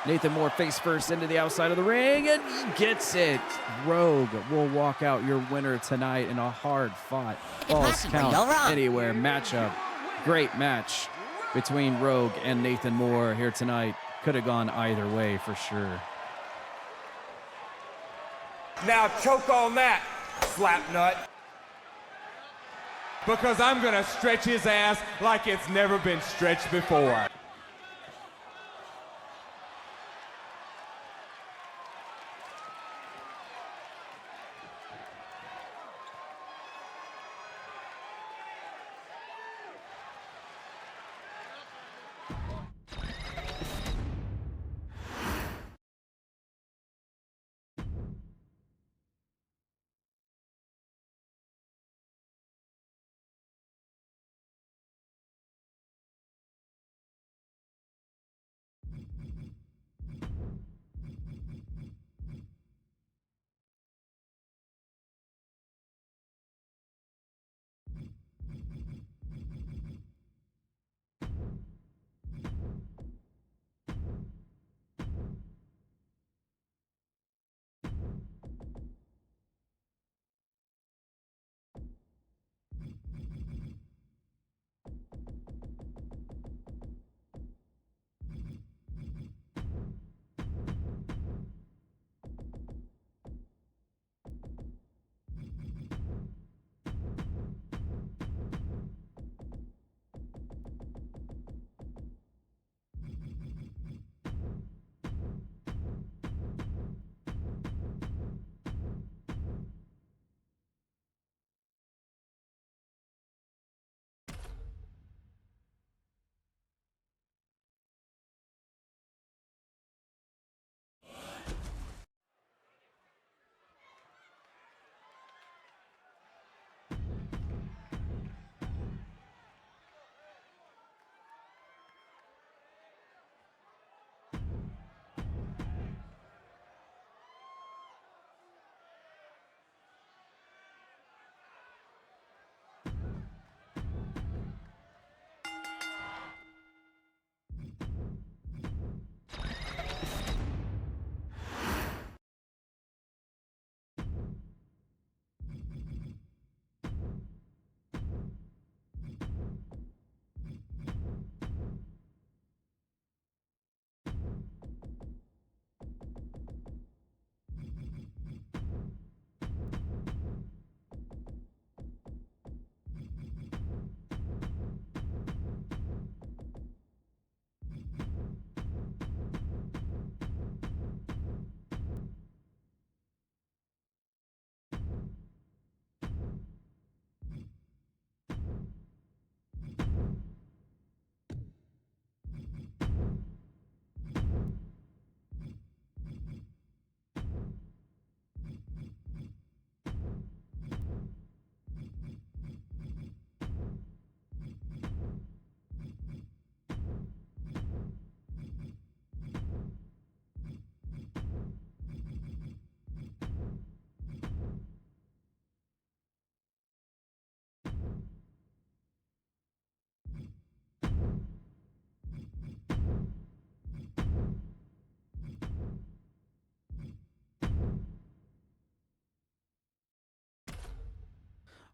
Nathan Moore face first into the outside of the ring, and he gets it. Rogue will walk out your winner tonight in a hard-fought Falls Count Anywhere matchup. Great match between Rogue and Nathan Moore here tonight. Could have gone either way for sure. Now choke on that, slapnut. Because I'm gonna stretch his ass like it's never been stretched before.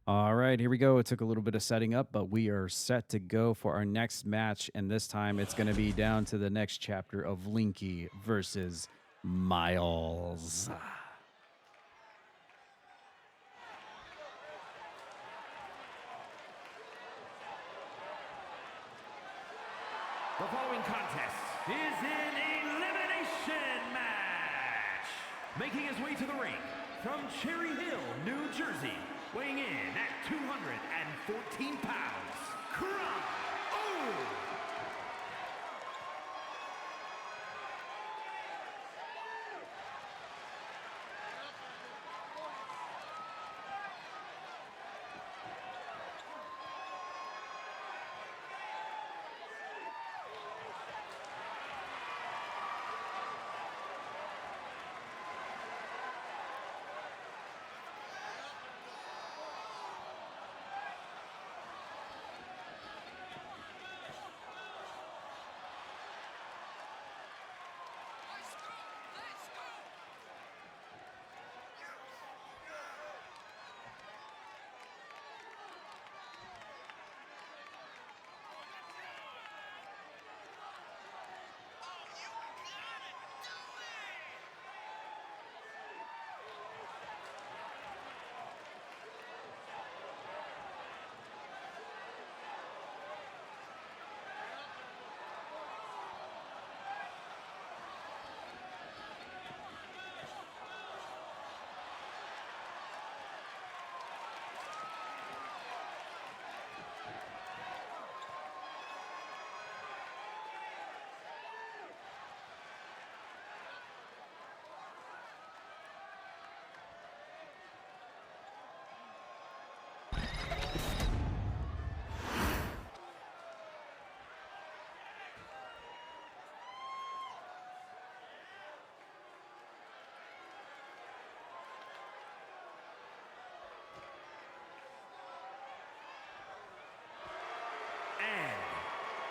All right, here we go. It took a little bit of setting up, but we are set to go for our next match. And this time it's going to be down to the next chapter of Linky versus Miles. The following contest is an elimination match. Making his way to the ring from Cherry Hill, New Jersey, weighing in at 214 pounds, Croakitoad.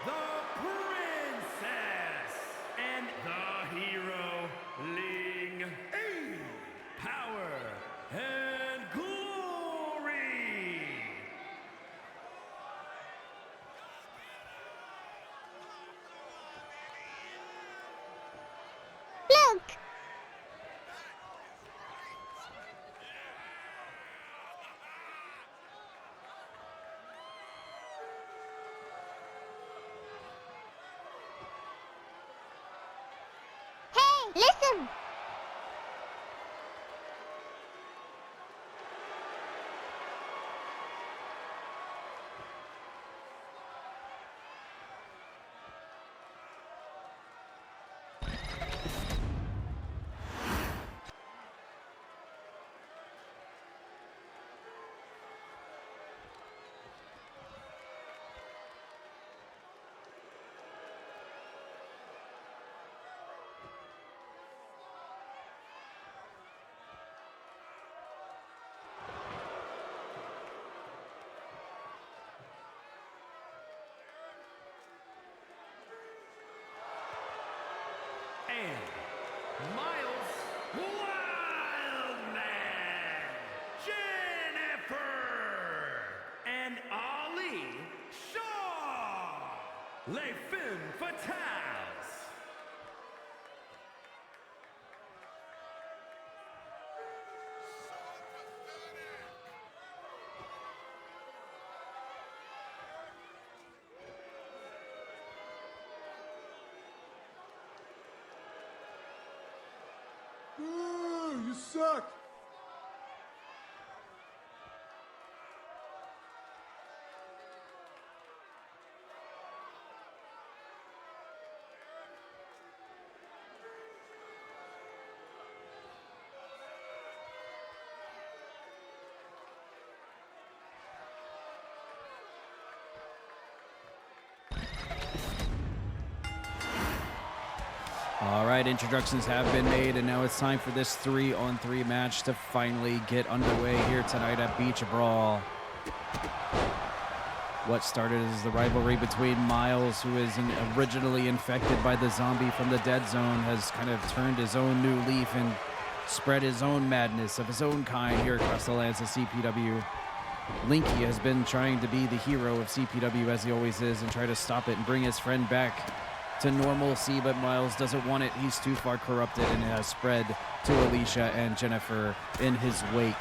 The princess and the hero, Ling. Power and glory. Look! Listen! And Miles Wildman, Jennifer, and Ali Shaw, Les Femmes Fatales. You suck! All right, introductions have been made, and now it's time for this 3-on-3 match to finally get underway here tonight at Beach Brawl. What started as the rivalry between Miles, who is originally infected by the zombie from the Dead Zone, has kind of turned his own new leaf and spread his own madness of his own kind here across the lands of CPW. Linky has been trying to be the hero of CPW as he always is and try to stop it and bring his friend back to normalcy, but Miles doesn't want it. He's too far corrupted and has spread to Alicia and Jennifer in his wake.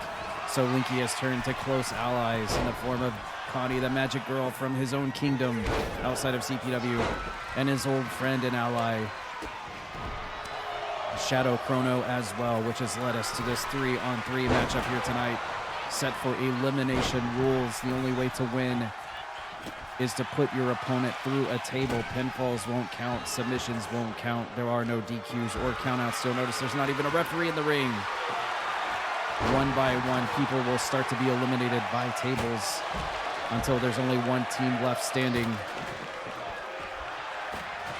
So Linky has turned to close allies in the form of Connie, the magic girl from his own kingdom outside of CPW, and his old friend and ally, Shadow Chrono as well, which has led us to this 3-on-3 matchup here tonight, set for elimination rules. The only way to win is to put your opponent through a table. Pinfalls won't count, submissions won't count. There are no DQs or countouts. You'll notice there's not even a referee in the ring. One by one, people will start to be eliminated by tables until there's only one team left standing,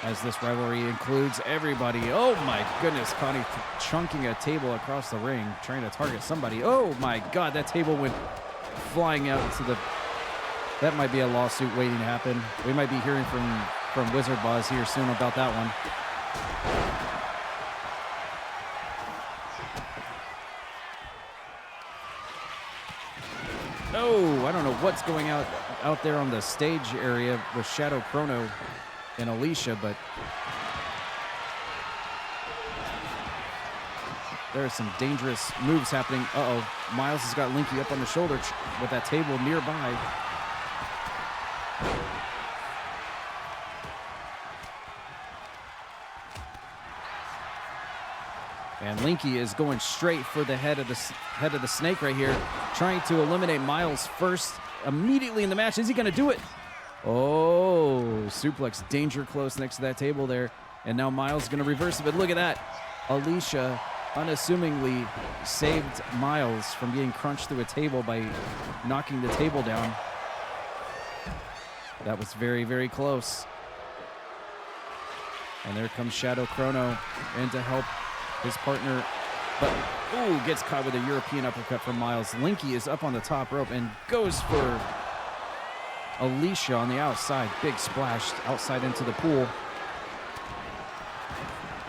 as this rivalry includes everybody. Oh my goodness, Connie chunking a table across the ring, trying to target somebody. Oh my God, that table went flying out to the... That might be a lawsuit waiting to happen. We might be hearing from Wizard Buzz here soon about that one. Oh, I don't know what's going out there on the stage area with Shadow Chrono and Alicia, but there are some dangerous moves happening. Uh-oh, Miles has got Linky up on the shoulder with that table nearby. And Linky is going straight for the head of the snake right here, trying to eliminate Miles first immediately in the match. Is he going to do it? Oh, suplex, danger close next to that table there. And now Miles is going to reverse it, but look at that. Alicia unassumingly saved Miles from being crunched through a table by knocking the table down. That was very, very close. And there comes Shadow Chrono in to help his partner, but gets caught with a European uppercut from Miles. Linky is up on the top rope and goes for Alicia on the outside. Big splash outside into the pool.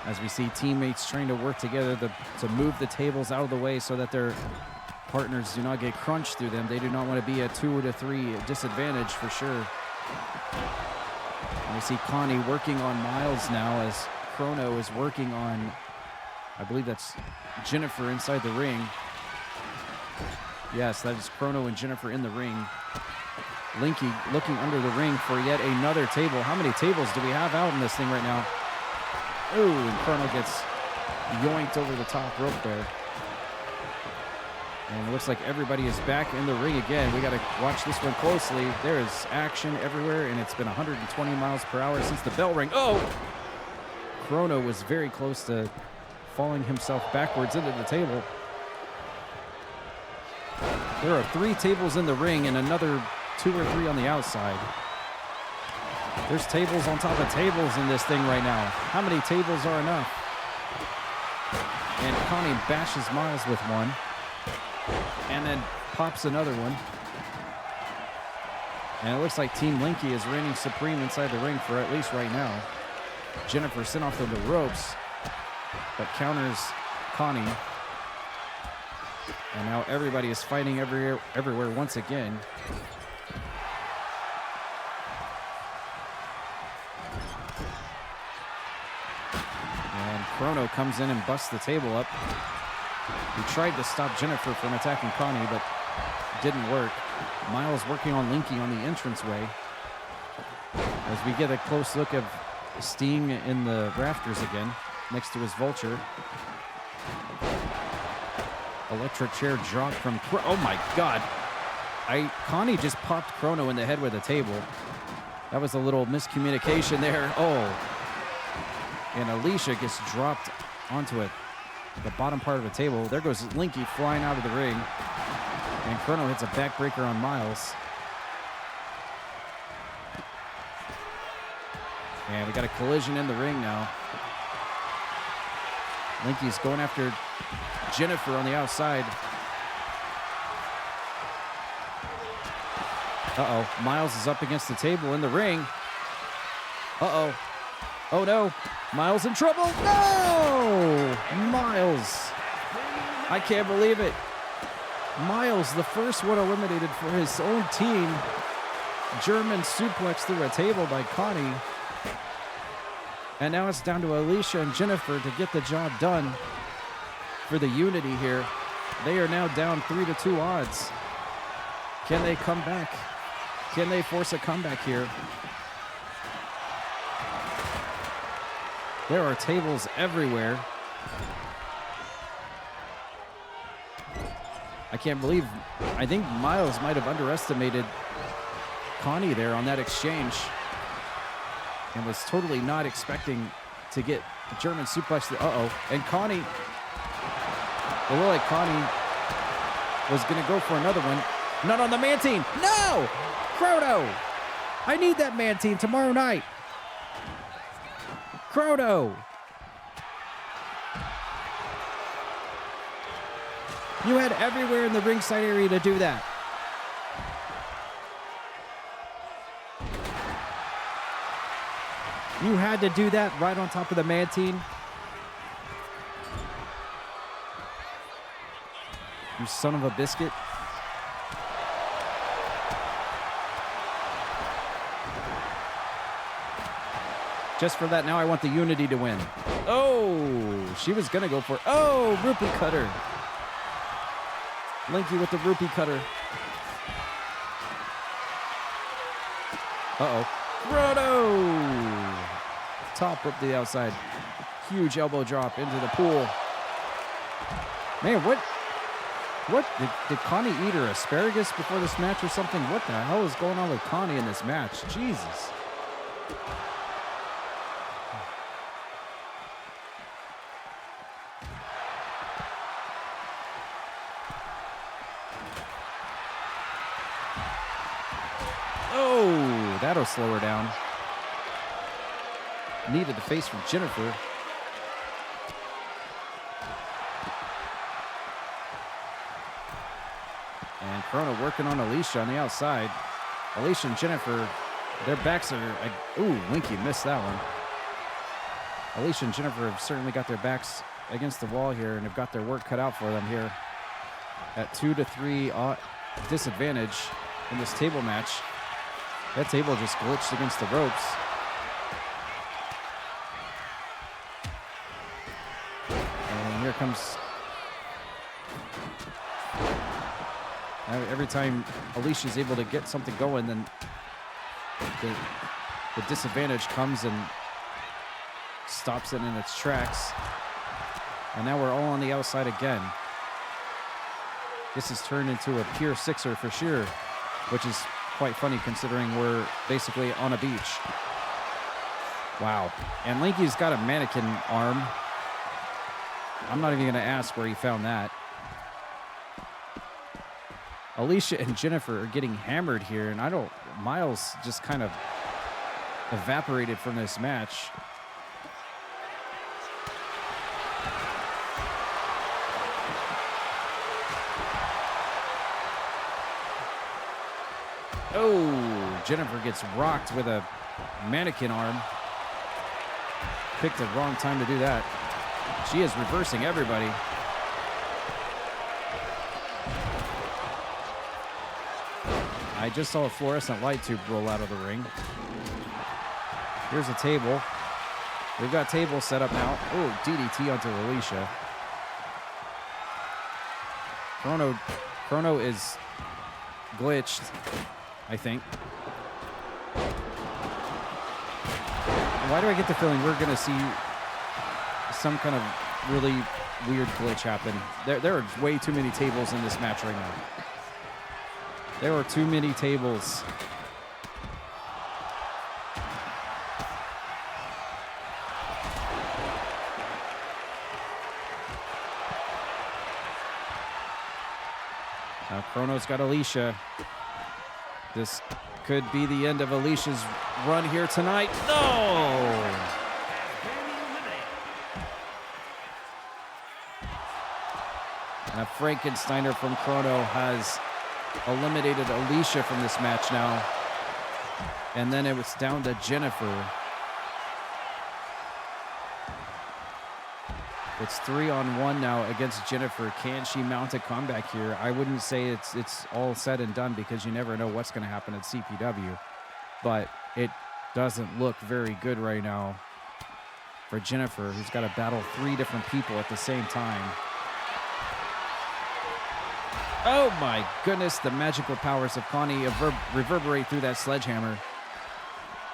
As we see teammates trying to work together to move the tables out of the way so that their partners do not get crunched through them. They do not want to be a 2-3 disadvantage for sure. And we see Connie working on Miles now as Chrono is working on, I believe that's Jennifer inside the ring. Yes, that is Chrono and Jennifer in the ring. Linky looking under the ring for yet another table. How many tables do we have out in this thing right now? Ooh, and Chrono gets yoinked over the top rope there. And it looks like everybody is back in the ring again. We got to watch this one closely. There is action everywhere, and it's been 120 miles per hour since the bell rang. Oh! Chrono was very close to falling himself backwards into the table. There are 3 tables in the ring and another 2 or 3 on the outside. There's tables on top of tables in this thing right now. How many tables are enough? And Connie bashes Miles with one. And then pops another one. And it looks like Team Linky is reigning supreme inside the ring for at least right now. Jennifer sent off to the ropes, but counters Connie. And now everybody is fighting everywhere once again. And Chrono comes in and busts the table up. He tried to stop Jennifer from attacking Connie, but didn't work. Miles working on Linky on the entranceway. As we get a close look of Sting in the rafters again, next to his vulture. Electric chair drop from oh my God. Connie just popped Chrono in the head with a table. That was a little miscommunication there. Oh. And Alicia gets dropped onto it. The bottom part of the table. There goes Linky flying out of the ring. And Chrono hits a backbreaker on Miles. And we got a collision in the ring now. Linky's going after Jennifer on the outside. Uh-oh. Miles is up against the table in the ring. Uh-oh. Oh, no. Miles in trouble. No! Miles. I can't believe it. Miles, the first one eliminated for his own team. German suplex through a table by Connie. And now it's down to Alicia and Jennifer to get the job done for the unity here. They are now down 3-2 odds. Can they come back? Can they force a comeback here? There are tables everywhere. I can't believe, I think Miles might have underestimated Connie there on that exchange and was totally not expecting to get the German suplex. And Connie, it looked like Connie was going to go for another one. Not on the man team. No! Chrono! I need that man team tomorrow night. Chrono! You had everywhere in the ringside area to do that. You had to do that right on top of the man team. You son of a biscuit. Just for that, now I want the unity to win. Oh, she was going to go for it. Oh, rupee cutter. Linky with the rupee cutter. Chrono! Top rope to the outside. Huge elbow drop into the pool. Man, what? Did Connie eat her asparagus before this match or something? What the hell is going on with Connie in this match? Jesus. Oh, that'll slow her down. Needed the face from Jennifer. And Chrono working on Alicia on the outside. Alicia and Jennifer, their backs are... Ooh, Linky missed that one. Alicia and Jennifer have certainly got their backs against the wall here and have got their work cut out for them here. At 2-3 disadvantage in this table match. That table just glitched against the ropes. And here comes... Every time Alicia's able to get something going, then the disadvantage comes and stops it in its tracks. And now we're all on the outside again. This has turned into a pure sixer for sure, which is quite funny considering we're basically on a beach. Wow. And Linky's got a mannequin arm. I'm not even going to ask where he found that. Alicia and Jennifer are getting hammered here, and Miles just kind of evaporated from this match. Oh, Jennifer gets rocked with a mannequin arm. Picked the wrong time to do that. She is reversing everybody. I just saw a fluorescent light tube roll out of the ring. Here's a table. We've got tables set up now. Oh, DDT onto Alicia. Chrono is glitched, I think. Why do I get the feeling we're going to see some kind of really weird glitch happen? There are way too many tables in this match right now. There are too many tables. Now Chrono's got Alicia. This could be the end of Alicia's run here tonight. No! And a Frankensteiner from Chrono has eliminated Alicia from this match now. And then it was down to Jennifer. It's 3-on-1 now against Jennifer. Can she mount a comeback here? I wouldn't say it's all said and done because you never know what's going to happen at CPW. But it doesn't look very good right now for Jennifer, who's got to battle 3 different people at the same time. Oh my goodness, the magical powers of Connie reverberate through that sledgehammer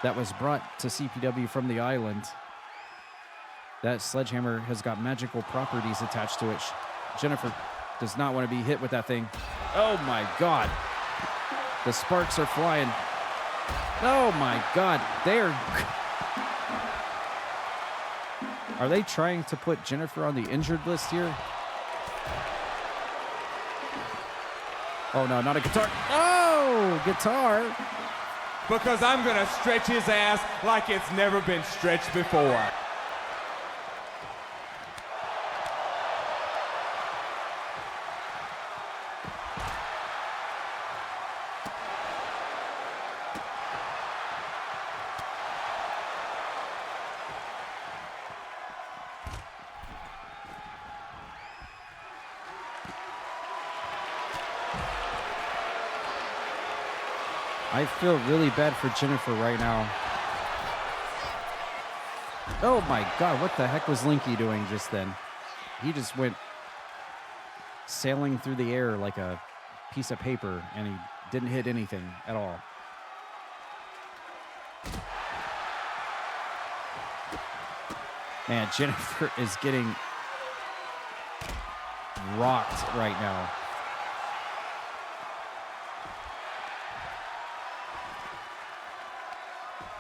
that was brought to CPW from the island. That sledgehammer has got magical properties attached to it. Jennifer does not want to be hit with that thing. Oh my God. The sparks are flying. Oh my God. Are they trying to put Jennifer on the injured list here? Oh no, not a guitar. Oh, guitar. Because I'm going to stretch his ass like it's never been stretched before. I feel really bad for Jennifer right now. Oh my God, what the heck was Linky doing just then? He just went sailing through the air like a piece of paper, and he didn't hit anything at all. Man, Jennifer is getting rocked right now.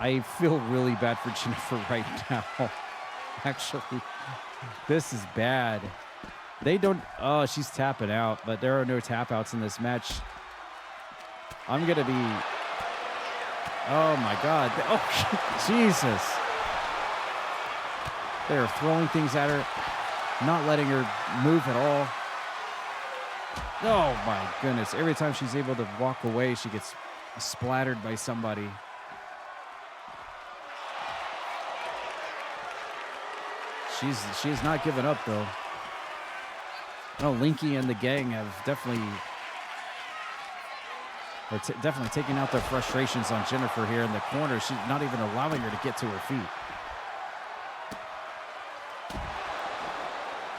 I feel really bad for Jennifer right now. Actually, this is bad. They don't... Oh, she's tapping out, but there are no tap outs in this match. I'm going to be... Oh, my God. Oh, Jesus. They're throwing things at her, not letting her move at all. Oh, my goodness. Every time she's able to walk away, she gets splattered by somebody. She's not given up, though. No, Linky and the gang have definitely taking out their frustrations on Jennifer here in the corner. She's not even allowing her to get to her feet.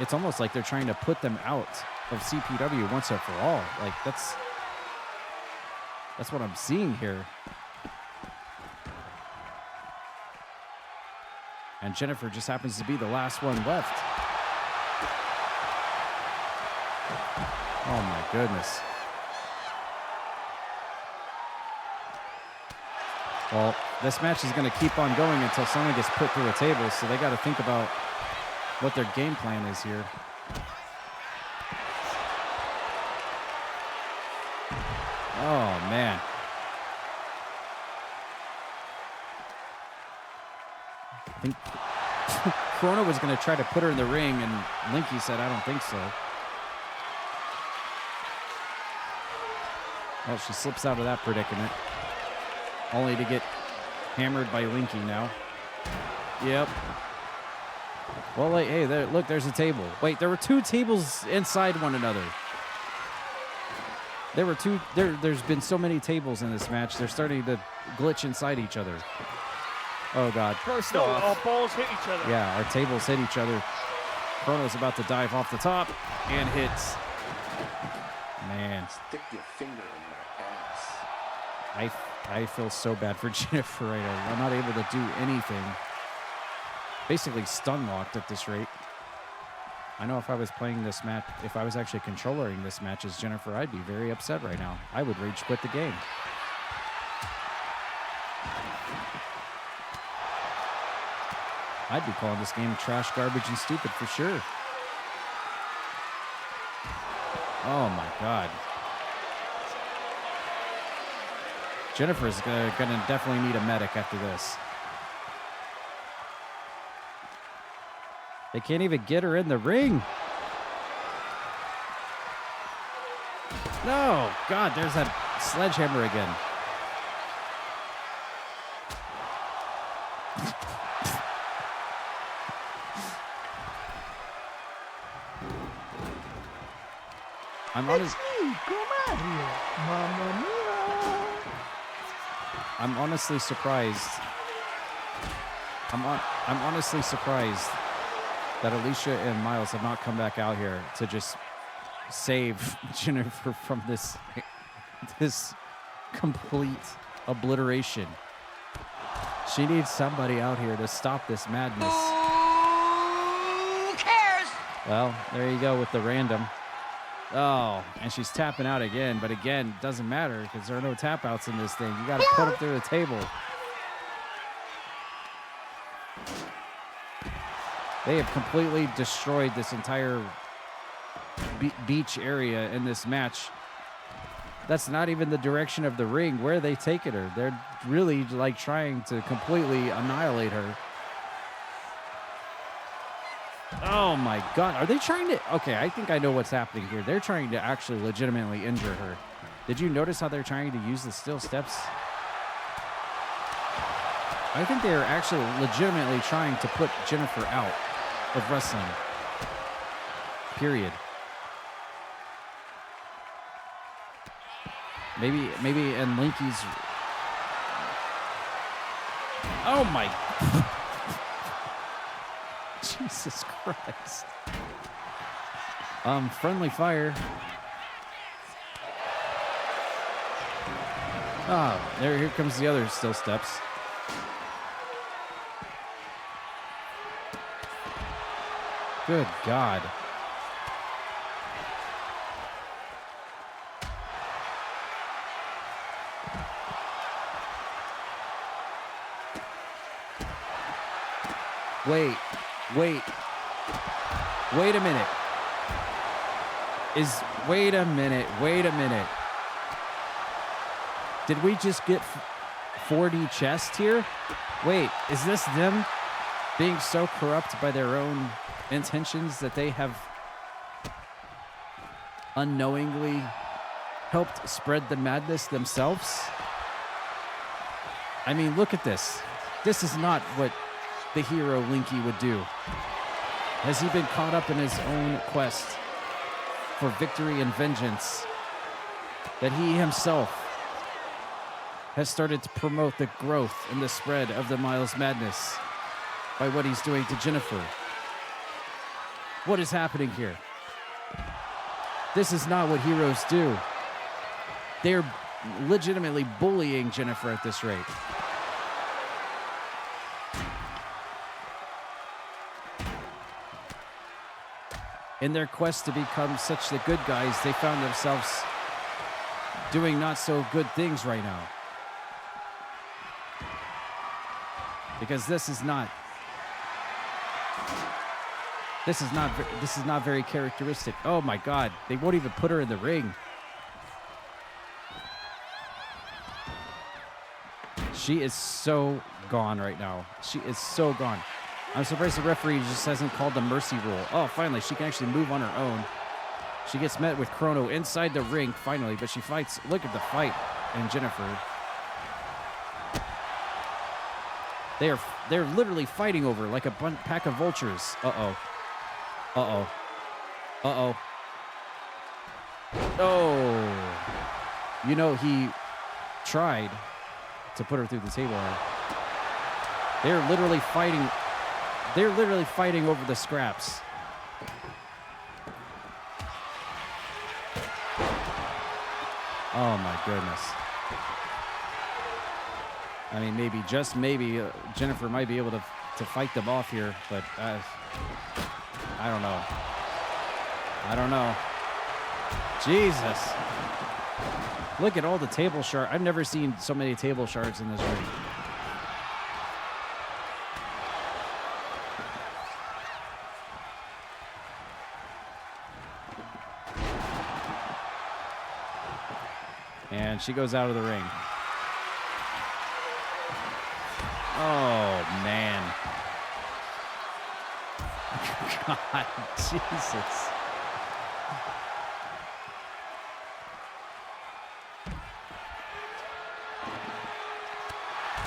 It's almost like they're trying to put them out of CPW once and for all. Like, that's what I'm seeing here. And Jennifer just happens to be the last one left. Oh my goodness. Well, this match is going to keep on going until someone gets put through a table, so they got to think about what their game plan is here. Oh man. I think Chrono was going to try to put her in the ring, and Linky said, I don't think so. Well, she slips out of that predicament, only to get hammered by Linky now. Yep. Well, hey, there, look, there's a table. Wait, there were 2 tables inside one another. There were 2. There's been so many tables in this match. They're starting to glitch inside each other. Oh, God. First off, our balls hit each other. Yeah, our tables hit each other. Chrono's about to dive off the top and hits. Man. Stick your finger in my ass. I feel so bad for Jennifer right now. I'm not able to do anything. Basically stun locked at this rate. I know if I was playing this match, if I was actually controlling this match as Jennifer, I'd be very upset right now. I would rage quit the game. I'd be calling this game trash, garbage, and stupid for sure. Oh my God. Jennifer's gonna definitely need a medic after this. They can't even get her in the ring. No, God, there's that sledgehammer again. I'm honestly surprised. I'm honestly surprised that Alicia and Miles have not come back out here to just save Jennifer from this complete obliteration. She needs somebody out here to stop this madness. Who cares? Well, there you go with the random. Oh, and she's tapping out again, but again, doesn't matter because there are no tap outs in this thing. You got to put them through the table. They have completely destroyed this entire beach area in this match. That's not even the direction of the ring. Where are they taking her? They're really like trying to completely annihilate her. Oh my God. Are they trying to? Okay, I think I know what's happening here. They're trying to actually legitimately injure her. Did you notice how they're trying to use the steel steps? I think they are actually legitimately trying to put Jennifer out of wrestling. Period. Maybe in Linky's. Oh my. Jesus Christ. Friendly fire. Ah, here comes the other steel steps. Good God. Wait a minute. Wait a minute. Did we just get 4D chest here? Wait, is this them being so corrupt by their own intentions that they have unknowingly helped spread the madness themselves? I mean, look at this. This is not what the hero Linky would do. Has he been caught up in his own quest for victory and vengeance that he himself has started to promote the growth and the spread of the Miles madness by what he's doing to Jennifer? What is happening here? This is not what heroes do. They're legitimately bullying Jennifer at this rate. In their quest to become such the good guys, they found themselves doing not so good things right now. Because this is not very characteristic. Oh my God, they won't even put her in the ring. She is so gone right now. She is so gone. I'm surprised the referee just hasn't called the mercy rule. Oh, finally, she can actually move on her own. She gets met with Chrono inside the ring, finally, but she fights. Look at the fight and Jennifer. They're literally fighting over like a pack of vultures. Uh-oh. Uh-oh. Uh-oh. Oh. You know, he tried to put her through the table. They're literally fighting. They're literally fighting over the scraps. Oh my goodness. I mean, maybe, just maybe, Jennifer might be able to fight them off here, but I don't know. I don't know. Jesus. Look at all the table shards. I've never seen so many table shards in this ring. And she goes out of the ring. Oh, man. God, Jesus.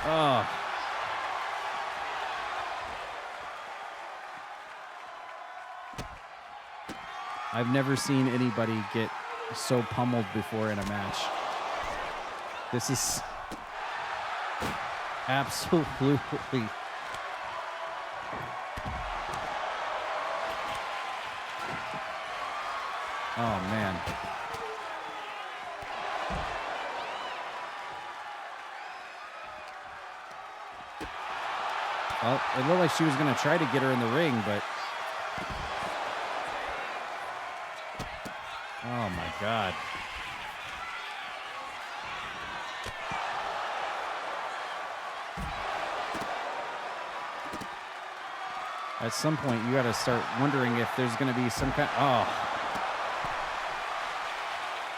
Oh. I've never seen anybody get so pummeled before in a match. This is absolutely... Oh, man. Well, it looked like she was going to try to get her in the ring, but... Oh, my God. At some point, you got to start wondering if there's going to be some kind... Oh.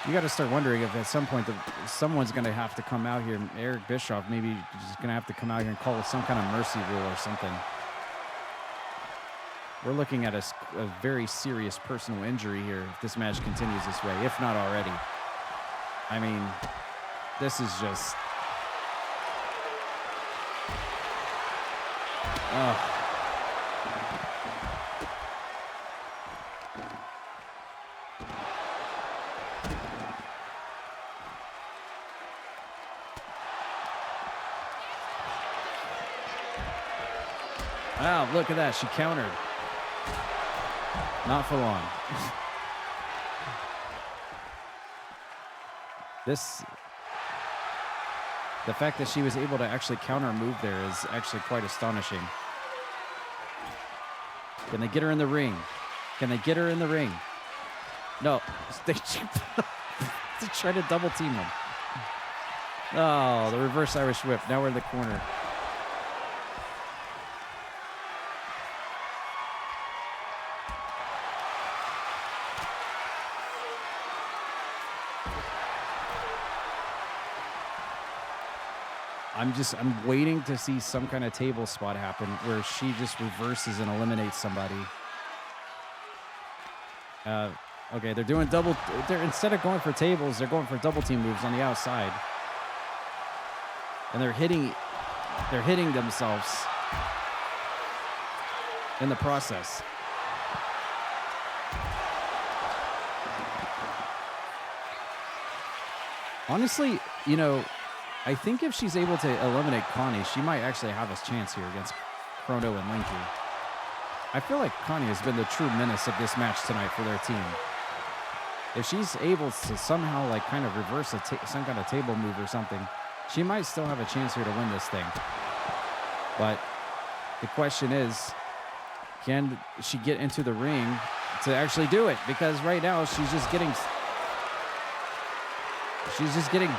You got to start wondering if at some point someone's going to have to come out here. Eric Bischoff maybe just going to have to come out here and call it some kind of mercy rule or something. We're looking at a very serious personal injury here if this match continues this way, if not already. I mean, this is just... Wow, look at that. She countered. Not for long. The fact that she was able to actually counter a move there is actually quite astonishing. Can they get her in the ring? Can they get her in the ring? No. They try to double team them. Oh, the reverse Irish whip. Now we're in the corner. I'm waiting to see some kind of table spot happen where she just reverses and eliminates somebody. Okay, they're doing instead of going for tables, they're going for double team moves on the outside. And they're hitting themselves in the process. Honestly, you know, I think if she's able to eliminate Connie, she might actually have a chance here against Chrono and Linky. I feel like Connie has been the true menace of this match tonight for their team. If she's able to somehow like kind of reverse some kind of table move or something, she might still have a chance here to win this thing. But the question is, can she get into the ring to actually do it? Because right now she's just getting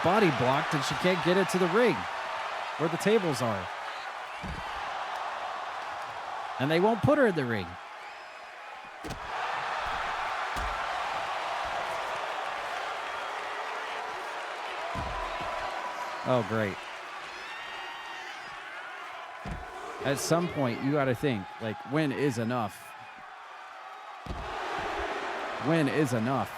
body blocked and she can't get it to the ring where the tables are. And they won't put her in the ring. Oh, great. At some point, you got to think, like, when is enough? When is enough?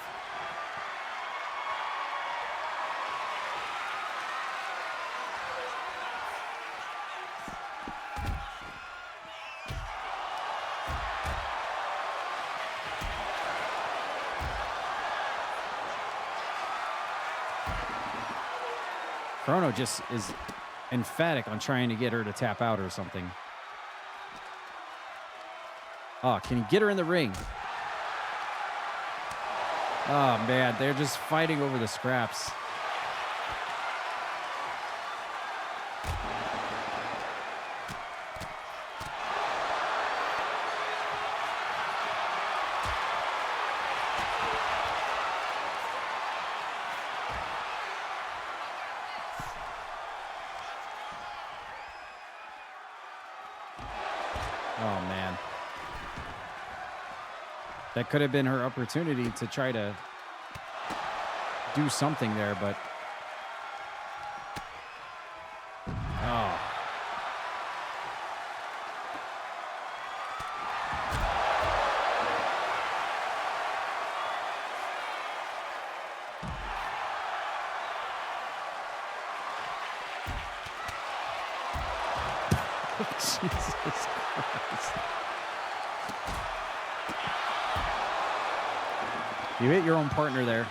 Chrono just is emphatic on trying to get her to tap out or something. Oh, can you get her in the ring? Oh, man, they're just fighting over the scraps. Oh, man. That could have been her opportunity to try to do something there, but... Oh. Jesus Christ. You hit your own partner there.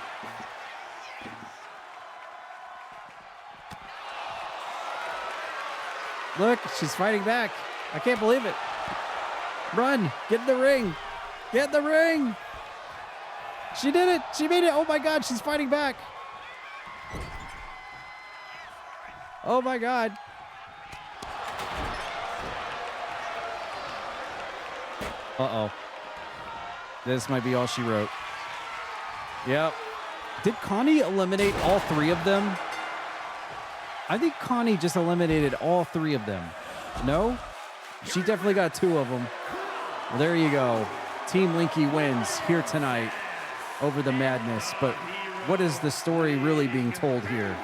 Look, she's fighting back. I can't believe it. Run. Get in the ring. Get in the ring. She did it. She made it. Oh, my God. She's fighting back. Oh, my God. Uh-oh. This might be all she wrote. Yep. Did Connie eliminate all three of them? I think Connie just eliminated all three of them. No? She definitely got two of them. Well, there you go. Team Linky wins here tonight over the Madness. But what is the story really being told here?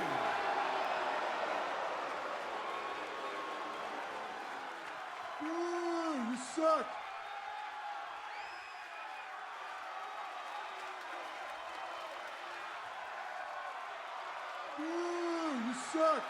You suck. You suck.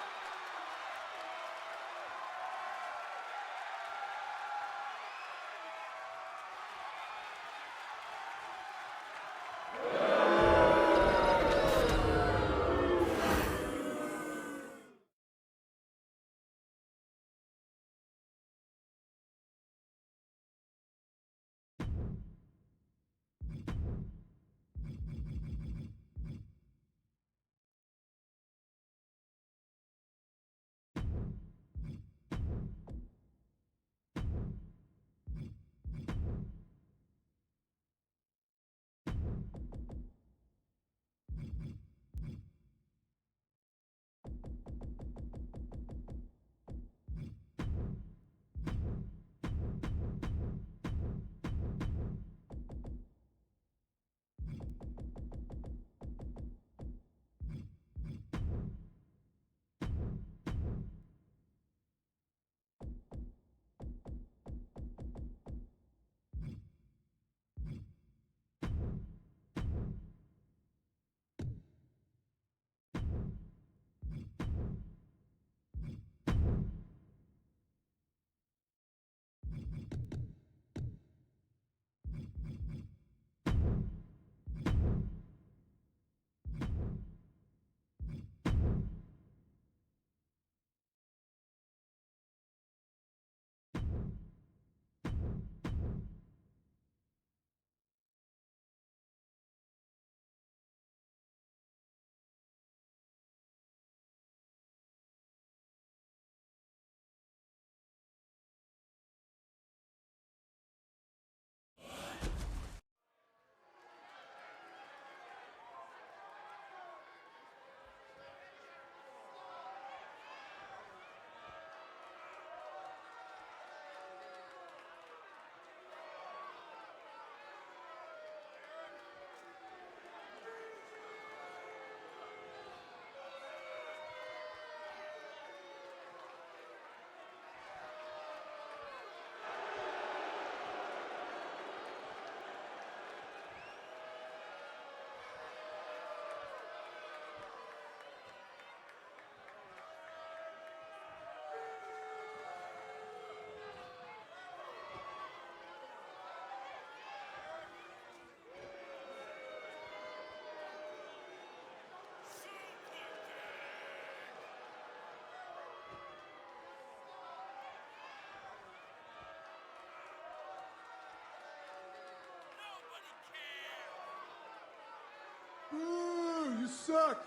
You suck.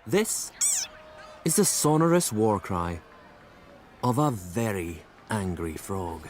This is the sonorous war cry of a very angry frog.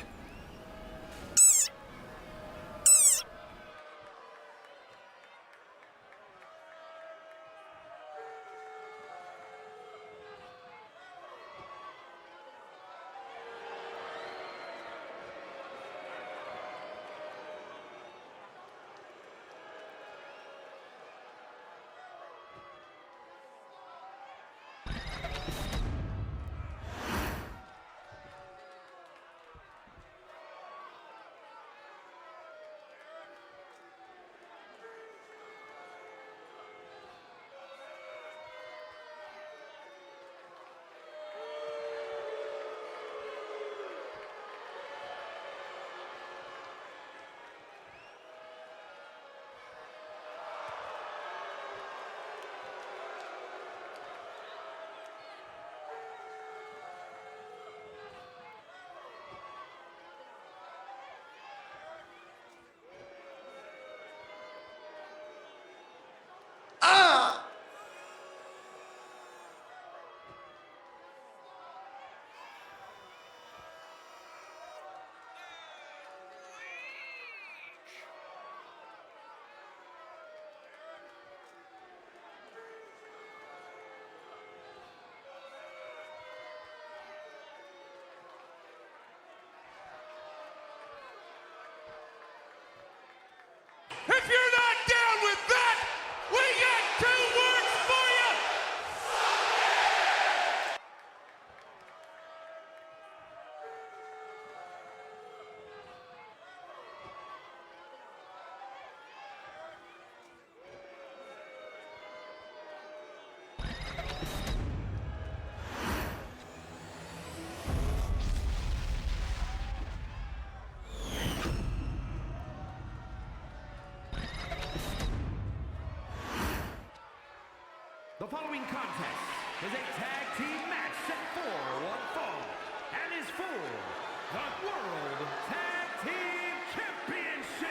is a tag team match set for one fall and is for the World Tag Team Championship.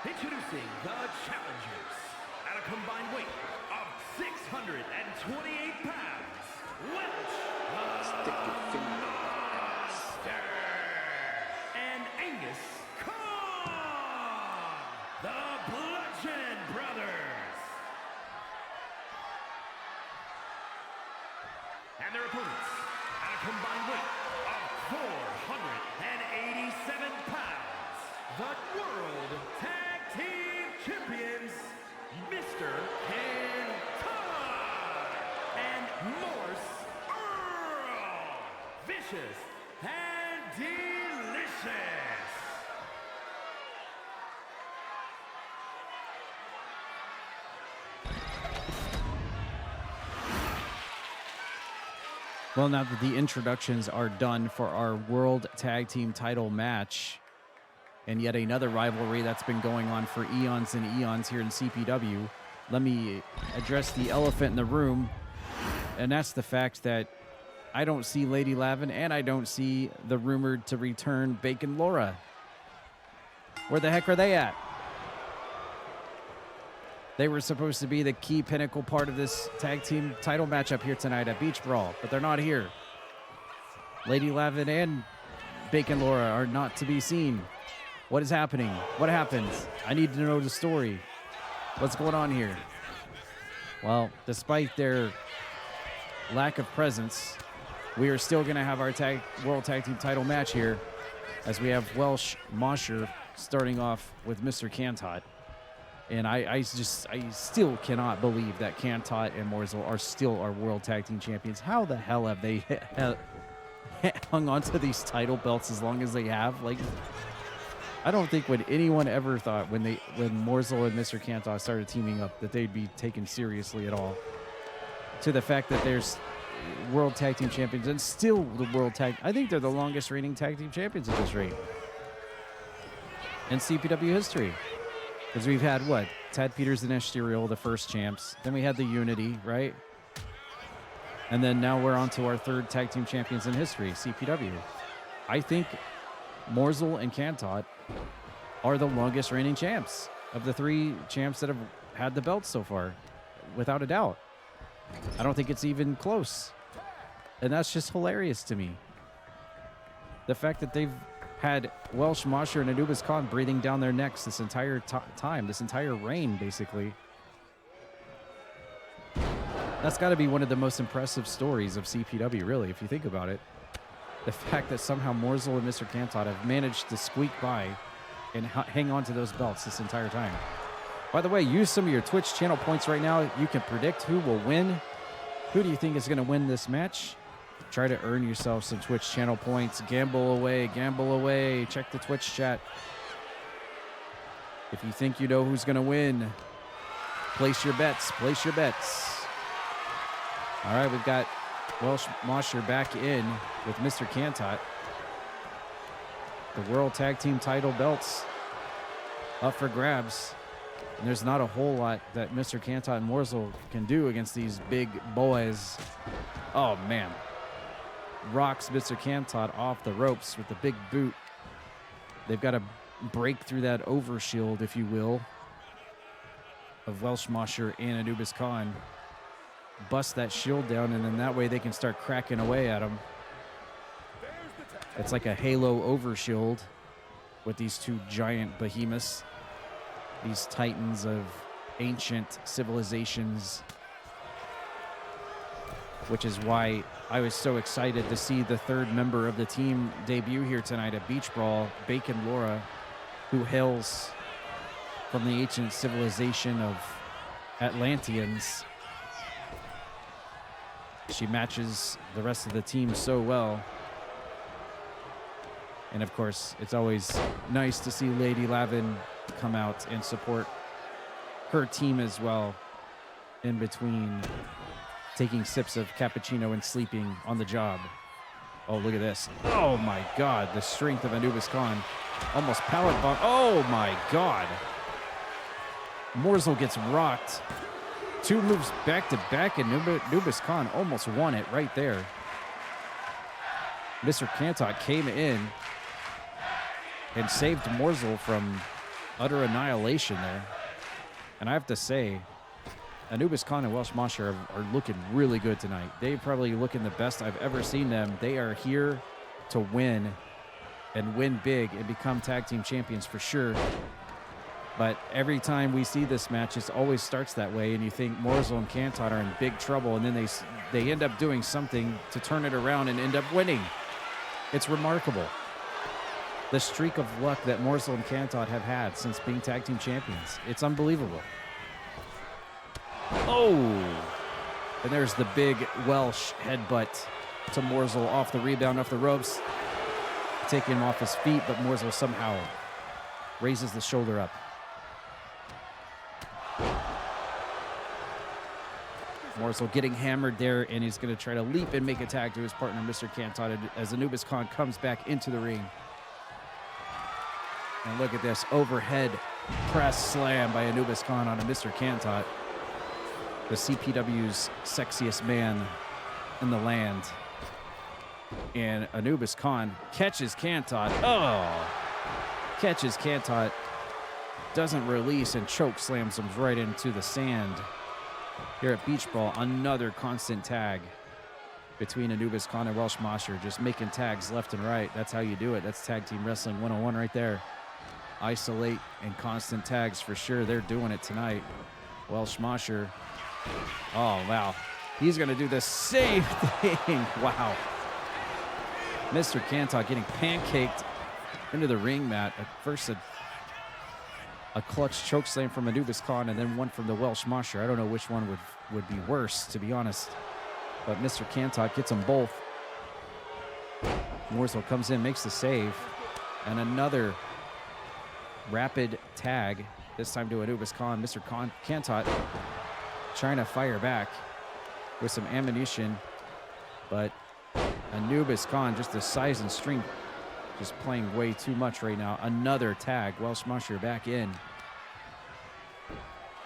Introducing the challengers at a combined weight of 628 pounds, Welsh Monster and Angus Khan, the Bludgeon Brothers. And their opponents at a combined weight of 487 pounds, the World Tag Team Champions, Mr. Kenton and Morse Earl, vicious and delicious. Well, now that the introductions are done for our World Tag Team title match, and yet another rivalry that's been going on for eons and eons here in CPW, let me address the elephant in the room, and that's the fact that I don't see Lady Lavin and I don't see the rumored to return Bacon Laura. Where the heck are they at? They were supposed to be the key pinnacle part of this tag team title matchup here tonight at Beach Brawl, but they're not here. Lady Lavin and Bacon Laura are not to be seen. What is happening? What happens? I need to know the story. What's going on here? Well, despite their lack of presence, we are still going to have our World Tag Team title match here, as we have Welsh Mosher starting off with Mr. Cantot. And I still cannot believe that Cantot and Morsel are still our World Tag Team Champions. How the hell have they hung on to these title belts as long as they have? Like, I don't think when anyone ever thought when Morsel and Mr. Cantot started teaming up that they'd be taken seriously at all. To the fact that there's World Tag Team Champions and still the World Tag. I think they're the longest reigning Tag Team Champions at this rate in CPW history. Because we've had, what, Tad Peters and Ashterial, the first champs. Then we had the Unity, right? And then now we're on to our third tag team champions in history, CPW. I think Morsel and Cantot are the longest reigning champs of the three champs that have had the belts so far, without a doubt. I don't think it's even close. And that's just hilarious to me. The fact that they've had Welsh, Mosher, and Anubis Khan breathing down their necks this entire time, this entire reign, basically. That's got to be one of the most impressive stories of CPW, really, if you think about it. The fact that somehow Morsel and Mr. Cantot have managed to squeak by and hang on to those belts this entire time. By the way, use some of your Twitch channel points right now. You can predict who will win. Who do you think is going to win this match? Try to earn yourself some Twitch channel points. Gamble away, gamble away. Check the Twitch chat. If you think you know who's going to win, place your bets. Place your bets. All right, we've got Welsh Mosher back in with Mr. Cantot. The World Tag Team title belts up for grabs. And there's not a whole lot that Mr. Cantot and Morsel can do against these big boys. Oh, man. Rocks Mr. Cantot off the ropes with the big boot. They've got to break through that overshield, if you will, of Welsh Mosher and Anubis Khan. Bust that shield down, and then that way they can start cracking away at him. It's like a halo overshield with these two giant behemoths, these titans of ancient civilizations, which is why I was so excited to see the third member of the team debut here tonight at Beach Brawl, Bacon Laura, who hails from the ancient civilization of Atlanteans. She matches the rest of the team so well. And of course, it's always nice to see Lady Lavin come out and support her team as well, in between taking sips of cappuccino and sleeping on the job. Oh, look at this. Oh my God, the strength of Anubis Khan. Almost power bomb. Oh my God. Morsel gets rocked. 2 moves back to back, and Anubis Khan almost won it right there. Mr. Kantot came in and saved Morsel from utter annihilation there. And I have to say, Anubis Khan and Welsh Mosher are looking really good tonight. They're probably looking the best I've ever seen them. They are here to win and win big and become tag team champions for sure. But every time we see this match, it always starts that way, and you think Morsel and Kantot are in big trouble, and then they end up doing something to turn it around and end up winning. It's remarkable. The streak of luck that Morsel and Kantot have had since being tag team champions. It's unbelievable. Oh! And there's the big Welsh headbutt to Morsel off the rebound, off the ropes. Taking him off his feet, but Morsel somehow raises the shoulder up. Morsel getting hammered there, and he's going to try to leap and make a tag to his partner, Mr. Kantot, as Anubis Khan comes back into the ring. And look at this overhead press slam by Anubis Khan on a Mr. Kantot, the CPW's sexiest man in the land. And Anubis Khan catches Kantot. Oh! Catches Kantot, doesn't release, and choke slams him right into the sand. Here at Beach Brawl, another constant tag between Anubis Khan and Welsh Mosher, just making tags left and right. That's how you do it. That's Tag Team Wrestling 101 right there. Isolate and constant tags for sure. They're doing it tonight. Welsh Mosher. Oh, wow. He's going to do the same thing. Wow. Mr. Kantot getting pancaked into the ring mat. At first, a clutch choke slam from Anubis Khan, and then one from the Welsh Mosher. I don't know which one would be worse, to be honest. But Mr. Kantot gets them both. Morsel comes in, makes the save. And another rapid tag, this time to Anubis Khan. Mr. Kantot trying to fire back with some ammunition. But Anubis Khan, just the size and strength, just playing way too much right now. Another tag. Welsh Mosher back in.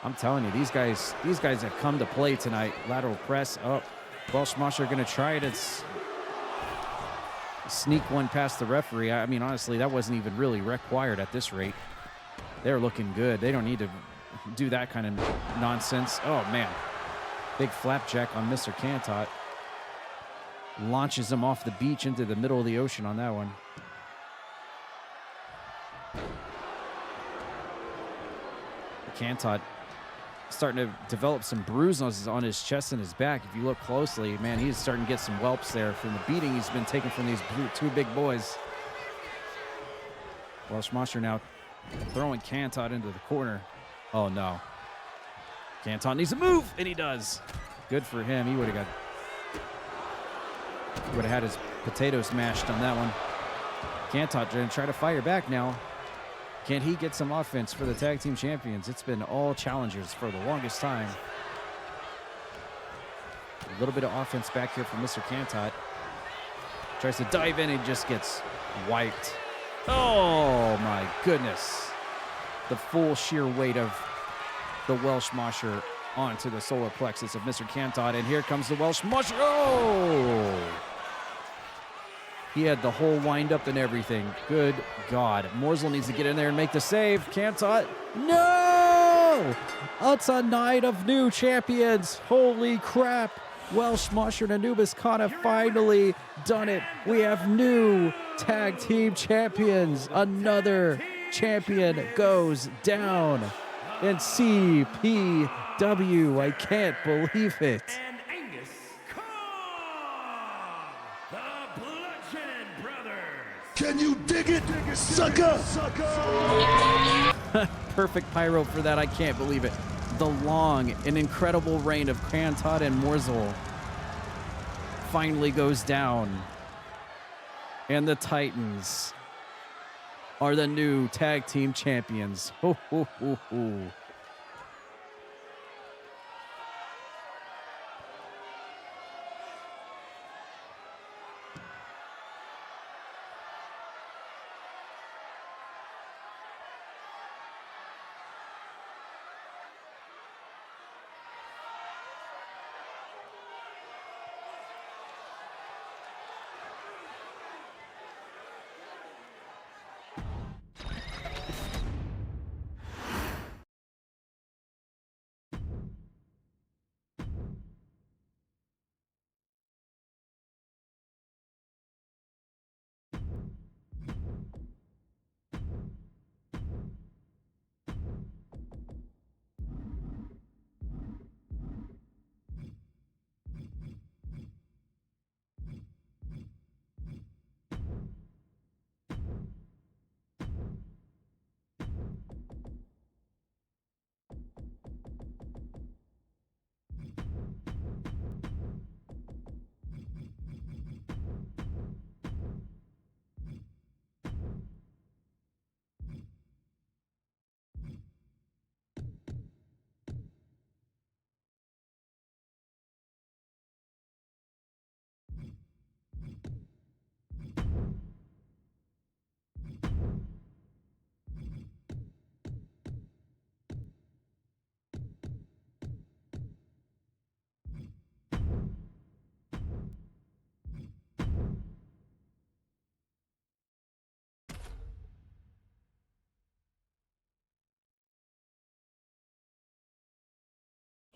I'm telling you, these guys have come to play tonight. Lateral press. Oh, Welsh Mosher going to try it. It's sneak one past the referee. I mean, honestly, that wasn't even really required at this rate. They're looking good. They don't need to do that kind of nonsense. Oh, man. Big flapjack on Mr. Kantot. Launches him off the beach into the middle of the ocean on that one. Kantot starting to develop some bruises on his chest and his back. If you look closely, man, he's starting to get some whelps there from the beating he's been taking from these two big boys. Welsh Mosher now throwing Kantot into the corner. Oh, no. Kantot needs to move, and he does. Good for him. He would have had his potatoes mashed on that one. Kantot going to try to fire back now. Can he get some offense for the tag team champions? It's been all challengers for the longest time. A little bit of offense back here from Mr. Kantot. Tries to dive in and just gets wiped. Oh my goodness. The full sheer weight of the Welsh Mosher onto the solar plexus of Mr. Kantot. And here comes the Welsh Mosher. Oh! He had the whole wind up and everything. Good God. Morsel needs to get in there and make the save. Kantot. No! It's a night of new champions. Holy crap. Welsh Mosher and Anubis Khan have finally done it. We have new tag team champions. Another champion goes down in CPW. I can't believe it. Can you dig it, sucker? Perfect pyro for that. I can't believe it. The long and incredible reign of Kantot and Morsel finally goes down. And the Titans are the new tag team champions. Ho, ho, ho, ho.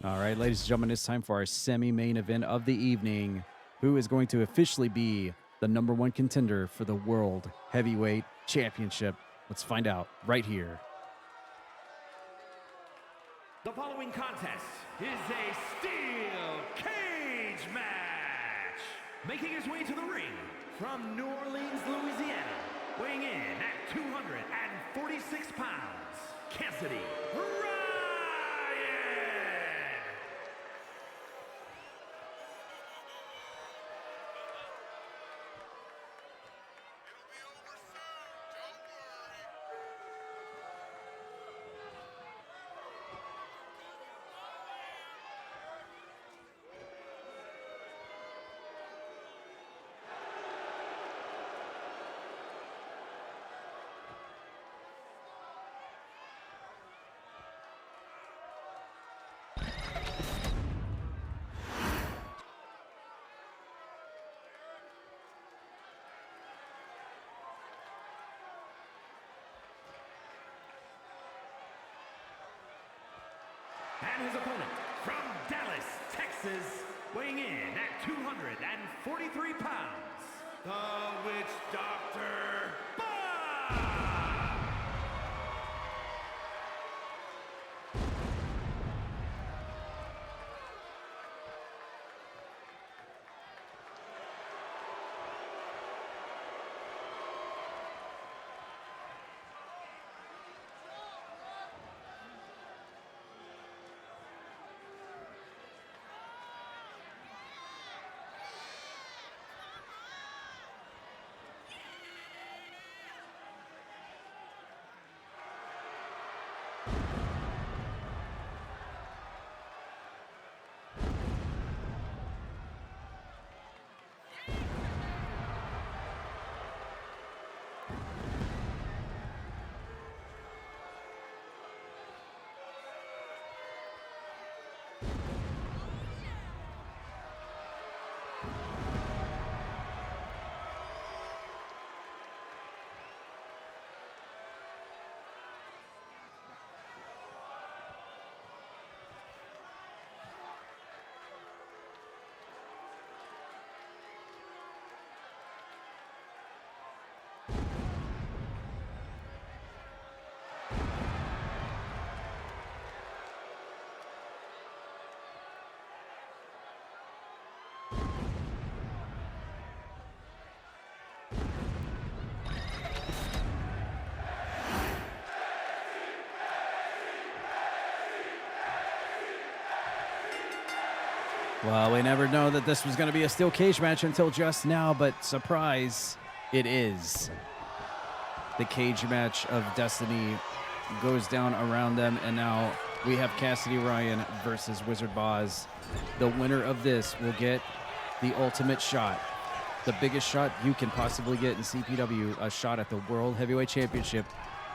All right, ladies and gentlemen, it's time for our semi-main event of the evening. Who is going to officially be the #1 contender for the World Heavyweight Championship? Let's find out right here. The following contest is a steel cage match. Making his way to the ring from New Orleans, Louisiana, weighing in at 246 pounds, Cassidy Ryan. And his opponent from Dallas, Texas, weighing in at 243 pounds, the Witch Doctor, Bob! Well, we never know that this was going to be a steel cage match until just now, but surprise, it is. The cage match of destiny goes down around them, and now we have Cassidy Ryan versus Wizard Boz. The winner of this will get the ultimate shot, the biggest shot you can possibly get in CPW, a shot at the World Heavyweight Championship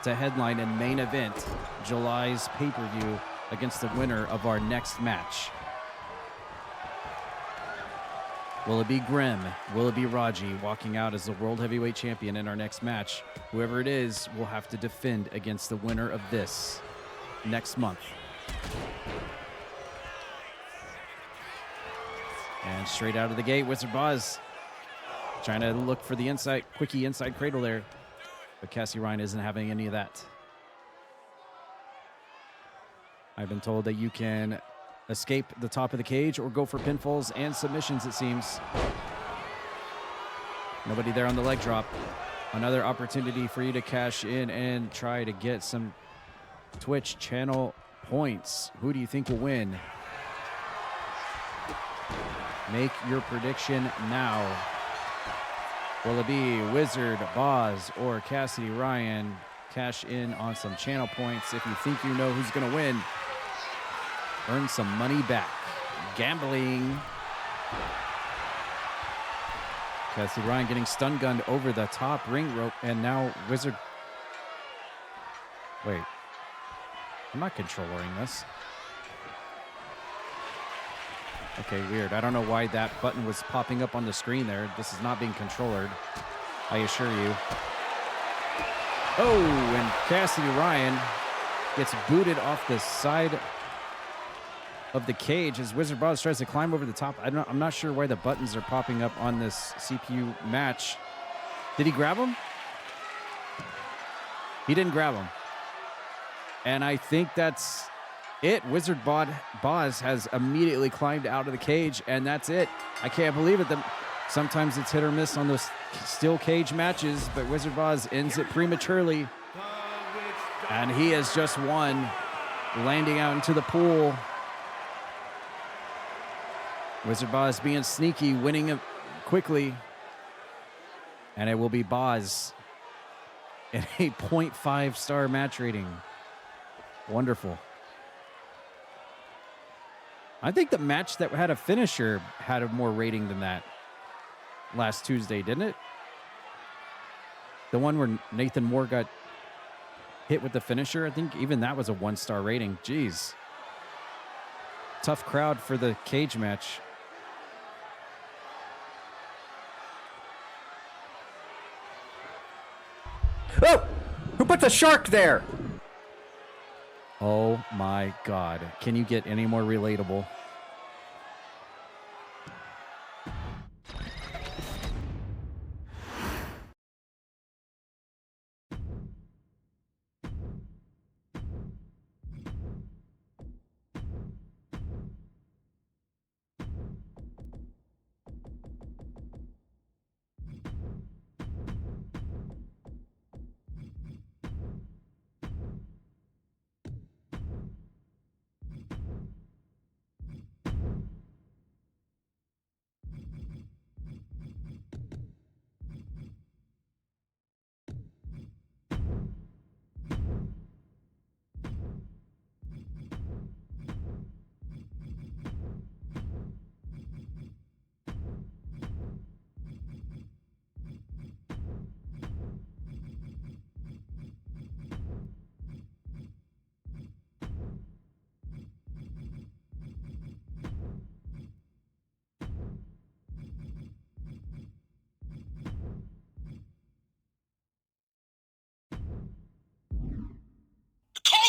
to headline and main event July's pay-per-view against the winner of our next match. Will it be Grem? Will it be RAJI walking out as the World Heavyweight Champion in our next match? Whoever it is will have to defend against the winner of this next month. And straight out of the gate, Wizard Boz trying to look for the quickie inside cradle there. But Cassidy Ryan isn't having any of that. I've been told that you can escape the top of the cage or go for pinfalls and submissions, it seems. Nobody there on the leg drop. Another opportunity for you to cash in and try to get some Twitch channel points. Who do you think will win? Make your prediction now. Will it be Wizard Boz or Cassidy Ryan? Cash in on some channel points if you think you know who's going to win. Earn some money back. Gambling. Cassidy Ryan getting stun gunned over the top ring rope, and now Wizard. Wait. I'm not controlling this. Okay, weird. I don't know why that button was popping up on the screen there. This is not being controlled, I assure you. Oh, and Cassidy Ryan gets booted off the side of the cage as Wizard Boz tries to climb over the top. I'm not sure why the buttons are popping up on this CPU match. Did he grab him? He didn't grab him. And I think that's it. Wizard Boz has immediately climbed out of the cage, and that's it. I can't believe it. Sometimes it's hit or miss on those steel cage matches, but Wizard Boz ends it prematurely. And he has just won, landing out into the pool. Wizard Boz being sneaky, winning it quickly. And it will be Boz at a 0.5 star match rating. Wonderful. I think the match that had a finisher had a more rating than that last Tuesday, didn't it? The one where Nathan Moore got hit with the finisher, I think even that was a 1-star rating. Jeez. Tough crowd for the cage match. Oh! Who put the shark there? Oh my God. Can you get any more relatable?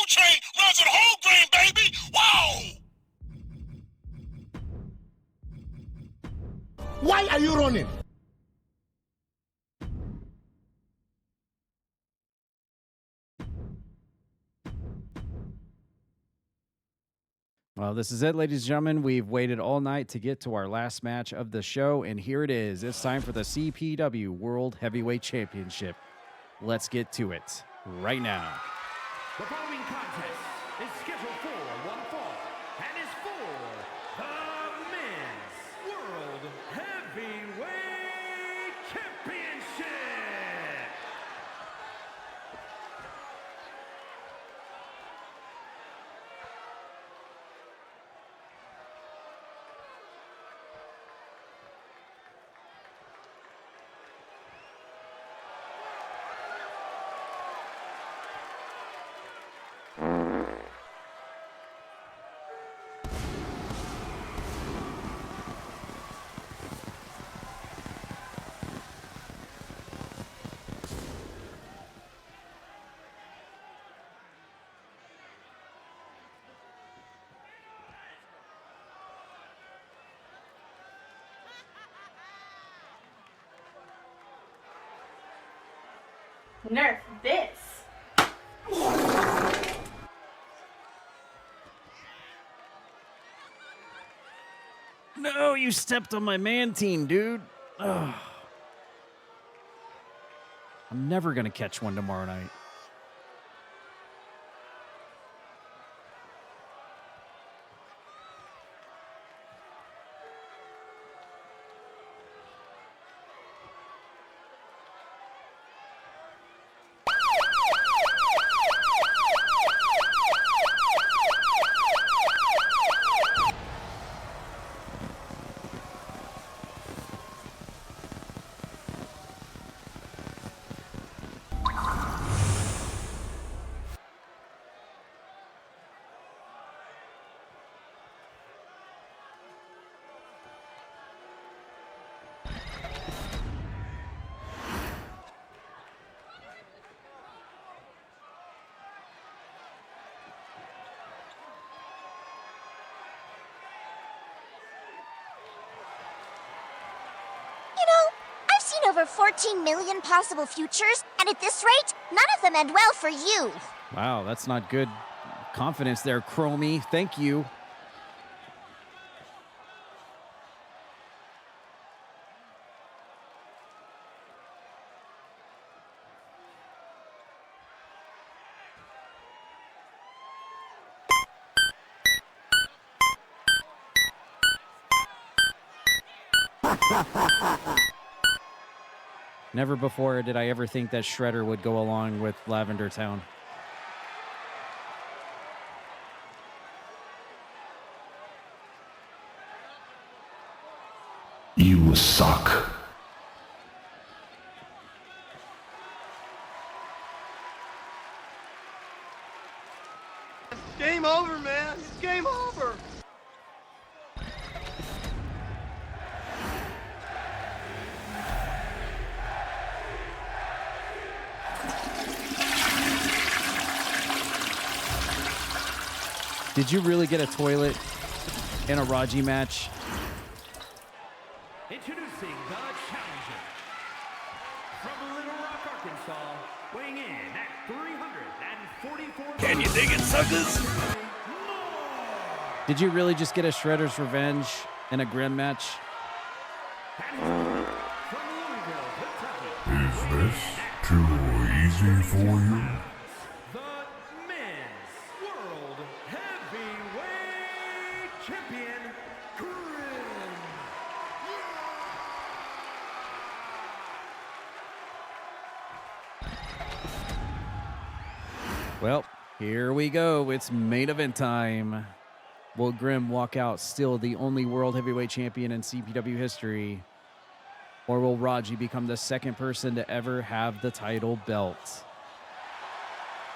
Train runs at whole grain, baby! Wow! Why are you running? Well, this is it, ladies and gentlemen. We've waited all night to get to our last match of the show, and here it is. It's time for the CPW World Heavyweight Championship. Let's get to it right now. The following contest is scheduled for one fall and is for the Men's World Heavyweight Championship. Nerf this. No, you stepped on my man team, dude. Ugh. I'm never going to catch one tomorrow night. over 14 million possible futures, and at this rate, none of them end well for you. Wow, that's not good confidence there, Chromie. Thank you. Never before did I ever think that Shredder would go along with Lavender Town. You suck. It's game over, man. It's game over. Did you really get a toilet in a RAJI match? Introducing the challenger from Little Rock, Arkansas, weighing in at 344. Can you dig it, suckers? Did you really just get a Shredder's Revenge in a Grem match? Is this too easy for you? The men's World Heavyweight Champion Grem. Well, here we go. It's main event time. Will Grem walk out still the only World Heavyweight Champion in CPW history? Or will RAJI become the second person to ever have the title belt?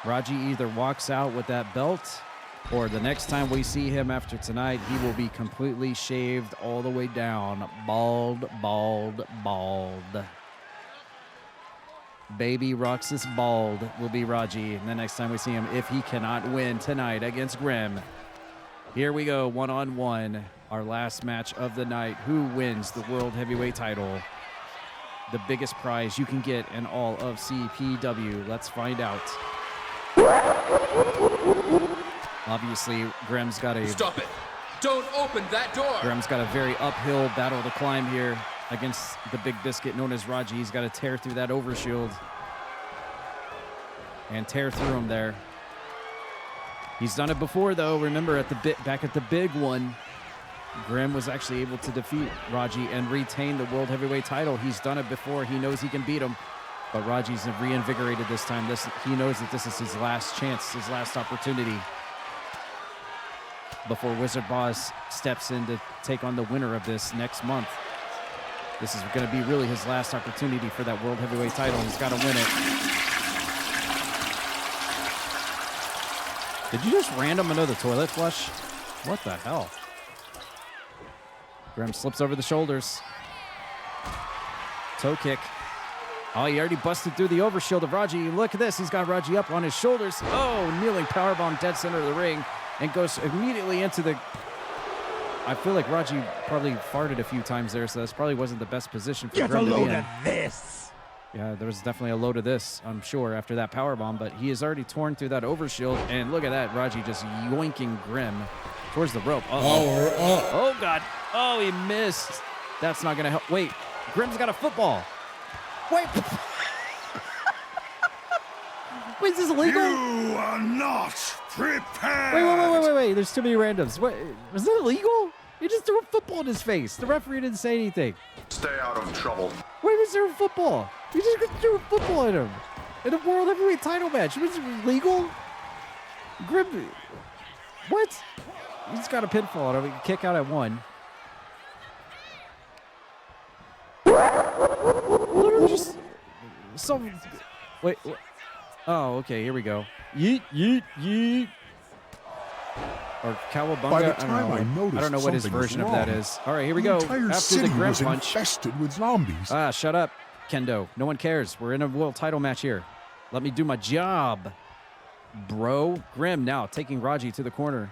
RAJI either walks out with that belt, or the next time we see him after tonight, he will be completely shaved all the way down. Bald, bald, bald. Baby Roxas Bald will be RAJI the next time we see him if he cannot win tonight against Grem. Here we go, one-on-one, our last match of the night. Who wins the World Heavyweight title? The biggest prize you can get in all of CPW. Let's find out. Obviously, Grem's got a... Stop it! Don't open that door! Grem's got a very uphill battle to climb here against the big biscuit known as RAJI. He's got to tear through that overshield and tear through him there. He's done it before, though. Remember, back at the big one, Grem was actually able to defeat RAJI and retain the World Heavyweight title. He's done it before. He knows he can beat him, but RAJI's reinvigorated this time. He knows that this is his last chance, his last opportunity before Wizard Boss steps in to take on the winner of this next month. This is going to be really his last opportunity for that World Heavyweight title. He's got to win it. Did you just random another toilet flush? What the hell? Grem slips over the shoulders. Toe kick. Oh, he already busted through the overshield of RAJI. Look at this. He's got RAJI up on his shoulders. Oh, kneeling powerbomb dead center of the ring and goes immediately into the... I feel like RAJI probably farted a few times there, so this probably wasn't the best position for Grem to be in. Get a load of this. Yeah, there was definitely a load of this, I'm sure, after that powerbomb, but he has already torn through that overshield, and look at that, RAJI just yoinking Grem towards the rope. Oh, God. Oh, he missed. That's not going to help. Wait, Grem's got a football. Wait. Wait, is this illegal? You are not prepared. Wait. There's too many randoms. What? Was that illegal? He just threw a football in his face. The referee didn't say anything. Stay out of trouble. Wait, was there a football? He just threw a football at him in a World Heavyweight title match. Was it legal? Grem, what? He's got a pinfall on him. Kick out at one. Literally just wait. Oh, okay. Here we go. Yeet, yeet, yeet. Or cowabunga. By the time I noticed, I don't know what his version of that is. All right, here we go. Entire After city the Grem was punch. infested with zombies. Ah, shut up, Kendo. No one cares. We're in a world title match here. Let me do my job, bro. Grem now taking RAJI to the corner.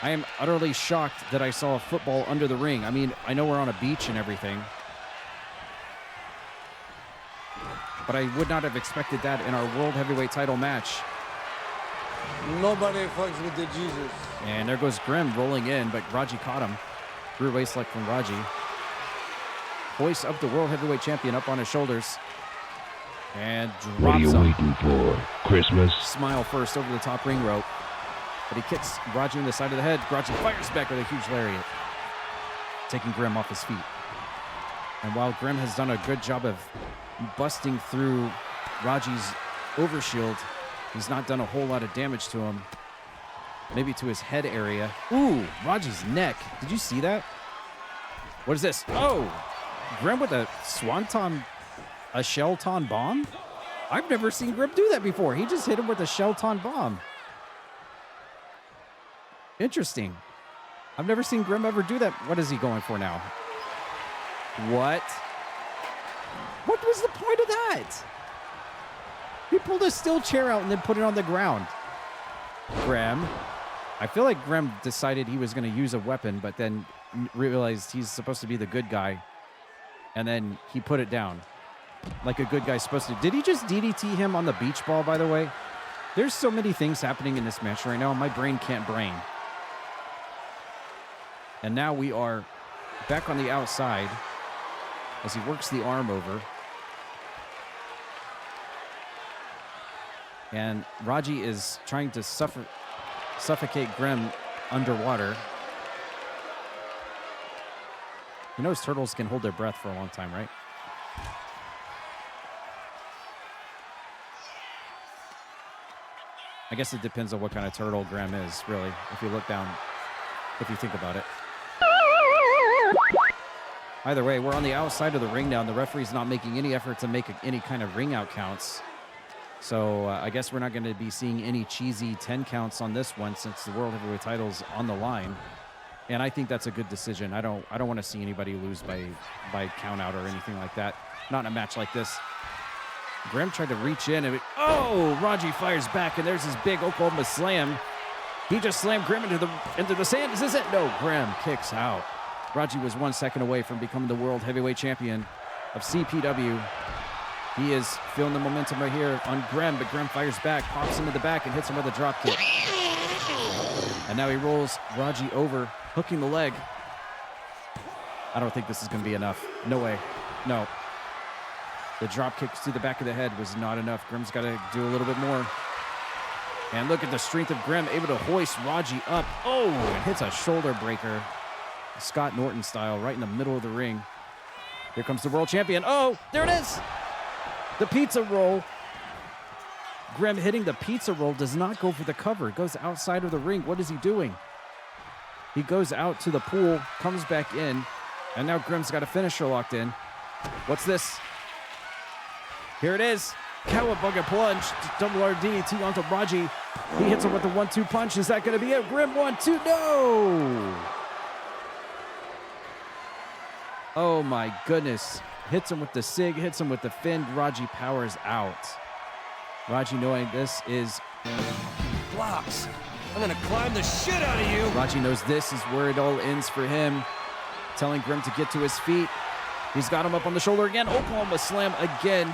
I am utterly shocked that I saw a football under the ring. I mean, I know we're on a beach and everything, but I would not have expected that in our World Heavyweight title match. Nobody fucks with the Jesus. And there goes Grem rolling in, but RAJI caught him. Rear waist lock from RAJI. Hoists up the World Heavyweight Champion up on his shoulders. And drops him. What are you waiting for? Christmas? Smile first over the top ring rope. But he kicks RAJI in the side of the head. RAJI fires back with a huge lariat, taking Grem off his feet. And while Grem has done a good job of busting through RAJI's overshield, he's not done a whole lot of damage to him. Maybe to his head area. Ooh, RAJI's neck. Did you see that? What is this? Oh, Grem with a swanton, a Shelton bomb? I've never seen Grem do that before. He just hit him with a Shelton bomb. Interesting. I've never seen Grem ever do that. What is he going for now? What? What was the point of that? He pulled a steel chair out and then put it on the ground. Grem. I feel like Grem decided he was going to use a weapon, but then realized he's supposed to be the good guy. And then he put it down like a good guy's supposed to. Did he just DDT him on the beach ball, by the way? There's so many things happening in this match right now. My brain can't brain. And now we are back on the outside as he works the arm over. And RAJI is trying to suffocate Grem underwater. You know, turtles can hold their breath for a long time, right? I guess it depends on what kind of turtle Grem is, really, if you look down, if you think about it. Either way, we're on the outside of the ring now, and the referee's not making any effort to make any kind of ring out counts. So I guess we're not going to be seeing any cheesy 10 counts on this one since the World Heavyweight title's on the line. And I think that's a good decision. I don't want to see anybody lose by count out or anything like that. Not in a match like this. Grem tried to reach in and RAJI fires back, and there's his big Oklahoma slam. He just slammed Grem into the sand. Is this it? No, Grem kicks out. RAJI was 1 second away from becoming the World Heavyweight Champion of CPW. He is feeling the momentum right here on Grem, but Grem fires back, pops him in the back, and hits him with a drop kick. And now he rolls RAJI over, hooking the leg. I don't think this is going to be enough. No way. No. The drop kick to the back of the head was not enough. Grem's got to do a little bit more. And look at the strength of Grem, able to hoist RAJI up. Oh, and hits a shoulder breaker. Scott Norton style, right in the middle of the ring. Here comes the world champion. Oh, there it is. The pizza roll. Grem hitting the pizza roll does not go for the cover. It goes outside of the ring. What is he doing? He goes out to the pool, comes back in, and now Grem's got a finisher locked in. What's this? Here it is. Cowabunga plunge. Double RDT onto RAJI. He hits him with the 1-2 punch. Is that going to be it? Grem 1-2. No! Oh my goodness. Hits him with the SIG, hits him with the fin. RAJI powers out. RAJI knowing this is... Blocks. I'm going to climb the shit out of you. RAJI knows this is where it all ends for him. Telling Grem to get to his feet. He's got him up on the shoulder again. Oklahoma slam again.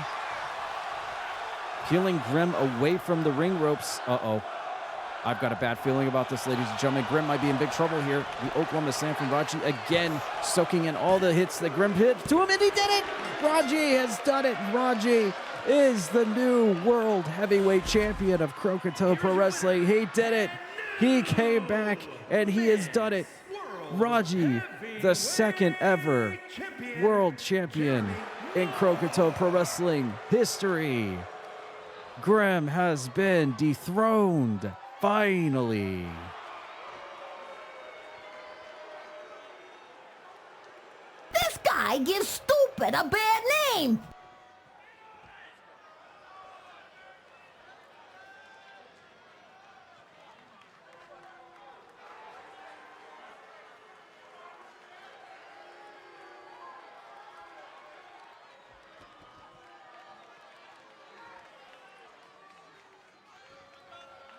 Peeling Grem away from the ring ropes. Uh-oh. I've got a bad feeling about this, ladies and gentlemen. Grem might be in big trouble here. The Oklahoma slam from RAJI again, soaking in all the hits that Grem hit to him, and he did it! RAJI has done it! RAJI is the new World Heavyweight Champion of Croakitoad Pro Wrestling. He did it! He came back, and he has done it! RAJI, the second ever World Champion in Croakitoad Pro Wrestling history. Grem has been dethroned. Finally. This guy gives stupid a bad name.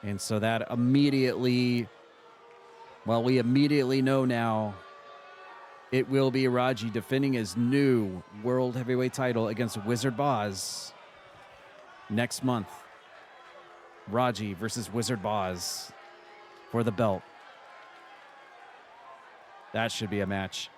And so that immediately, well, we immediately know now it will be RAJI defending his new World Heavyweight title against Wizard Boz next month, RAJI versus Wizard Boz for the belt. That should be a match.